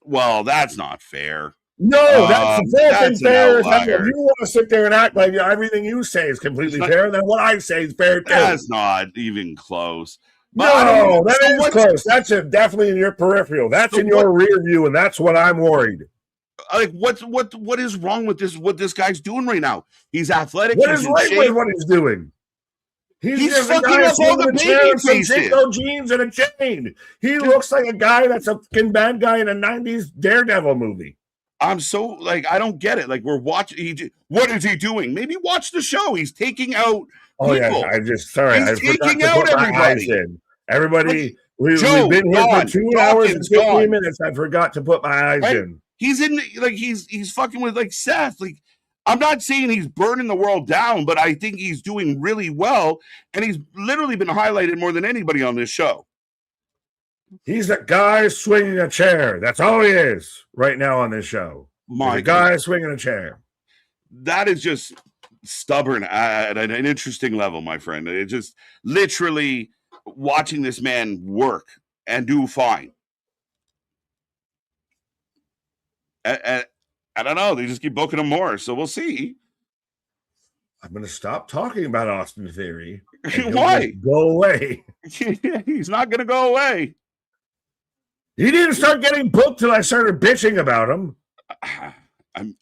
Well, that's not fair. No, that's fair. If you want to sit there and act like everything you say is completely fair, then what I say is fair too. That's not even close. No, that is close. That's definitely in your peripheral. That's in your rear view, and that's what I'm worried. Like what is wrong with this? What this guy's doing right now? He's athletic. What is right with what he's doing? He's fucking up all the baby faces. Jeans and a chain. He looks like a guy that's a fucking bad guy in a '90s Daredevil movie. I'm so I don't get it. Like we're watching. What is he doing? Maybe watch the show. He's taking out. Oh people. Yeah, He's taking out everybody. Everybody, we've been here for 2 hours and 15 minutes. I forgot to put my eyes in. He's in he's fucking with Seth. Like I'm not saying he's burning the world down, but I think he's doing really well, and he's literally been highlighted more than anybody on this show. He's a guy swinging a chair. That's all he is right now on this show. A guy swinging a chair. That is just stubborn at an interesting level, my friend. It's just literally watching this man work and do fine. I don't know. They just keep booking him more, so we'll see. I'm going to stop talking about Austin Theory. Why? Go away. He's not going to go away. He didn't start getting booked till I started bitching about him.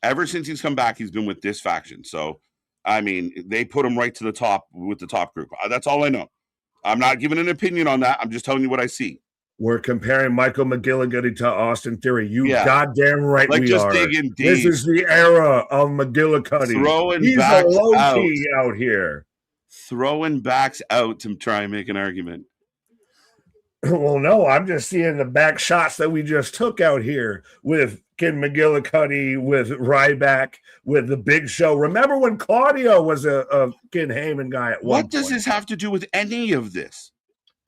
Ever since he's come back, he's been with this faction. So, I mean, they put him right to the top with the top group. That's all I know. I'm not giving an opinion on that. I'm just telling you what I see. We're comparing Michael McGillicuddy to Austin Theory. You goddamn right we are. This is the era of McGillicuddy. He's a low-key out here. Throwing backs out to try and make an argument. Well, no, I'm just seeing the back shots that we just took out here with Ken McGillicuddy, with Ryback, with the Big Show. Remember when Claudio was a Ken Heyman guy at one point? What does this have to do with any of this?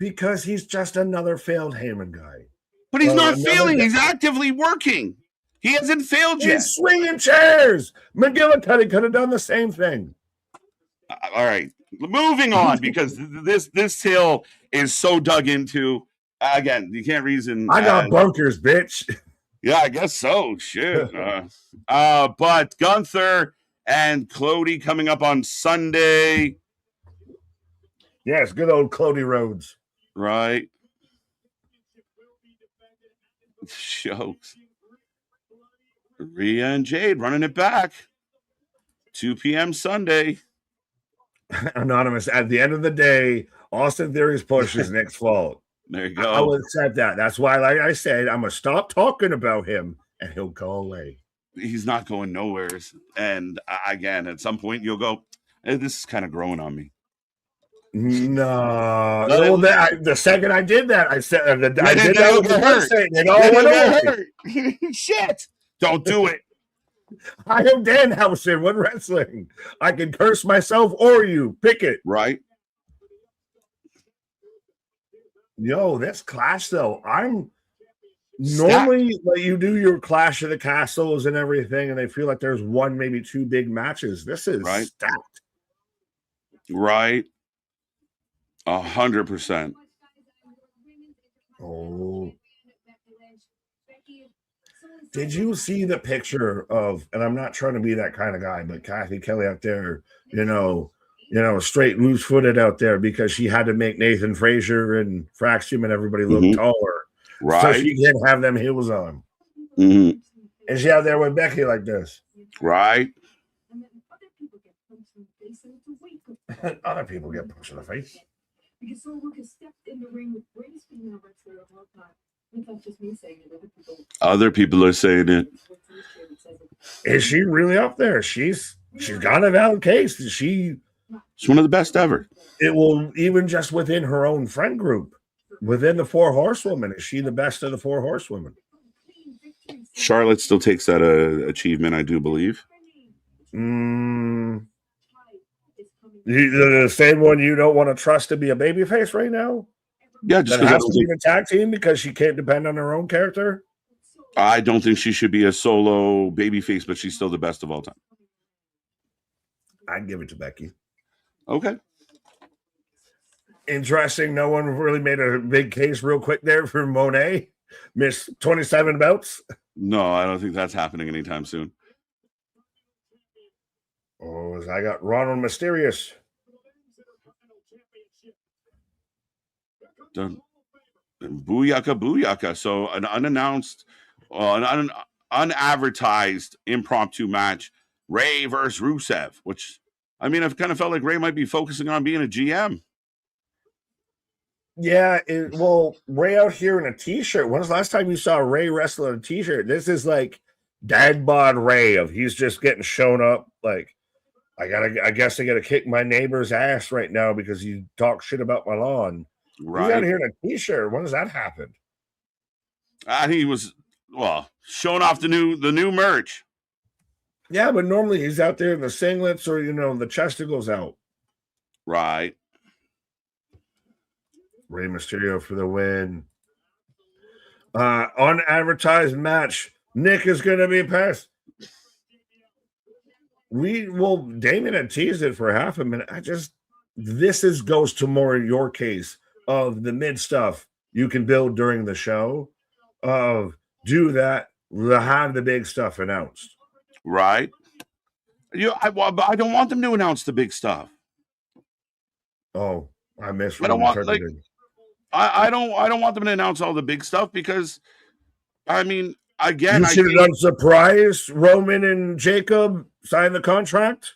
Because he's just another failed Heyman guy. But he's not failing. He's actively working. He hasn't failed yet. He's swinging chairs. McGillicuddy could have done the same thing. All right. Moving on, because this hill is so dug into. Again, you can't reason. I got bunkers, bitch. Yeah, I guess so. Shit. But Gunther and Cody coming up on Sunday. Yes, good old Cody Rhodes. Right. Jokes. Rhea and Jade running it back. 2 p.m. Sunday. Anonymous. At the end of the day, Austin Theory's push is Nick's fault. There you go. I will accept that. That's why, like I said, I'm going to stop talking about him and he'll go away. He's not going nowhere. And again, at some point you'll go, hey, this is kind of growing on me. No. The second I did that, I said I did that with the website. It all went away. Shit. Don't do it. I am Danhausen with wrestling. I can curse myself or you. Pick it. Right. Yo, this clash though. I'm normally like you do your Clash of the Castles and everything, and they feel like there's one, maybe two big matches. This is stacked. Right. 100%. Oh. Did you see the picture of, and I'm not trying to be that kind of guy, but Kathy Kelly out there, straight loose-footed out there because she had to make Nathan Frazier and Fraxium and everybody look taller. Right. So she can't have them heels on. Mm-hmm. And she out there with Becky like this. Right. Other people get punched in the face. Because so Lucas stepped in the ring with greatest female wrestler of all time. It's not just me saying it, other people are saying it. Is she really up there? She's got a valid case. She's one of the best ever. It will, even just within her own friend group, within the 4 horsewomen, is she the best of the 4 horsewomen? Charlotte still takes that achievement, I do believe. The same one you don't want to trust to be a babyface right now? Yeah, just that has to be in a tag team because she can't depend on her own character? I don't think she should be a solo babyface, but she's still the best of all time. I'd give it to Becky. Okay. Interesting. No one really made a big case real quick there for Monet. Miss 27 belts. No, I don't think that's happening anytime soon. Oh, I got Ronald Mysterious. Done. Booyaka, booyaka. So an unannounced, an unadvertised impromptu match, Ray versus Rusev, which, I mean, I've kind of felt like Ray might be focusing on being a GM. Yeah, well, Ray out here in a t-shirt. When's the last time you saw Ray wrestle in a t-shirt? This is like dad bod Ray of he's just getting shown up like, I guess I gotta kick my neighbor's ass right now because you talk shit about my lawn. Right. He's out here in a t-shirt. When does that happen? He was showing off the new merch. Yeah, but normally he's out there in the singlets or the chesticles out. Right. Rey Mysterio for the win. Unadvertised match. Nick is gonna be passed. Damon had teased it for half a minute. This goes to more your case of the mid stuff you can build during the show. Do that, have the big stuff announced. Right. I don't want them to announce the big stuff. Oh, I missed. I don't want I don't want them to announce all the big stuff because, I mean, again, you should have done surprise. Roman and Jacob sign the contract.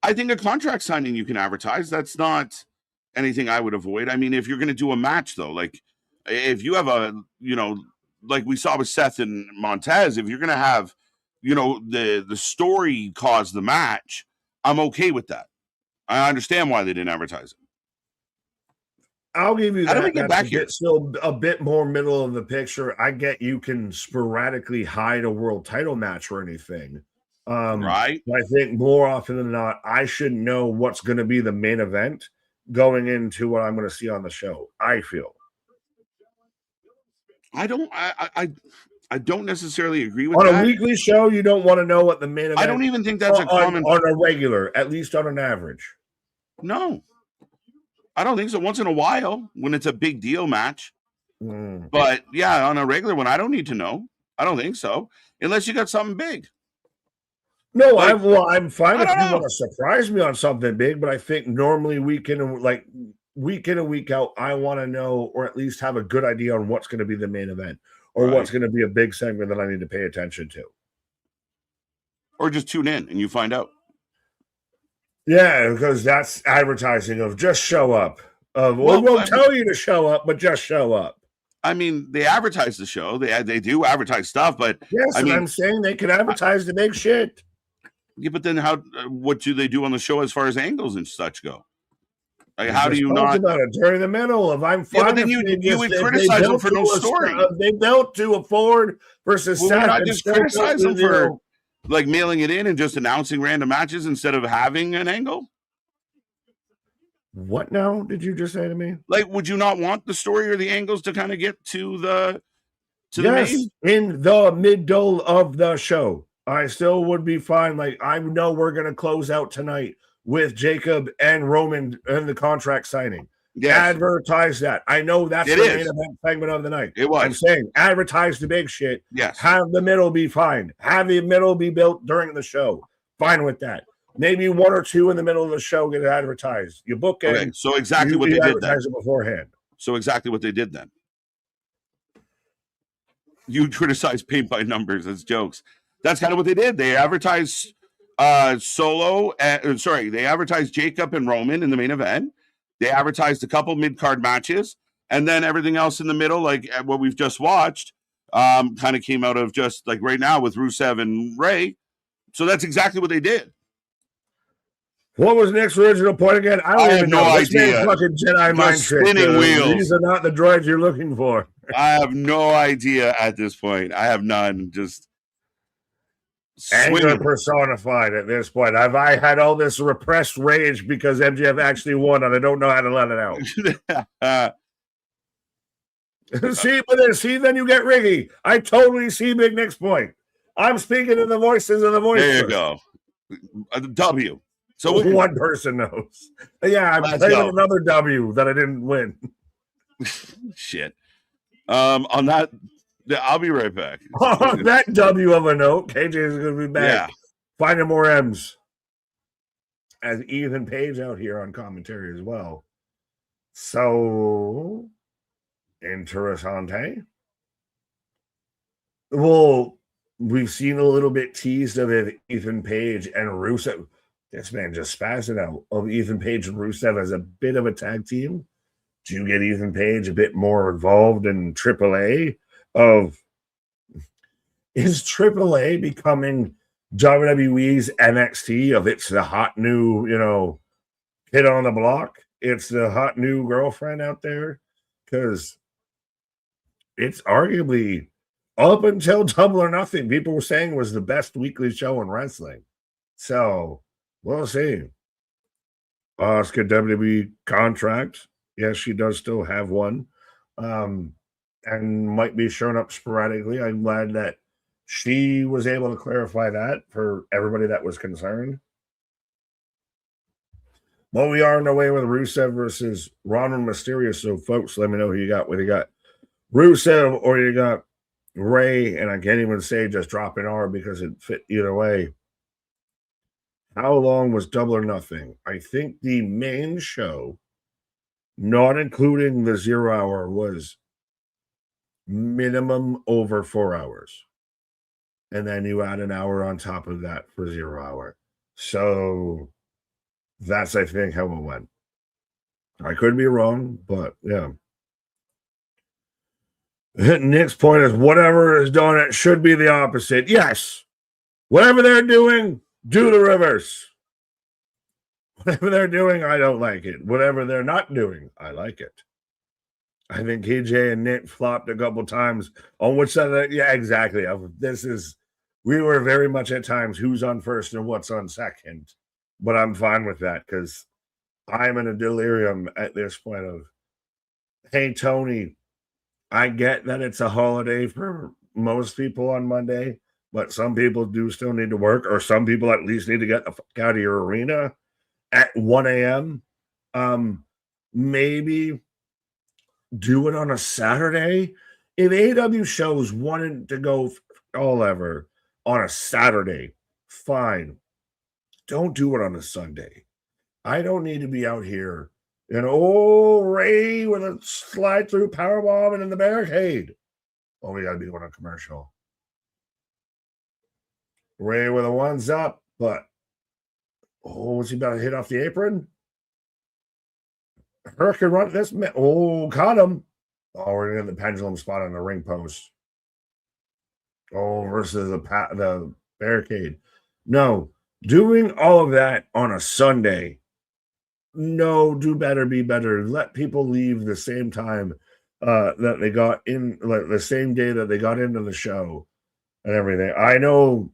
I think a contract signing you can advertise. That's not anything I would avoid. I mean, if you're going to do a match, though, like if you have like we saw with Seth and Montez, if you're going to have, the story cause the match, I'm okay with that. I understand why they didn't advertise it. I'll give you that. How do we get back here? Still a bit more middle of the picture. I get you can sporadically hide a world title match or anything. Right. I think more often than not, I should know what's going to be the main event going into what I'm going to see on the show. I feel. I don't necessarily agree with that. On a weekly show, you don't want to know what the main event. I don't even think that's a common on a regular, at least on an average. No. I don't think so. Once in a while, when it's a big deal match. But yeah, on a regular one, I don't need to know. I don't think so. Unless you got something big. No, I'm fine if you want to surprise me on something big, but I think normally week in and week out, I want to know or at least have a good idea on what's going to be the main event or what's going to be a big segment that I need to pay attention to. Or just tune in and you find out. Yeah, because that's advertising of just show up. We won't tell you to show up, but just show up. I mean, they advertise the show. They do advertise stuff, but yes, I'm saying they can advertise the big shit. Yeah, but then what do they do on the show as far as angles and such go? Like, how do you not about it during the middle of I'm fine? Yeah, but then you would criticize them for no story. They built to afford versus not just criticize them for like mailing it in and just announcing random matches instead of having an angle. What now did you just say to me? Like, would you not want the story or the angles to kind of get to the main? In the middle of the show? I still would be fine. Like, I know we're going to close out tonight with Jacob and Roman and the contract signing. Yes. Advertise that. I know that's the main event segment of the night. It was. I'm saying advertise the big shit. Yes. Have the middle be fine. Have the middle be built during the show. Fine with that. Maybe one or two in the middle of the show get advertised. You book it. Okay. So exactly what they did then. Beforehand. So exactly what they did then. You criticize paint by numbers as jokes. That's kind of what they did. They advertised they advertised Jacob and Roman in the main event. They advertised a couple mid-card matches, and then everything else in the middle, like what we've just watched, kind of came out of just like right now with Rusev and Ray. So that's exactly what they did. What was Nick's original point again? I don't even know. No This idea. fucking Jedi mind trick. Spinning wheels. These are not the droids you're looking for. I have no idea at this point. I have none. Just anger personified at this point. I had all this repressed rage because MJF actually won, and I don't know how to let it out. See, then you get Riggy. I totally see Big Nick's point. I'm speaking in the voices of the voice. There you go. W. So one person knows. Yeah, I'm playing another W that I didn't win. Shit. On that, I'll be right back. On that W of a note, KJ is going to be back. Yeah. Finding more M's. As Ethan Page out here on commentary as well. So, interessante. Well, we've seen a little bit teased of it, Ethan Page and Rusev. This man just spazzing out of Ethan Page and Rusev as a bit of a tag team. Do you get Ethan Page a bit more involved in AAA? Is AAA becoming WWE's NXT of it's the hot new, hit on the block? It's the hot new girlfriend out there? Because it's arguably, up until Double or Nothing, people were saying was the best weekly show in wrestling. So, we'll see. Asuka WWE contract. Yes, she does still have one. And might be showing up sporadically. I'm glad that she was able to clarify that for everybody that was concerned. Well, we are on our way with Rusev versus Ronald Mysterio. So, folks, let me know who you got. Whether you got Rusev or you got Ray, and I can't even say just drop an R because it fit either way. How long was Double or Nothing? I think the main show, not including the 0 hour, was minimum over 4 hours. And then you add an hour on top of that for 0 hour. So that's, I think, how it went. I could be wrong, but yeah. Nick's point is whatever is done, it should be the opposite. Yes. Whatever they're doing, do the reverse. Whatever they're doing, I don't like it. Whatever they're not doing, I like it. I think KJ and Nick flopped a couple times on which side. Yeah, exactly. We were very much at times who's on first and what's on second. But I'm fine with that because I'm in a delirium at this point of, hey, Tony, I get that it's a holiday for most people on Monday, but some people do still need to work, or some people at least need to get the fuck out of your arena at 1 a.m. Maybe do it on a Saturday. If AEW shows wanted to go all ever on a Saturday, fine. Don't do it on a Sunday. I don't need to be out here and Ray with a slide through powerbomb and in the barricade. Oh, we got to be doing a commercial. Ray with a ones up, but was he about to hit off the apron? Hurricane run this. Caught him. Oh, we're going to get the pendulum spot on the ring post. Versus the barricade. No, doing all of that on a Sunday. No, do better, be better. Let people leave the same time that they got in, like the same day that they got into the show and everything. I know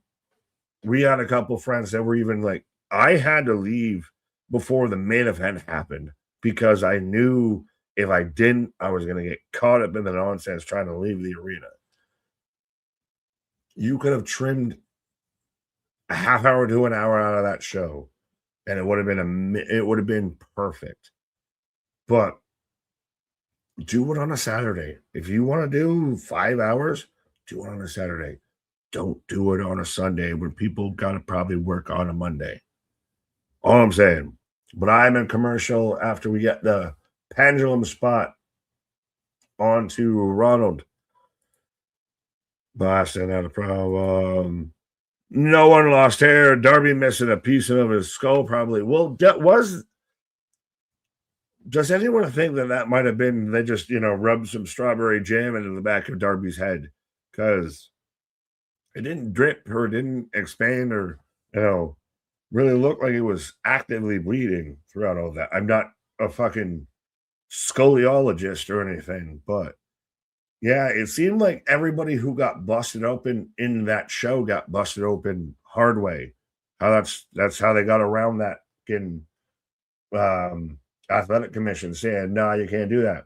we had a couple friends that were even like, I had to leave before the main event happened because I knew if I didn't, I was going to get caught up in the nonsense trying to leave the arena. You could have trimmed a half hour to an hour out of that show, and it would have been perfect. But do it on a Saturday. If you want to do 5 hours, do it on a Saturday. Don't do it on a Sunday when people got to probably work on a Monday. All I'm saying. But I'm in commercial after we get the pendulum spot onto Ronald. Boston had a problem. No one lost hair. Darby missing a piece of his skull, probably. Well, does anyone think that might have been they just rubbed some strawberry jam into the back of Darby's head? Because it didn't drip or didn't expand or really look like it was actively bleeding throughout all that. I'm not a fucking scoliologist or anything, but yeah, it seemed like everybody who got busted open in that show got busted open hard way. How that's how they got around that fucking athletic commission saying, no, you can't do that.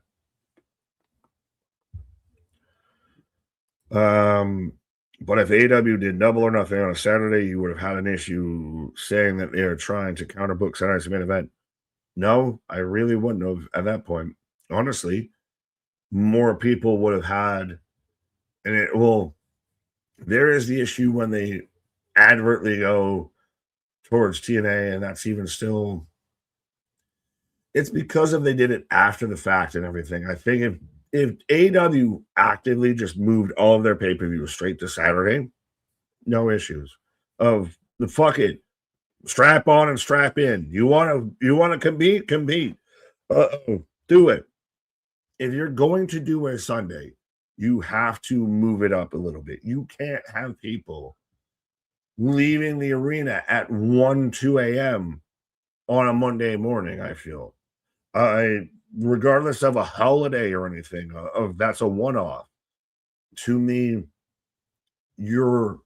But if AEW did Double or Nothing on a Saturday, you would have had an issue saying that they are trying to counterbook Saturday's main event. No, I really wouldn't have at that point. Honestly, more people would have had, there is the issue when they advertly go towards TNA, and that's even still, it's because they did it after the fact and everything. I think if AEW actively just moved all of their pay-per-views straight to Saturday, no issues. Of the fuck it, strap on and strap in. You want to compete? Do it. If you're going to do a Sunday, you have to move it up a little bit. You can't have people leaving the arena at 1, 2 a.m. on a Monday morning, I feel. Regardless of a holiday or anything, that's a one-off. To me, you've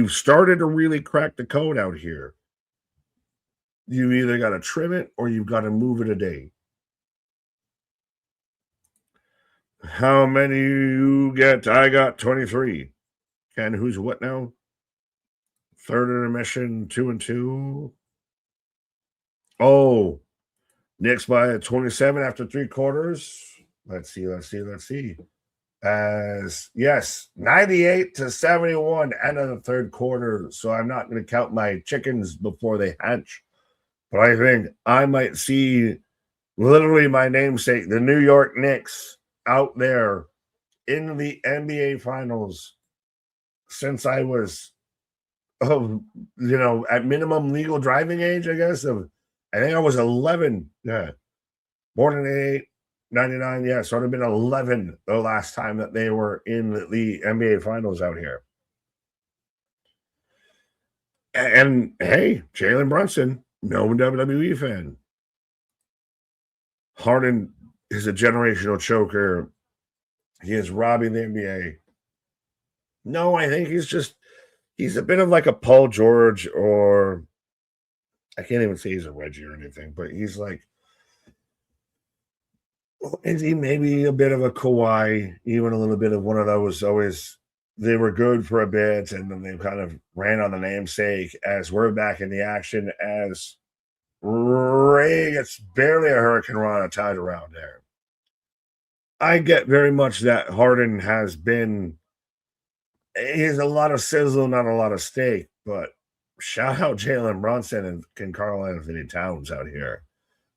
started to really crack the code out here. You either got to trim it or you've got to move it a day. How many you get? I got 23. Ken, who's what now? Third intermission, 2-2. Oh, Nick's by 27 after 3 quarters. Let's see. As yes, 98-71 end of the third quarter. So I'm not going to count my chickens before they hatch. But I think I might see literally my namesake, the New York Knicks, out there in the NBA Finals since I was, at minimum legal driving age, I guess. I think I was 11. Yeah. Born in 99. Yeah. So it would have been 11 the last time that they were in the NBA Finals out here. And hey, Jalen Brunson, no WWE fan. Harden is a generational choker. He is robbing the NBA. No, I think he's a bit of like a Paul George, or I can't even say he's a Reggie or anything, but he's like, is he maybe a bit of a Kawhi, even a little bit of one of those always, they were good for a bit and then they kind of ran on the namesake as we're back in the action as Ray gets barely a Hurricane Rana tied around there. I get very much that Harden he has a lot of sizzle, not a lot of steak, but shout out Jalen Brunson and Karl Anthony Towns out here.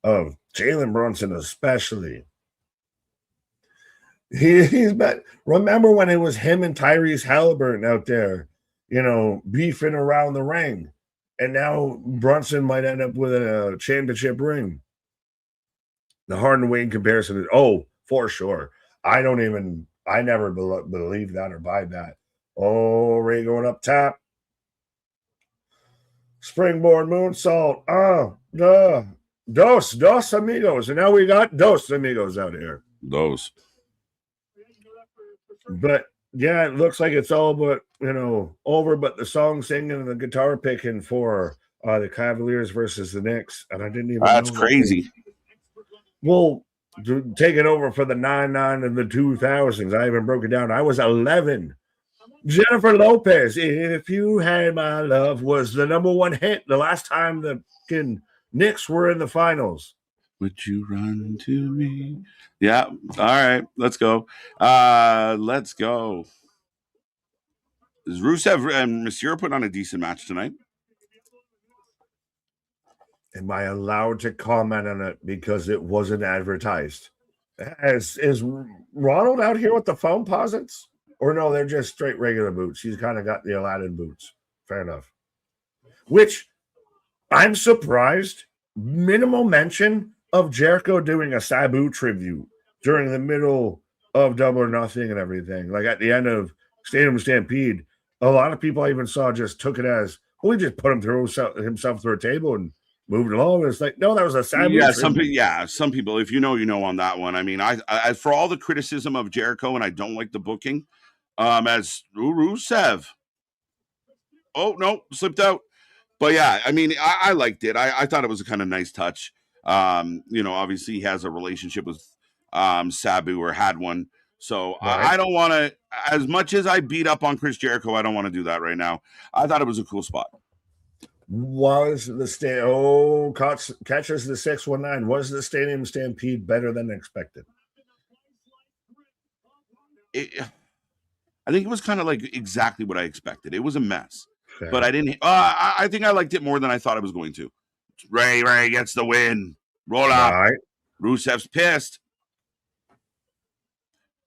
Of Jalen Brunson especially. He's been, remember when it was him and Tyrese Halliburton out there, beefing around the ring. And now Brunson might end up with a championship ring. The Harden Wayne comparison is, for sure. I never believe that or buy that. Oh, Ray going up top. Springboard moonsault. Dos amigos. And now we got dos amigos out here. Those. But yeah, it looks like it's all but, over, but the song singing and the guitar picking for the Cavaliers versus the Knicks. And I didn't even That's crazy. Well, taking over for the 99 and the 2000s. I even broke it down. I was 11. Jennifer Lopez, If You Had My Love, was the number 1 hit the last time the Knicks were in the finals. Would you run to me? Yeah. All right. Let's go. Let's go. Is Rusev and Monsieur putting on a decent match tonight? Am I allowed to comment on it because it wasn't advertised? Is Ronald out here with the phone posits? Or no, they're just straight regular boots. He's kind of got the Aladdin boots. Fair enough. Which I'm surprised. Minimal mention of Jericho doing a Sabu tribute during the middle of Double or Nothing and everything. Like at the end of Stadium Stampede, a lot of people I even saw just took it as, well, he just put him through himself through a table and moved along. And it's like, no, that was a Sabu tribute. Some people, if you know on that one. I mean, I for all the criticism of Jericho, and I don't like the booking, as Rusev. Oh, no, slipped out. But yeah, I mean, I liked it. I thought it was a kind of nice touch. Obviously he has a relationship with Sabu, or had one. So right. I don't want to, as much as I beat up on Chris Jericho, I don't want to do that right now. I thought it was a cool spot. Was the catches the 619. Was the Stadium Stampede better than expected? I think it was kind of like exactly what I expected. It was a mess. Fair. But I didn't. I think I liked it more than I thought I was going to. Ray gets the win. Roll up. Right. Rusev's pissed.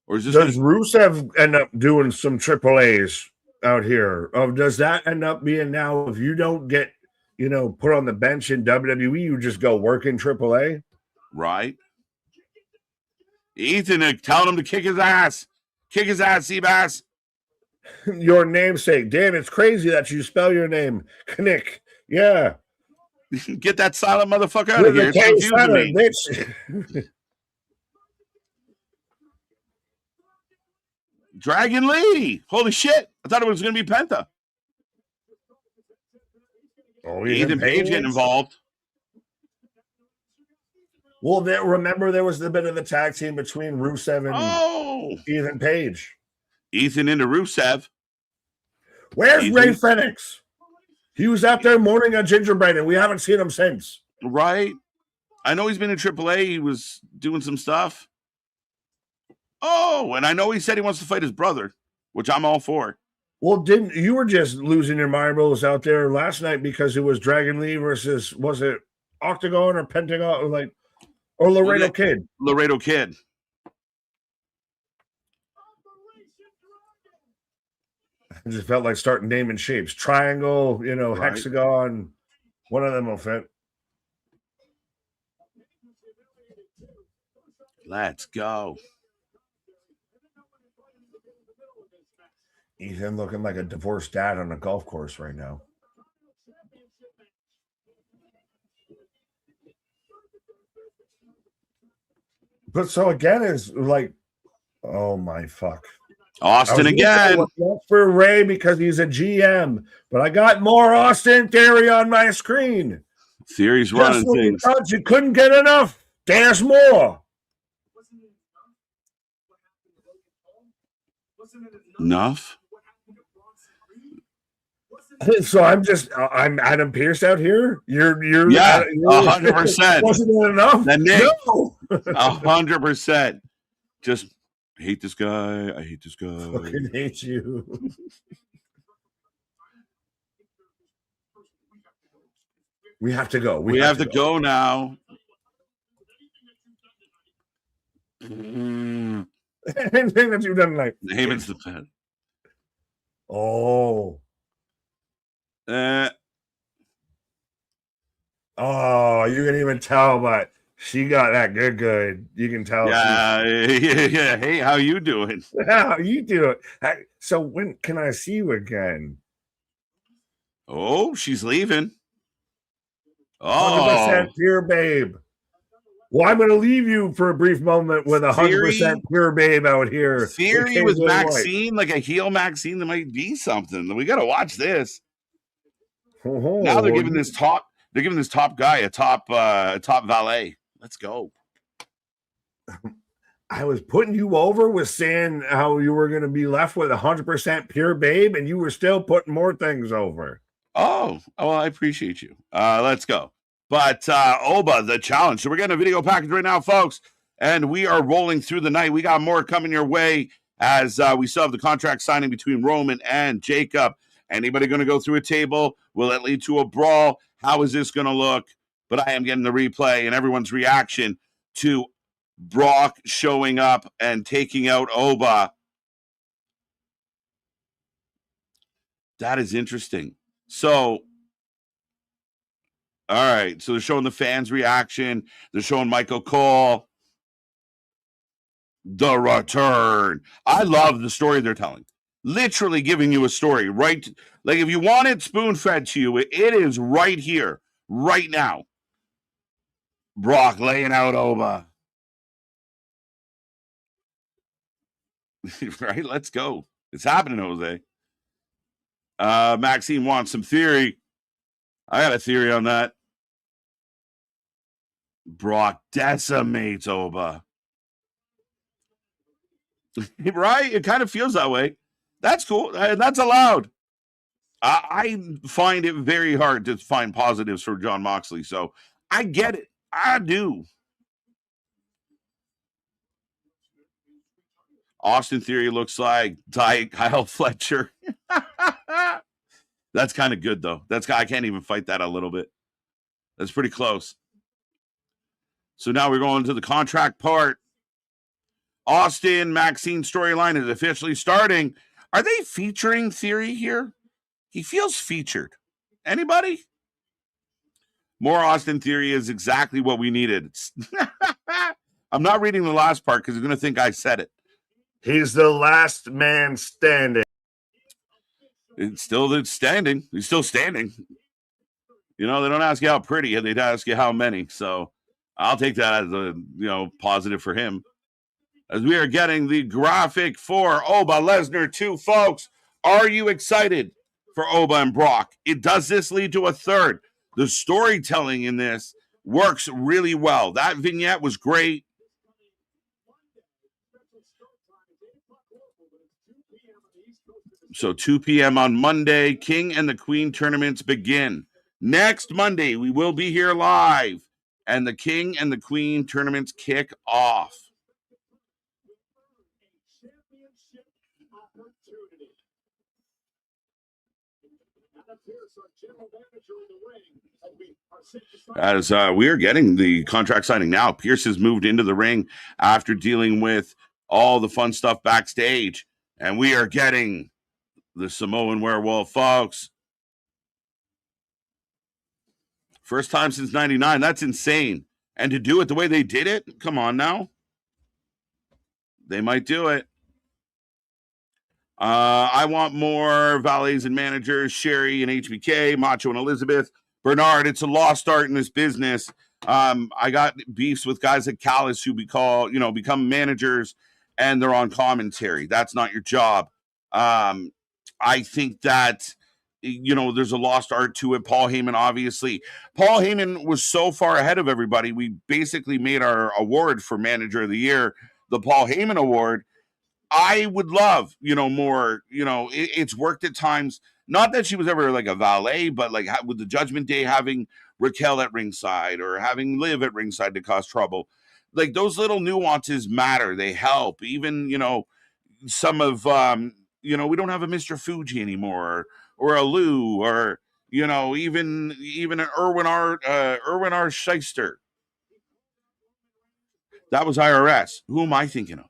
Or is this does Rusev end up doing some AAAs out here? Does that end up being now, if you don't get, put on the bench in WWE, you just go work in AAA? Right. Ethan telling him to kick his ass. Kick his ass, Seabass. Your namesake. Dan, it's crazy that you spell your name Knick. Yeah. Get that silent motherfucker out of here. It's confusing me. Dragon Lee. Holy shit. I thought it was going to be Penta. Oh, Ethan Page getting involved. Well, remember there was the bit of the tag team between Rusev and Ethan Page. Ethan into Rusev. Where's Ethan? Ray Phoenix? He was out there mourning a gingerbread, and we haven't seen him since. Right. I know he's been in AAA. He was doing some stuff. Oh, and I know he said he wants to fight his brother, which I'm all for. Well, you were just losing your marbles out there last night because it was Dragon Lee versus, was it Octagon or Pentagon, or Laredo Kid? Laredo Kid. I just felt like starting naming shapes. Triangle, right. Hexagon. One of them will fit. Let's go. Ethan looking like a divorced dad on a golf course right now. But so again is like, oh my fuck. Austin again. For Ray because he's a GM, but I got more Austin Theory on my screen. Theory's running things. You couldn't get enough. There's more. Enough? So I'm Adam Pearce out here. You're 100%. Wasn't it enough? No. 100%. Just hate this guy. I hate this guy. Fucking hate you. We have to go. We have to go now. Anything that you've done like Haven's the pen. Oh, you can even tell, but she got that good. You can tell. Yeah. Hey, how you doing? How you doing? So when can I see you again? Oh, she's leaving. 100% pure babe. Well, I'm going to leave you for a brief moment with 100% pure babe out here. Theory with Maxine, like a heel Maxine, that might be something. We got to watch this. Now they're giving this top guy a top valet. Let's go. I was putting you over with saying how you were going to be left with 100% pure babe, and you were still putting more things over. Oh, well, I appreciate you. Let's go. But Oba, the challenge. So we're getting a video package right now, folks, and we are rolling through the night. We got more coming your way as we still have the contract signing between Roman and Jacob. Anybody going to go through a table? Will it lead to a brawl? How is this going to look? But I am getting the replay and everyone's reaction to Brock showing up and taking out Oba. That is interesting. So, all right. So they're showing the fans' reaction. They're showing Michael Cole. The return. I love the story they're telling. Literally giving you a story, right? Like if you want it spoon fed to you, it is right here, right now. Brock laying out Oba. Right? Let's go. It's happening, Jose. Maxine wants some theory. I got a theory on that. Brock decimates Oba. Right? It kind of feels that way. That's cool. That's allowed. I find it very hard to find positives for Jon Moxley, so I get it. I do. Austin Theory looks like Diet Kyle Fletcher. That's kind of good, though. I can't even fight that a little bit. That's pretty close. So now we're going to the contract part. Austin Maxine storyline is officially starting. Are they featuring Theory here? He feels featured. Anybody? More Austin Theory is exactly what we needed. I'm not reading the last part because you're going to think I said it. He's the last man standing. It's standing. He's still standing. You know, they don't ask you how pretty, they'd ask you how many. So I'll take that as a positive for him. As we are getting the graphic for Oba Lesnar 2, folks. Are you excited for Oba and Brock? Does this lead to a third? The storytelling in this works really well. That vignette was great. So 2 p.m. on Monday, King and the Queen tournaments begin. Next Monday, we will be here live, and the King and the Queen tournaments kick off. As we are getting the contract signing now, Pierce has moved into the ring after dealing with all the fun stuff backstage, and we are getting the Samoan Werewolf, folks. First time since 99. That's insane. And to do it the way they did it, come on now. They might do it. I want more valets and managers, Sherry and HBK, Macho and Elizabeth. Bernard, it's a lost art in this business. I got beefs with guys at Callis who become managers and they're on commentary. That's not your job. I think that, there's a lost art to it. Paul Heyman, obviously. Paul Heyman was so far ahead of everybody. We basically made our award for Manager of the Year, the Paul Heyman Award. I would love, more, it's worked at times. Not that she was ever like a valet, but like with the Judgment Day, having Raquel at ringside or having Liv at ringside to cause trouble. Like those little nuances matter. They help. Even, some of, we don't have a Mr. Fuji anymore or a Lou or, even an Erwin R. Shyster. That was IRS. Who am I thinking of?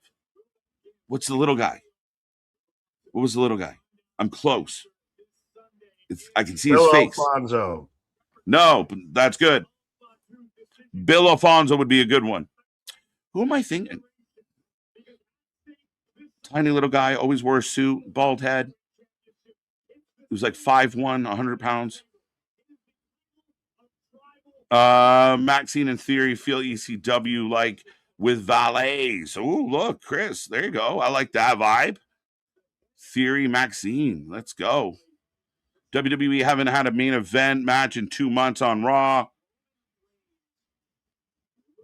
What's the little guy? What was the little guy? I'm close. I can see his face. Alfonso. No, but that's good. Bill Alfonso would be a good one. Who am I thinking? Tiny little guy, always wore a suit, bald head. He was like 5'1", 100 pounds. Maxine and Theory feel ECW like with valets. Oh, look, Chris. There you go. I like that vibe. Theory, Maxine. Let's go. WWE haven't had a main event match in 2 months on Raw.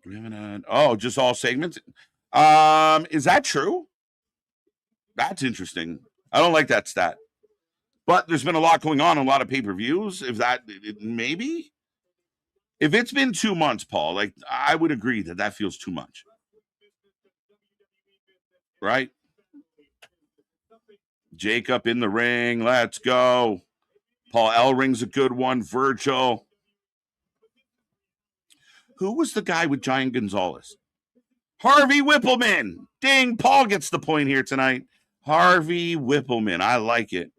We haven't had, just all segments. Is that true? That's interesting. I don't like that stat. But there's been a lot going on, a lot of pay-per-views. Maybe? If it's been 2 months, Paul, like I would agree that feels too much. Right? Jacob in the ring. Let's go. Paul Ellring's a good one. Virgil. Who was the guy with Giant Gonzalez? Harvey Whippleman. Ding. Paul gets the point here tonight. Harvey Whippleman. I like it.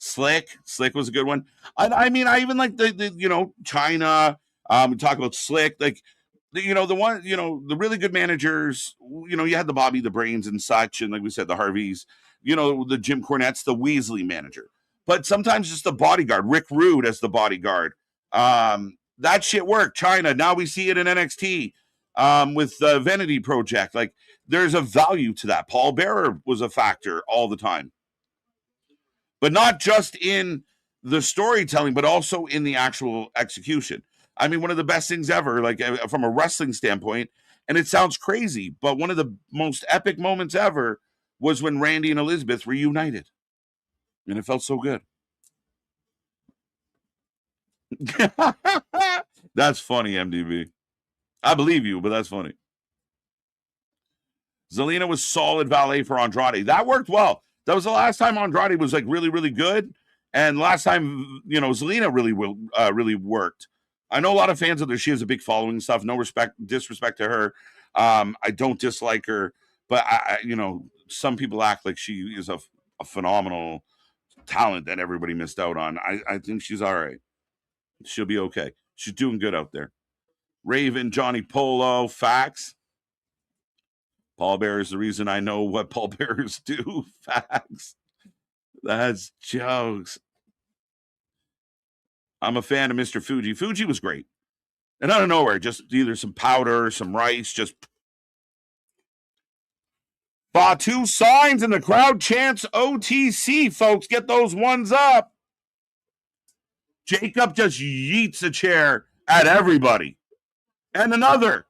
Slick was a good one. I mean, I even like the China. We talk about Slick, like the one, the really good managers. You had the Bobby the Brains and such, and like we said, the Harveys. The Jim Cornette's, the Weasley manager. But sometimes just the bodyguard, Rick Rude as the bodyguard. That shit worked. China. Now we see it in NXT with the Vanity Project. Like there's a value to that. Paul Bearer was a factor all the time. But not just in the storytelling, but also in the actual execution. I mean, one of the best things ever, like from a wrestling standpoint, and it sounds crazy, but one of the most epic moments ever was when Randy and Elizabeth reunited. And it felt so good. That's funny, MDB. I believe you, but that's funny. Zelina was solid valet for Andrade. That worked well. That was the last time Andrade was like really, really good. And last time, Zelina really worked. I know a lot of fans of her. She has a big following and stuff. No disrespect to her. I don't dislike her, but some people act like she is a phenomenal talent that everybody missed out on. I think she's all right. She'll be okay. She's doing good out there. Raven, Johnny Polo, facts. Paul Bearer is the reason I know what Paul Bearers do. Facts. That's jokes. I'm a fan of Mr. Fuji. Fuji was great. And out of nowhere, just either some powder, some rice, just Batu signs and the crowd chants OTC, folks. Get those ones up. Jacob just yeets a chair at everybody. And another.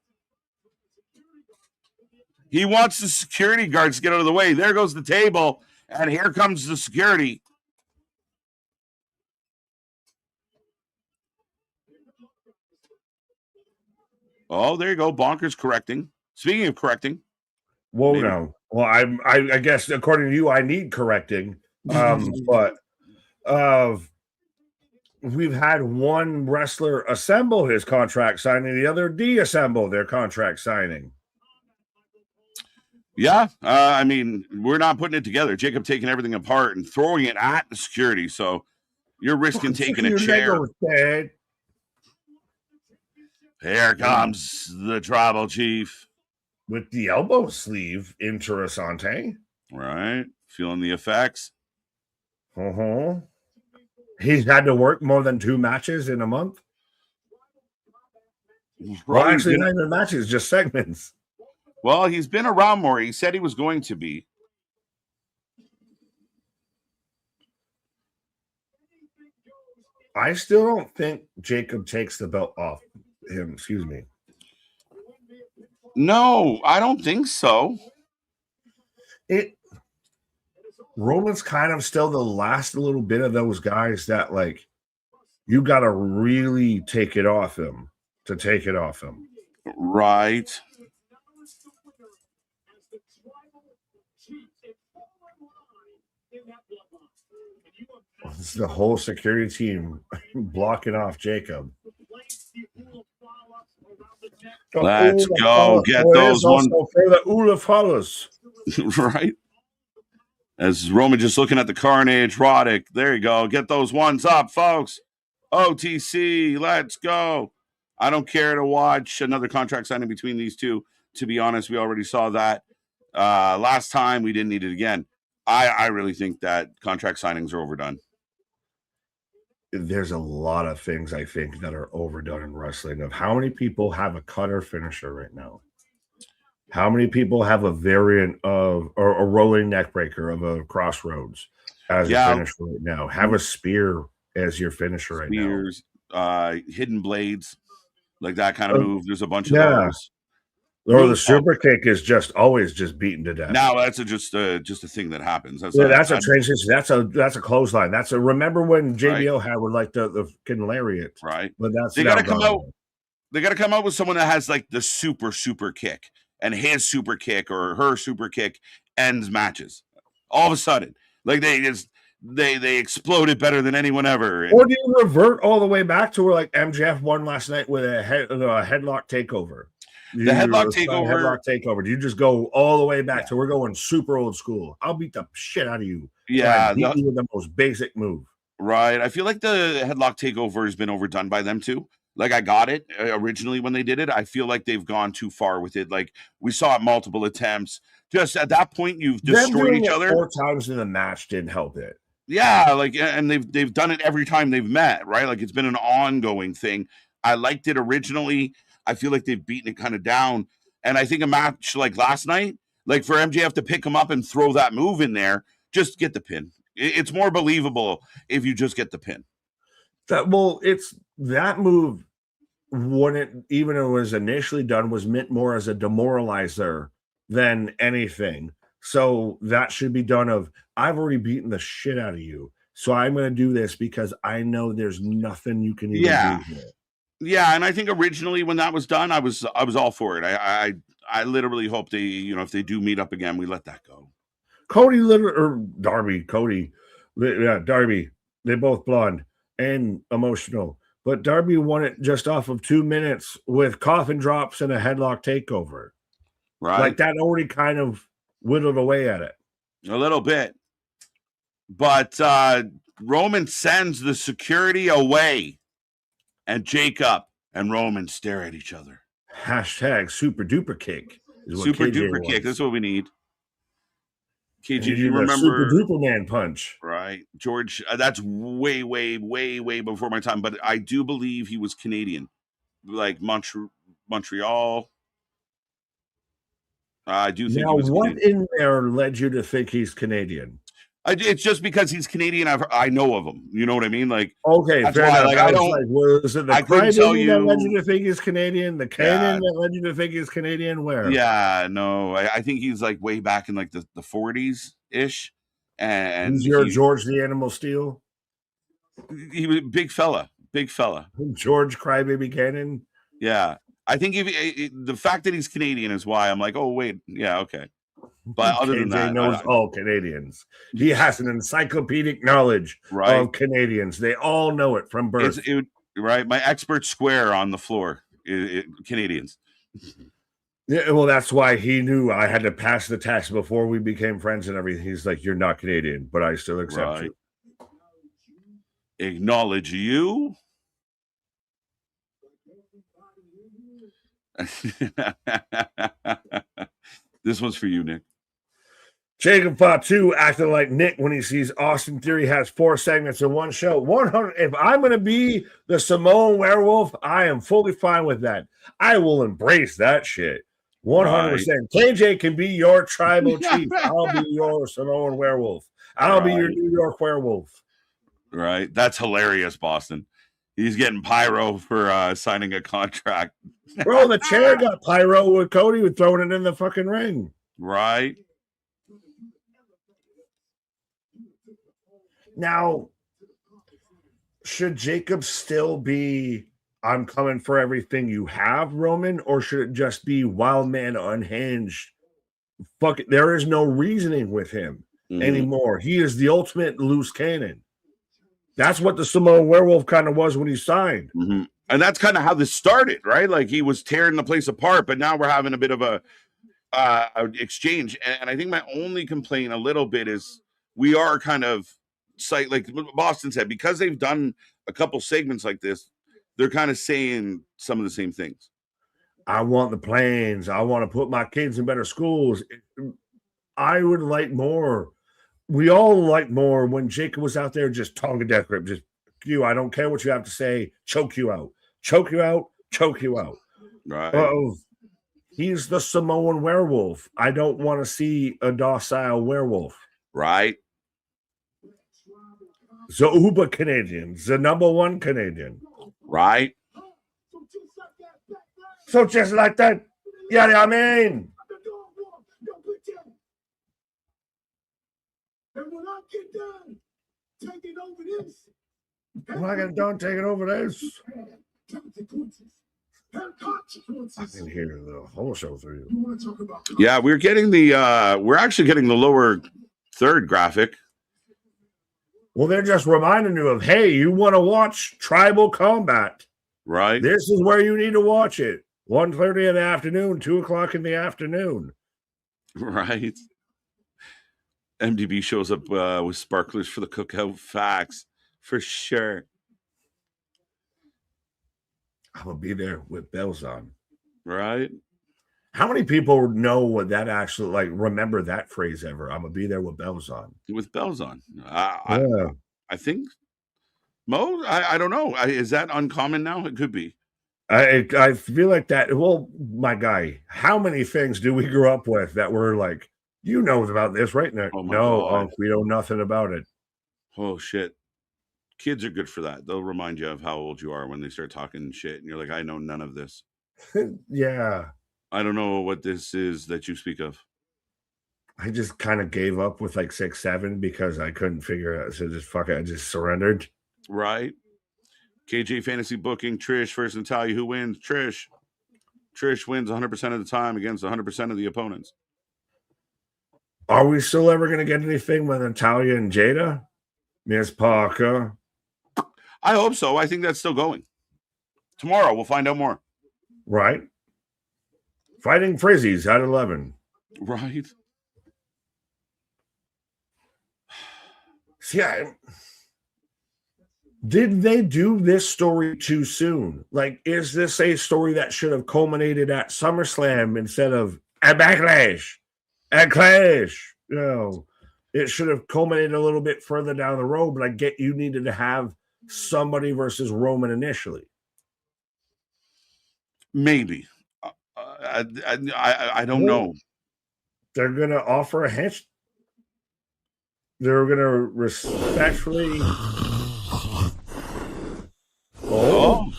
He wants the security guards to get out of the way. There goes the table, and here comes the security. Oh, there you go. Bonkers correcting. Speaking of correcting. Whoa, maybe. No. Well, I guess according to you, I need correcting. But we've had one wrestler assemble his contract signing, the other deassemble their contract signing. Yeah, I mean, we're not putting it together. Jacob taking everything apart and throwing it at the security. So you're risking taking a chair. Here comes the tribal chief. With the elbow sleeve, interessante. Right. Feeling the effects. Uh-huh. He's had to work more than 2 matches in a month. Well, actually, not even matches, just segments. Well, he's been around more. He said he was going to be. I still don't think Jacob takes the belt off him. Excuse me. No, I don't think so. Roman's kind of still the last little bit of those guys that, like, you got to really take it off him to take it off him. Right. It's the whole security team blocking off Jacob. Let's go get those ones for the Ula follows. Right. As Roman just looking at the Carnage, Roddick. There you go. Get those ones up, folks. OTC, let's go. I don't care to watch another contract signing between these two. To be honest, we already saw that last time. We didn't need it again. I really think that contract signings are overdone. There's a lot of things I think that are overdone in wrestling. Of how many people have a cutter finisher right now? How many people have a variant of or a rolling neck breaker of a crossroads as a finisher right now? Have a spear as your finisher right now. Hidden blades, like that kind of move. There's a bunch of those. Or the super kick is just always just beaten to death. Now that's just a thing that happens. That's a transition. That's a clothesline. That's a remember when JBL had with like the fucking lariat. Right. But that's they gotta come out. They gotta come out with someone that has like the super kick, and his super kick or her super kick ends matches. All of a sudden. Like they exploded better than anyone ever. Or do you revert all the way back to where like MJF won last night with a headlock takeover? The headlock takeover. Do you just go all the way back to we're going super old school? I'll beat the shit out of you. Yeah, beat you with the most basic move. Right. I feel like the headlock takeover has been overdone by them too. Like I got it originally when they did it. I feel like they've gone too far with it. Like we saw it multiple attempts. Just at that point, you've destroyed each other 4 times in the match didn't help it. Yeah, like, and they've done it every time they've met, right? Like it's been an ongoing thing. I liked it originally. I feel like they've beaten it kind of down. And I think a match like last night, like for MJF to pick him up and throw that move in there, just get the pin. It's more believable if you just get the pin. It's that move when it was initially done was meant more as a demoralizer than anything. So that should be done of I've already beaten the shit out of you. So I'm going to do this because I know there's nothing you can even do here. Yeah, and I think originally when that was done, I was all for it. I literally hope they, if they do meet up again, we let that go. Darby, they're both blonde and emotional. But Darby won it just off of 2 minutes with coffin drops and a headlock takeover. Right. Like that already kind of whittled away at it. A little bit. But Roman sends the security away. And Jacob and Roman stare at each other. Hashtag super duper kick. Super duper kick. That's what we need. KG, do you remember super duper man punch? Right. George, that's way, way, way, way before my time. But I do believe he was Canadian. Like Montreal. I do think now, he was what Canadian. In there led you to think he's Canadian? It's just because he's Canadian. I know of him. You know what I mean? Like, okay, that's why. Like, I don't. Like, was it the Crybaby that led you to think he's Canadian? The Canadian that led you to think he's Canadian? Where? Yeah, no. I think he's like way back in like the 40s ish. And he's your George the Animal Steel. He was big fella. George Crybaby Cannon. Yeah, I think the fact that he's Canadian is why I'm like, oh wait, yeah, okay. But other than that, knows all Canadians. He has an encyclopedic knowledge of Canadians. They all know it from birth. Right, my expert square on the floor, Canadians. Yeah, well, that's why he knew I had to pass the test before we became friends and everything. He's like, "You're not Canadian, but I still accept you." Acknowledge you. This one's for you, Nick. Jacob Fatu acting like Nick when he sees Austin Theory has 4 segments in one show. 100. If I'm going to be the Samoan werewolf, I am fully fine with that. I will embrace that shit. 100%. Right. KJ can be your tribal chief. I'll be your Samoan werewolf. I'll be your New York werewolf. Right. That's hilarious, Boston. He's getting pyro for signing a contract. Bro, the chair got pyro with Cody with throwing it in the fucking ring. Right. Now, should Jacob still be I'm coming for everything you have, Roman, or should it just be wild man unhinged? Fuck it. There is no reasoning with him anymore. He is the ultimate loose cannon. That's what the Samoan werewolf kind of was when he signed. Mm-hmm. And that's kind of how this started, right? Like he was tearing the place apart, but now we're having a bit of a exchange. And I think my only complaint a little bit is we are kind of like Boston said, because they've done a couple segments like this, they're kind of saying some of the same things. I want the planes. I want to put my kids in better schools. I would like more. We all like more when Jacob was out there just tongue a death grip. Just you. I don't care what you have to say. Choke you out. Choke you out. Choke you out. Right. He's the Samoan werewolf. I don't want to see a docile werewolf. Right. The Uber Canadian. The number 1 Canadian. Right. So just like that. Yeah, I mean. And when I get done taking over this, when I get done taking over this, I can hear the whole show through you. Yeah, we're actually getting the lower third graphic. Well, they're just reminding you of, hey, you want to watch Tribal Combat. Right. This is where you need to watch it. 1:30 in the afternoon, 2:00 in the afternoon. Right. MDB shows up with sparklers for the cookout. Facts. For sure. I'm going to be there with bells on. Right. How many people know what that actually, like, remember that phrase ever? I'm going to be there with bells on. With bells on. I think Mo, I don't know. Is that uncommon now? It could be. I feel like that. Well, my guy, how many things do we grow up with that were like, you know about this, right? Now, Oh my no, God. we know nothing about it. Oh shit. Kids are good for that. They'll remind you of how old you are when they start talking shit, and you're like, I know none of this. Yeah. I don't know what this is that you speak of. I just kind of gave up with like 6, 7 because I couldn't figure it out. So just fuck it, I just surrendered. Right. KJ Fantasy Booking, Trish versus Natalia. Who wins? Trish. Trish wins 100% of the time against 100% of the opponents. Are we still ever going to get anything with Natalia and Jada? Miss Parker? I hope so. I think that's still going. Tomorrow, we'll find out more. Right. Fighting Frizzies at 11. Right. See, did they do this story too soon? Like, is this a story that should have culminated at SummerSlam instead of at Backlash, at Clash? You know, it should have culminated a little bit further down the road, but I get you needed to have somebody versus Roman initially. Maybe. I don't know. They're going to offer a hitch. They're going to respectfully... Oh,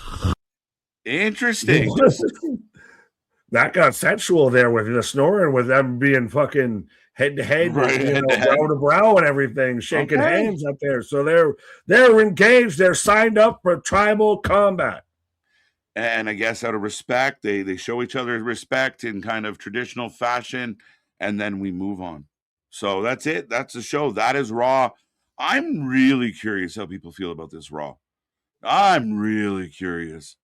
interesting. That got sensual there with the snoring, with them being fucking head to head, brow to brow, and everything, shaking hands up there. So they're engaged. They're signed up for tribal combat. And I guess out of respect, they show each other respect in kind of traditional fashion, and then we move on. So that's it. That's the show. That is Raw. I'm really curious how people feel about this Raw. I'm really curious.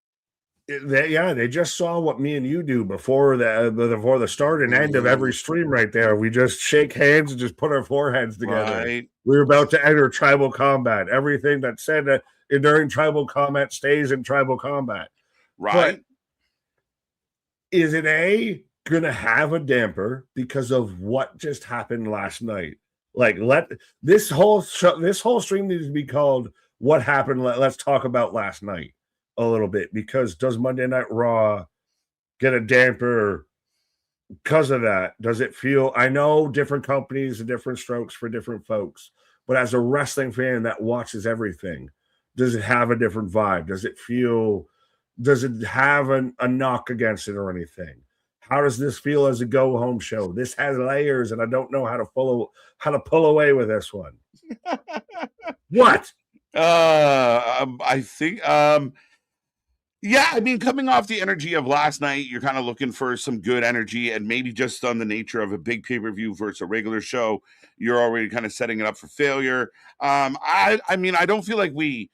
They just saw what me and you do before the start and end of every stream right there. We just shake hands and just put our foreheads together. Right. We're about to enter tribal combat. Everything that's said during tribal combat stays in tribal combat. Right. But is it going to have a damper because of what just happened last night? Like, this whole stream needs to be called "What Happened." Let's talk about last night a little bit, because does Monday Night Raw get a damper because of that? Does it feel? I know different companies and different strokes for different folks, but as a wrestling fan that watches everything, does it have a different vibe? Does it feel? Does it have a knock against it or anything? How does this feel as a go-home show? This has layers, and I don't know how to pull away with this one. What? I think yeah, I mean, coming off the energy of last night, you're kind of looking for some good energy, and maybe just on the nature of a big pay-per-view versus a regular show, you're already kind of setting it up for failure. I mean, I don't feel like we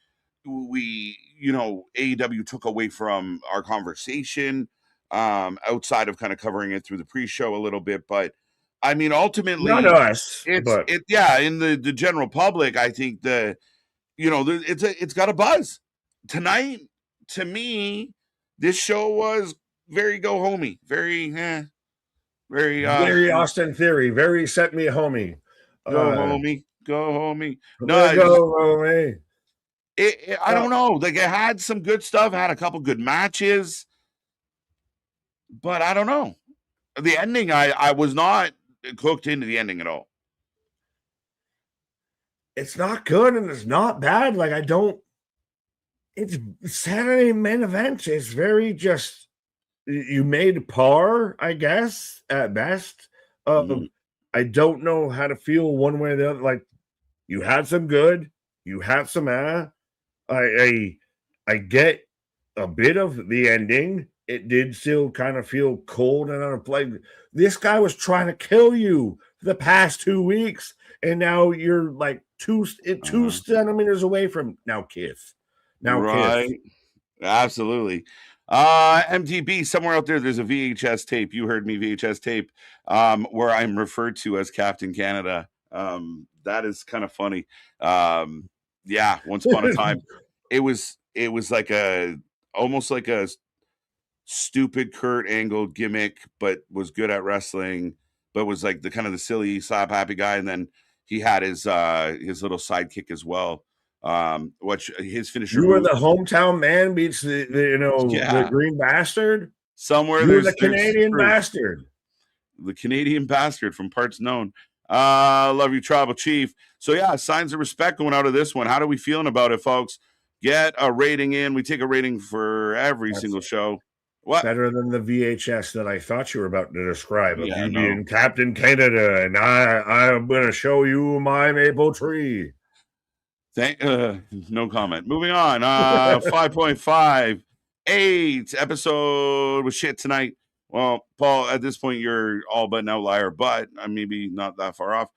AEW took away from our conversation outside of kind of covering it through the pre-show a little bit, but I mean, ultimately, not us. In the general public, I think it's got a buzz tonight. To me, this show was very go homey, very Austin Theory, very set me homie. Go homie. No, go homie. I don't know. Like, it had some good stuff, had a couple good matches, but I don't know. The ending, I was not hooked into the ending at all. It's not good and it's not bad. Like, it's Saturday main event. It's very just, you made par, I guess, at best. I don't know how to feel one way or the other. Like, you had some good, you had some I get a bit of the ending. It did still kind of feel cold and unplayed. This guy was trying to kill you for the past 2 weeks, and now you're like two centimeters away from now kiss. Now, right? kiss. Absolutely. MTB, somewhere out there's a VHS tape. You heard me, VHS tape, where I'm referred to as Captain Canada. That is kind of funny. Yeah, once upon a time, it was like almost like a stupid Kurt Angle gimmick, but was good at wrestling, but was like the kind of the silly slap happy guy. And then he had his little sidekick as well. Which his finisher. You were the hometown man beats the the green bastard. Somewhere you were the Canadian bastard. The Canadian bastard from parts known. Love you, Tribal Chief. So yeah, signs of respect going out of this one. How are we feeling about it, folks? Get a rating in. We take a rating for every single show. What? Better than the VHS that I thought you were about to describe of you being Captain Canada, and I'm going to show you my maple tree. No comment. Moving on. 5.5. 8 episode was shit tonight. Well, Paul, at this point, you're all but an outlier, but maybe not that far off.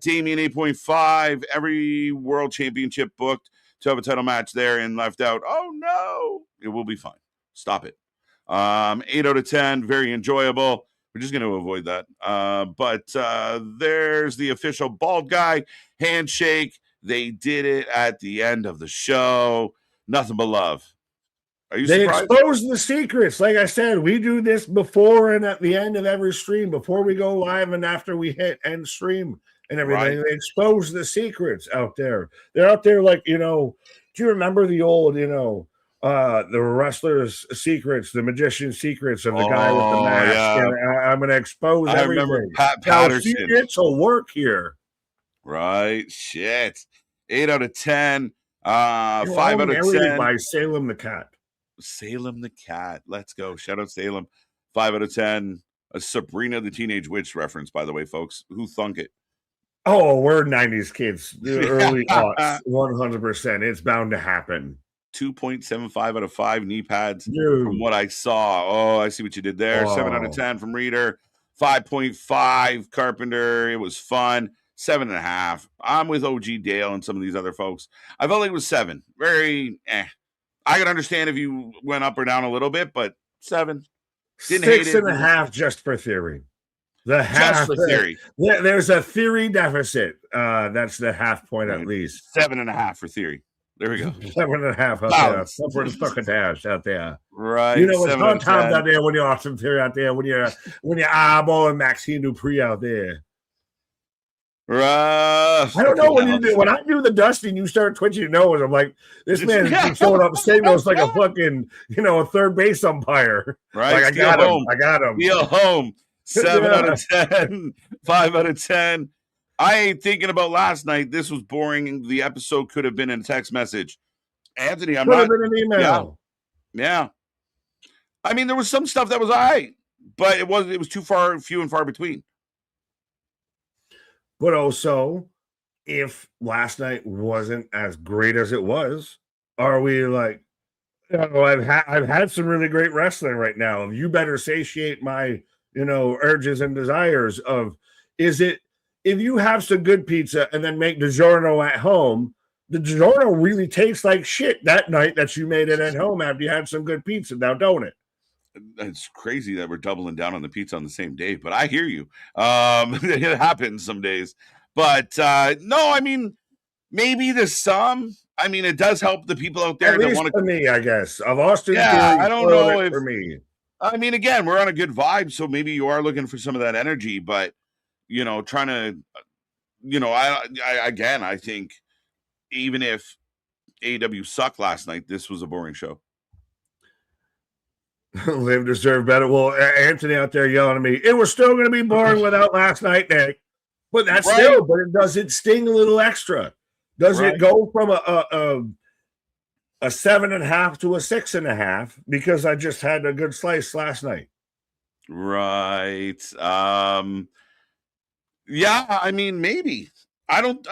Damien, 8.5. Every world championship booked to have a title match there and left out. Oh, no. It will be fine. Stop it. 8 out of 10. Very enjoyable. We're just going to avoid that. But there's the official bald guy handshake. They did it at the end of the show. Nothing but love. Are you surprised? They expose the secrets. Like I said, we do this before and at the end of every stream, before we go live and after we hit end stream and everything. Right. They expose the secrets out there. They're out there like, do you remember the old, the wrestler's secrets, the magician's secrets of the guy with the mask? Yeah. And I'm going to expose everything. I remember Pat Patterson. It's a work here. Right. Shit. 8 out of 10. 5 out of 10. By Salem the Cat. Salem the Cat. Let's go. Shout out Salem. 5 out of 10. A Sabrina the Teenage Witch reference, by the way, folks. Who thunk it? Oh, we're 90s kids. Early aughts. 100%. It's bound to happen. 2.75 out of 5 knee pads from what I saw. Oh, I see what you did there. 7 out of 10 from Reader. 5.5 Carpenter. It was fun. 7.5. I'm with OG Dale and some of these other folks. I felt like it was 7. Very I could understand if you went up or down a little bit, but 7. Didn't hate it. 6.5 just for theory. The half just for theory. There's a theory deficit. That's the half point at least. 7.5 for theory. There we go. 7.5 out there. For the fucking dash out there. Right. It's fun times out there when you're awesome theory out there, when you're eyeballing Maxine Dupree out there. I don't know when I do the dusting, you start twitching your nose. I'm like, this man is showing up signals like a fucking, a third base umpire. Right. Like, I got him. Feel home. 7 out of 10. 5 out of 10. I ain't thinking about last night. This was boring. The episode could have been in a text message. Anthony, could have been an email. Yeah. I mean, there was some stuff that was all right, but it was too few and far between. But also, if last night wasn't as great as it was, are we like, I've had some really great wrestling right now. You better satiate my, urges and desires of, is it, if you have some good pizza and then make DiGiorno at home, the DiGiorno really tastes like shit that night that you made it at home after you had some good pizza, now don't it? It's crazy that we're doubling down on the pizza on the same day, but I hear you. It happens some days. But no, I mean, maybe there's some. I mean, it does help the people out there that want to. For me, I guess. Of Austin, I don't know if for me. I mean, again, we're on a good vibe, so maybe you are looking for some of that energy, but trying to, I think even if AEW sucked last night, this was a boring show. Live deserve better. Well, Anthony out there yelling at me, it was still going to be boring without last night, Nick. But that's still, but does it sting a little extra? Does it go from a 7.5 to a 6.5 because I just had a good slice last night? Right. Yeah, I mean, maybe. I'm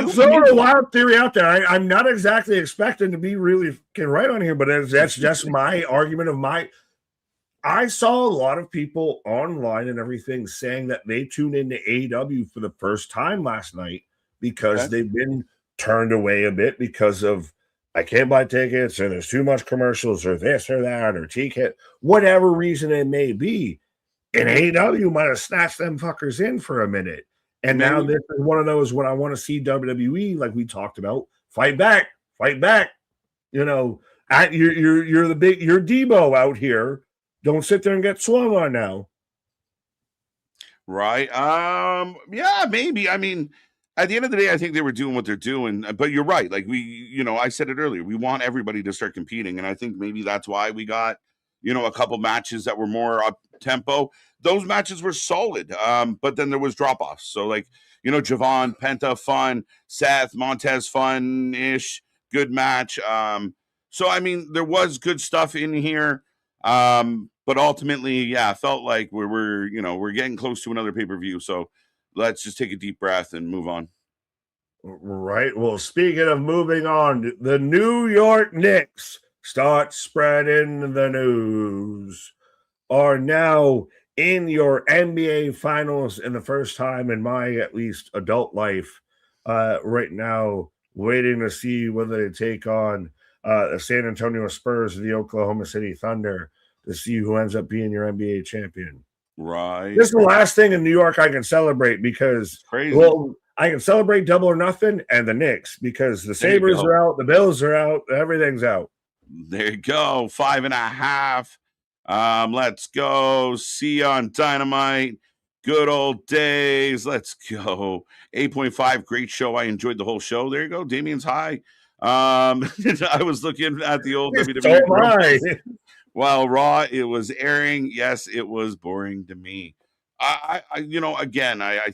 throwing a wild theory out there. I'm not exactly expecting to be really right on here, but that's just my argument of I saw a lot of people online and everything saying that they tuned into AEW for the first time last night because they've been turned away a bit because of, I can't buy tickets, or there's too much commercials, or this or that, or ticket, whatever reason it may be. And AEW might have snatched them fuckers in for a minute. And now this is one of those when I want to see WWE, like we talked about, fight back. You know, you're Debo out here. Don't sit there and get swung on now. Right. Yeah, maybe. I mean, at the end of the day, I think they were doing what they're doing. But you're right. Like I said it earlier, we want everybody to start competing. And I think maybe that's why we got, a couple matches that were more up tempo. Those matches were solid. But then there was drop offs. So like, Javon, Penta, fun, Seth, Montez, fun-ish, good match. So I mean, there was good stuff in here. But ultimately, yeah, felt like we're getting close to another pay-per-view. So let's just take a deep breath and move on. Right. Well, speaking of moving on, the New York Knicks start spreading the news. Are now in your NBA finals in the first time in my, at least, adult life. Right now, waiting to see whether they take on the San Antonio Spurs or the Oklahoma City Thunder to see who ends up being your NBA champion. Right. This is the last thing in New York I can celebrate because, well, I can celebrate Double or Nothing and the Knicks because the Sabres are out, the Bills are out, everything's out. There you go. 5.5. Let's go. See you on Dynamite. Good old days. Let's go. 8.5. Great show. I enjoyed the whole show. There you go. Damien's high. I was looking at the old WWE. While Raw, it was airing. Yes, it was boring to me. I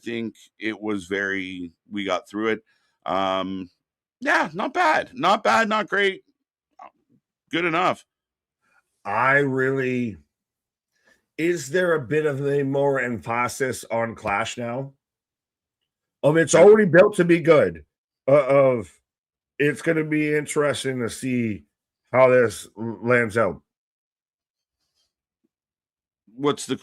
think it was we got through it. Yeah, not bad. Not bad, not great. Good enough. Is there a bit of a more emphasis on Clash now? It's already built to be good. It's going to be interesting to see how this lands out. With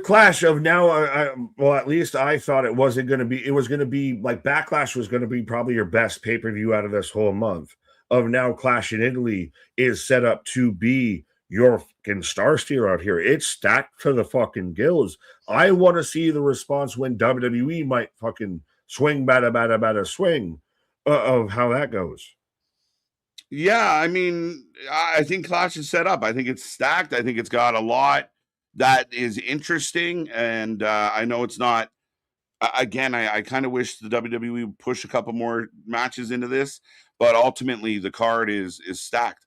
Clash of now? At least I thought it wasn't going to be. It was going to be like Backlash was going to be probably your best pay-per-view out of this whole month. Of now, Clash in Italy is set up to be your fucking star steer out here. It's stacked to the fucking gills. I want to see the response when WWE might fucking swing, bada swing of how that goes. Yeah, I mean, I think Clash is set up. I think it's stacked. I think it's got a lot that is interesting. And I know it's not, again, I kind of wish the WWE would push a couple more matches into this, but ultimately the card is stacked.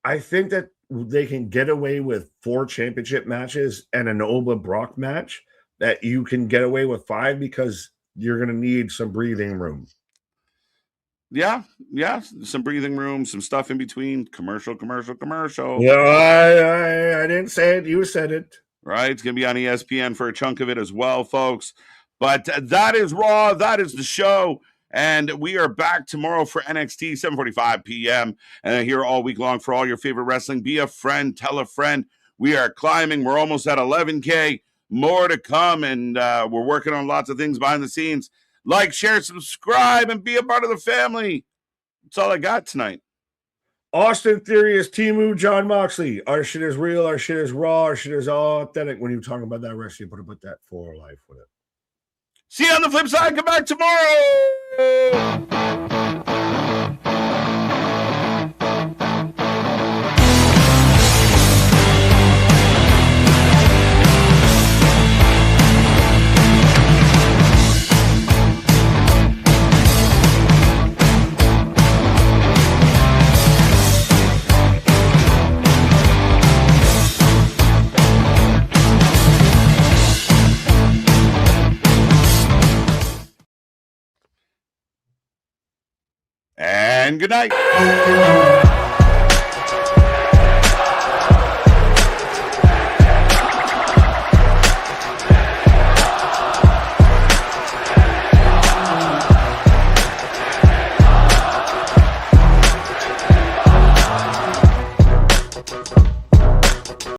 I think that they can get away with 4 championship matches and an Oba Brock match, that you can get away with 5 because you're going to need some breathing room. Yeah, some breathing room, some stuff in between, commercial. Yeah, I didn't say it. You said it. Right, it's going to be on ESPN for a chunk of it as well, folks. But that is Raw. That is the show. And we are back tomorrow for NXT, 7:45 p.m. And here all week long for all your favorite wrestling. Be a friend. Tell a friend. We are climbing. We're almost at 11K. More to come. And we're working on lots of things behind the scenes. Like, share, subscribe, and be a part of the family. That's all I got tonight. Austin Theory is Timu John Moxley. Our shit is real. Our shit is raw. Our shit is all authentic. When you're talking about that wrestling, you put that for life with it. See you on the flip side. Come back tomorrow. And good night.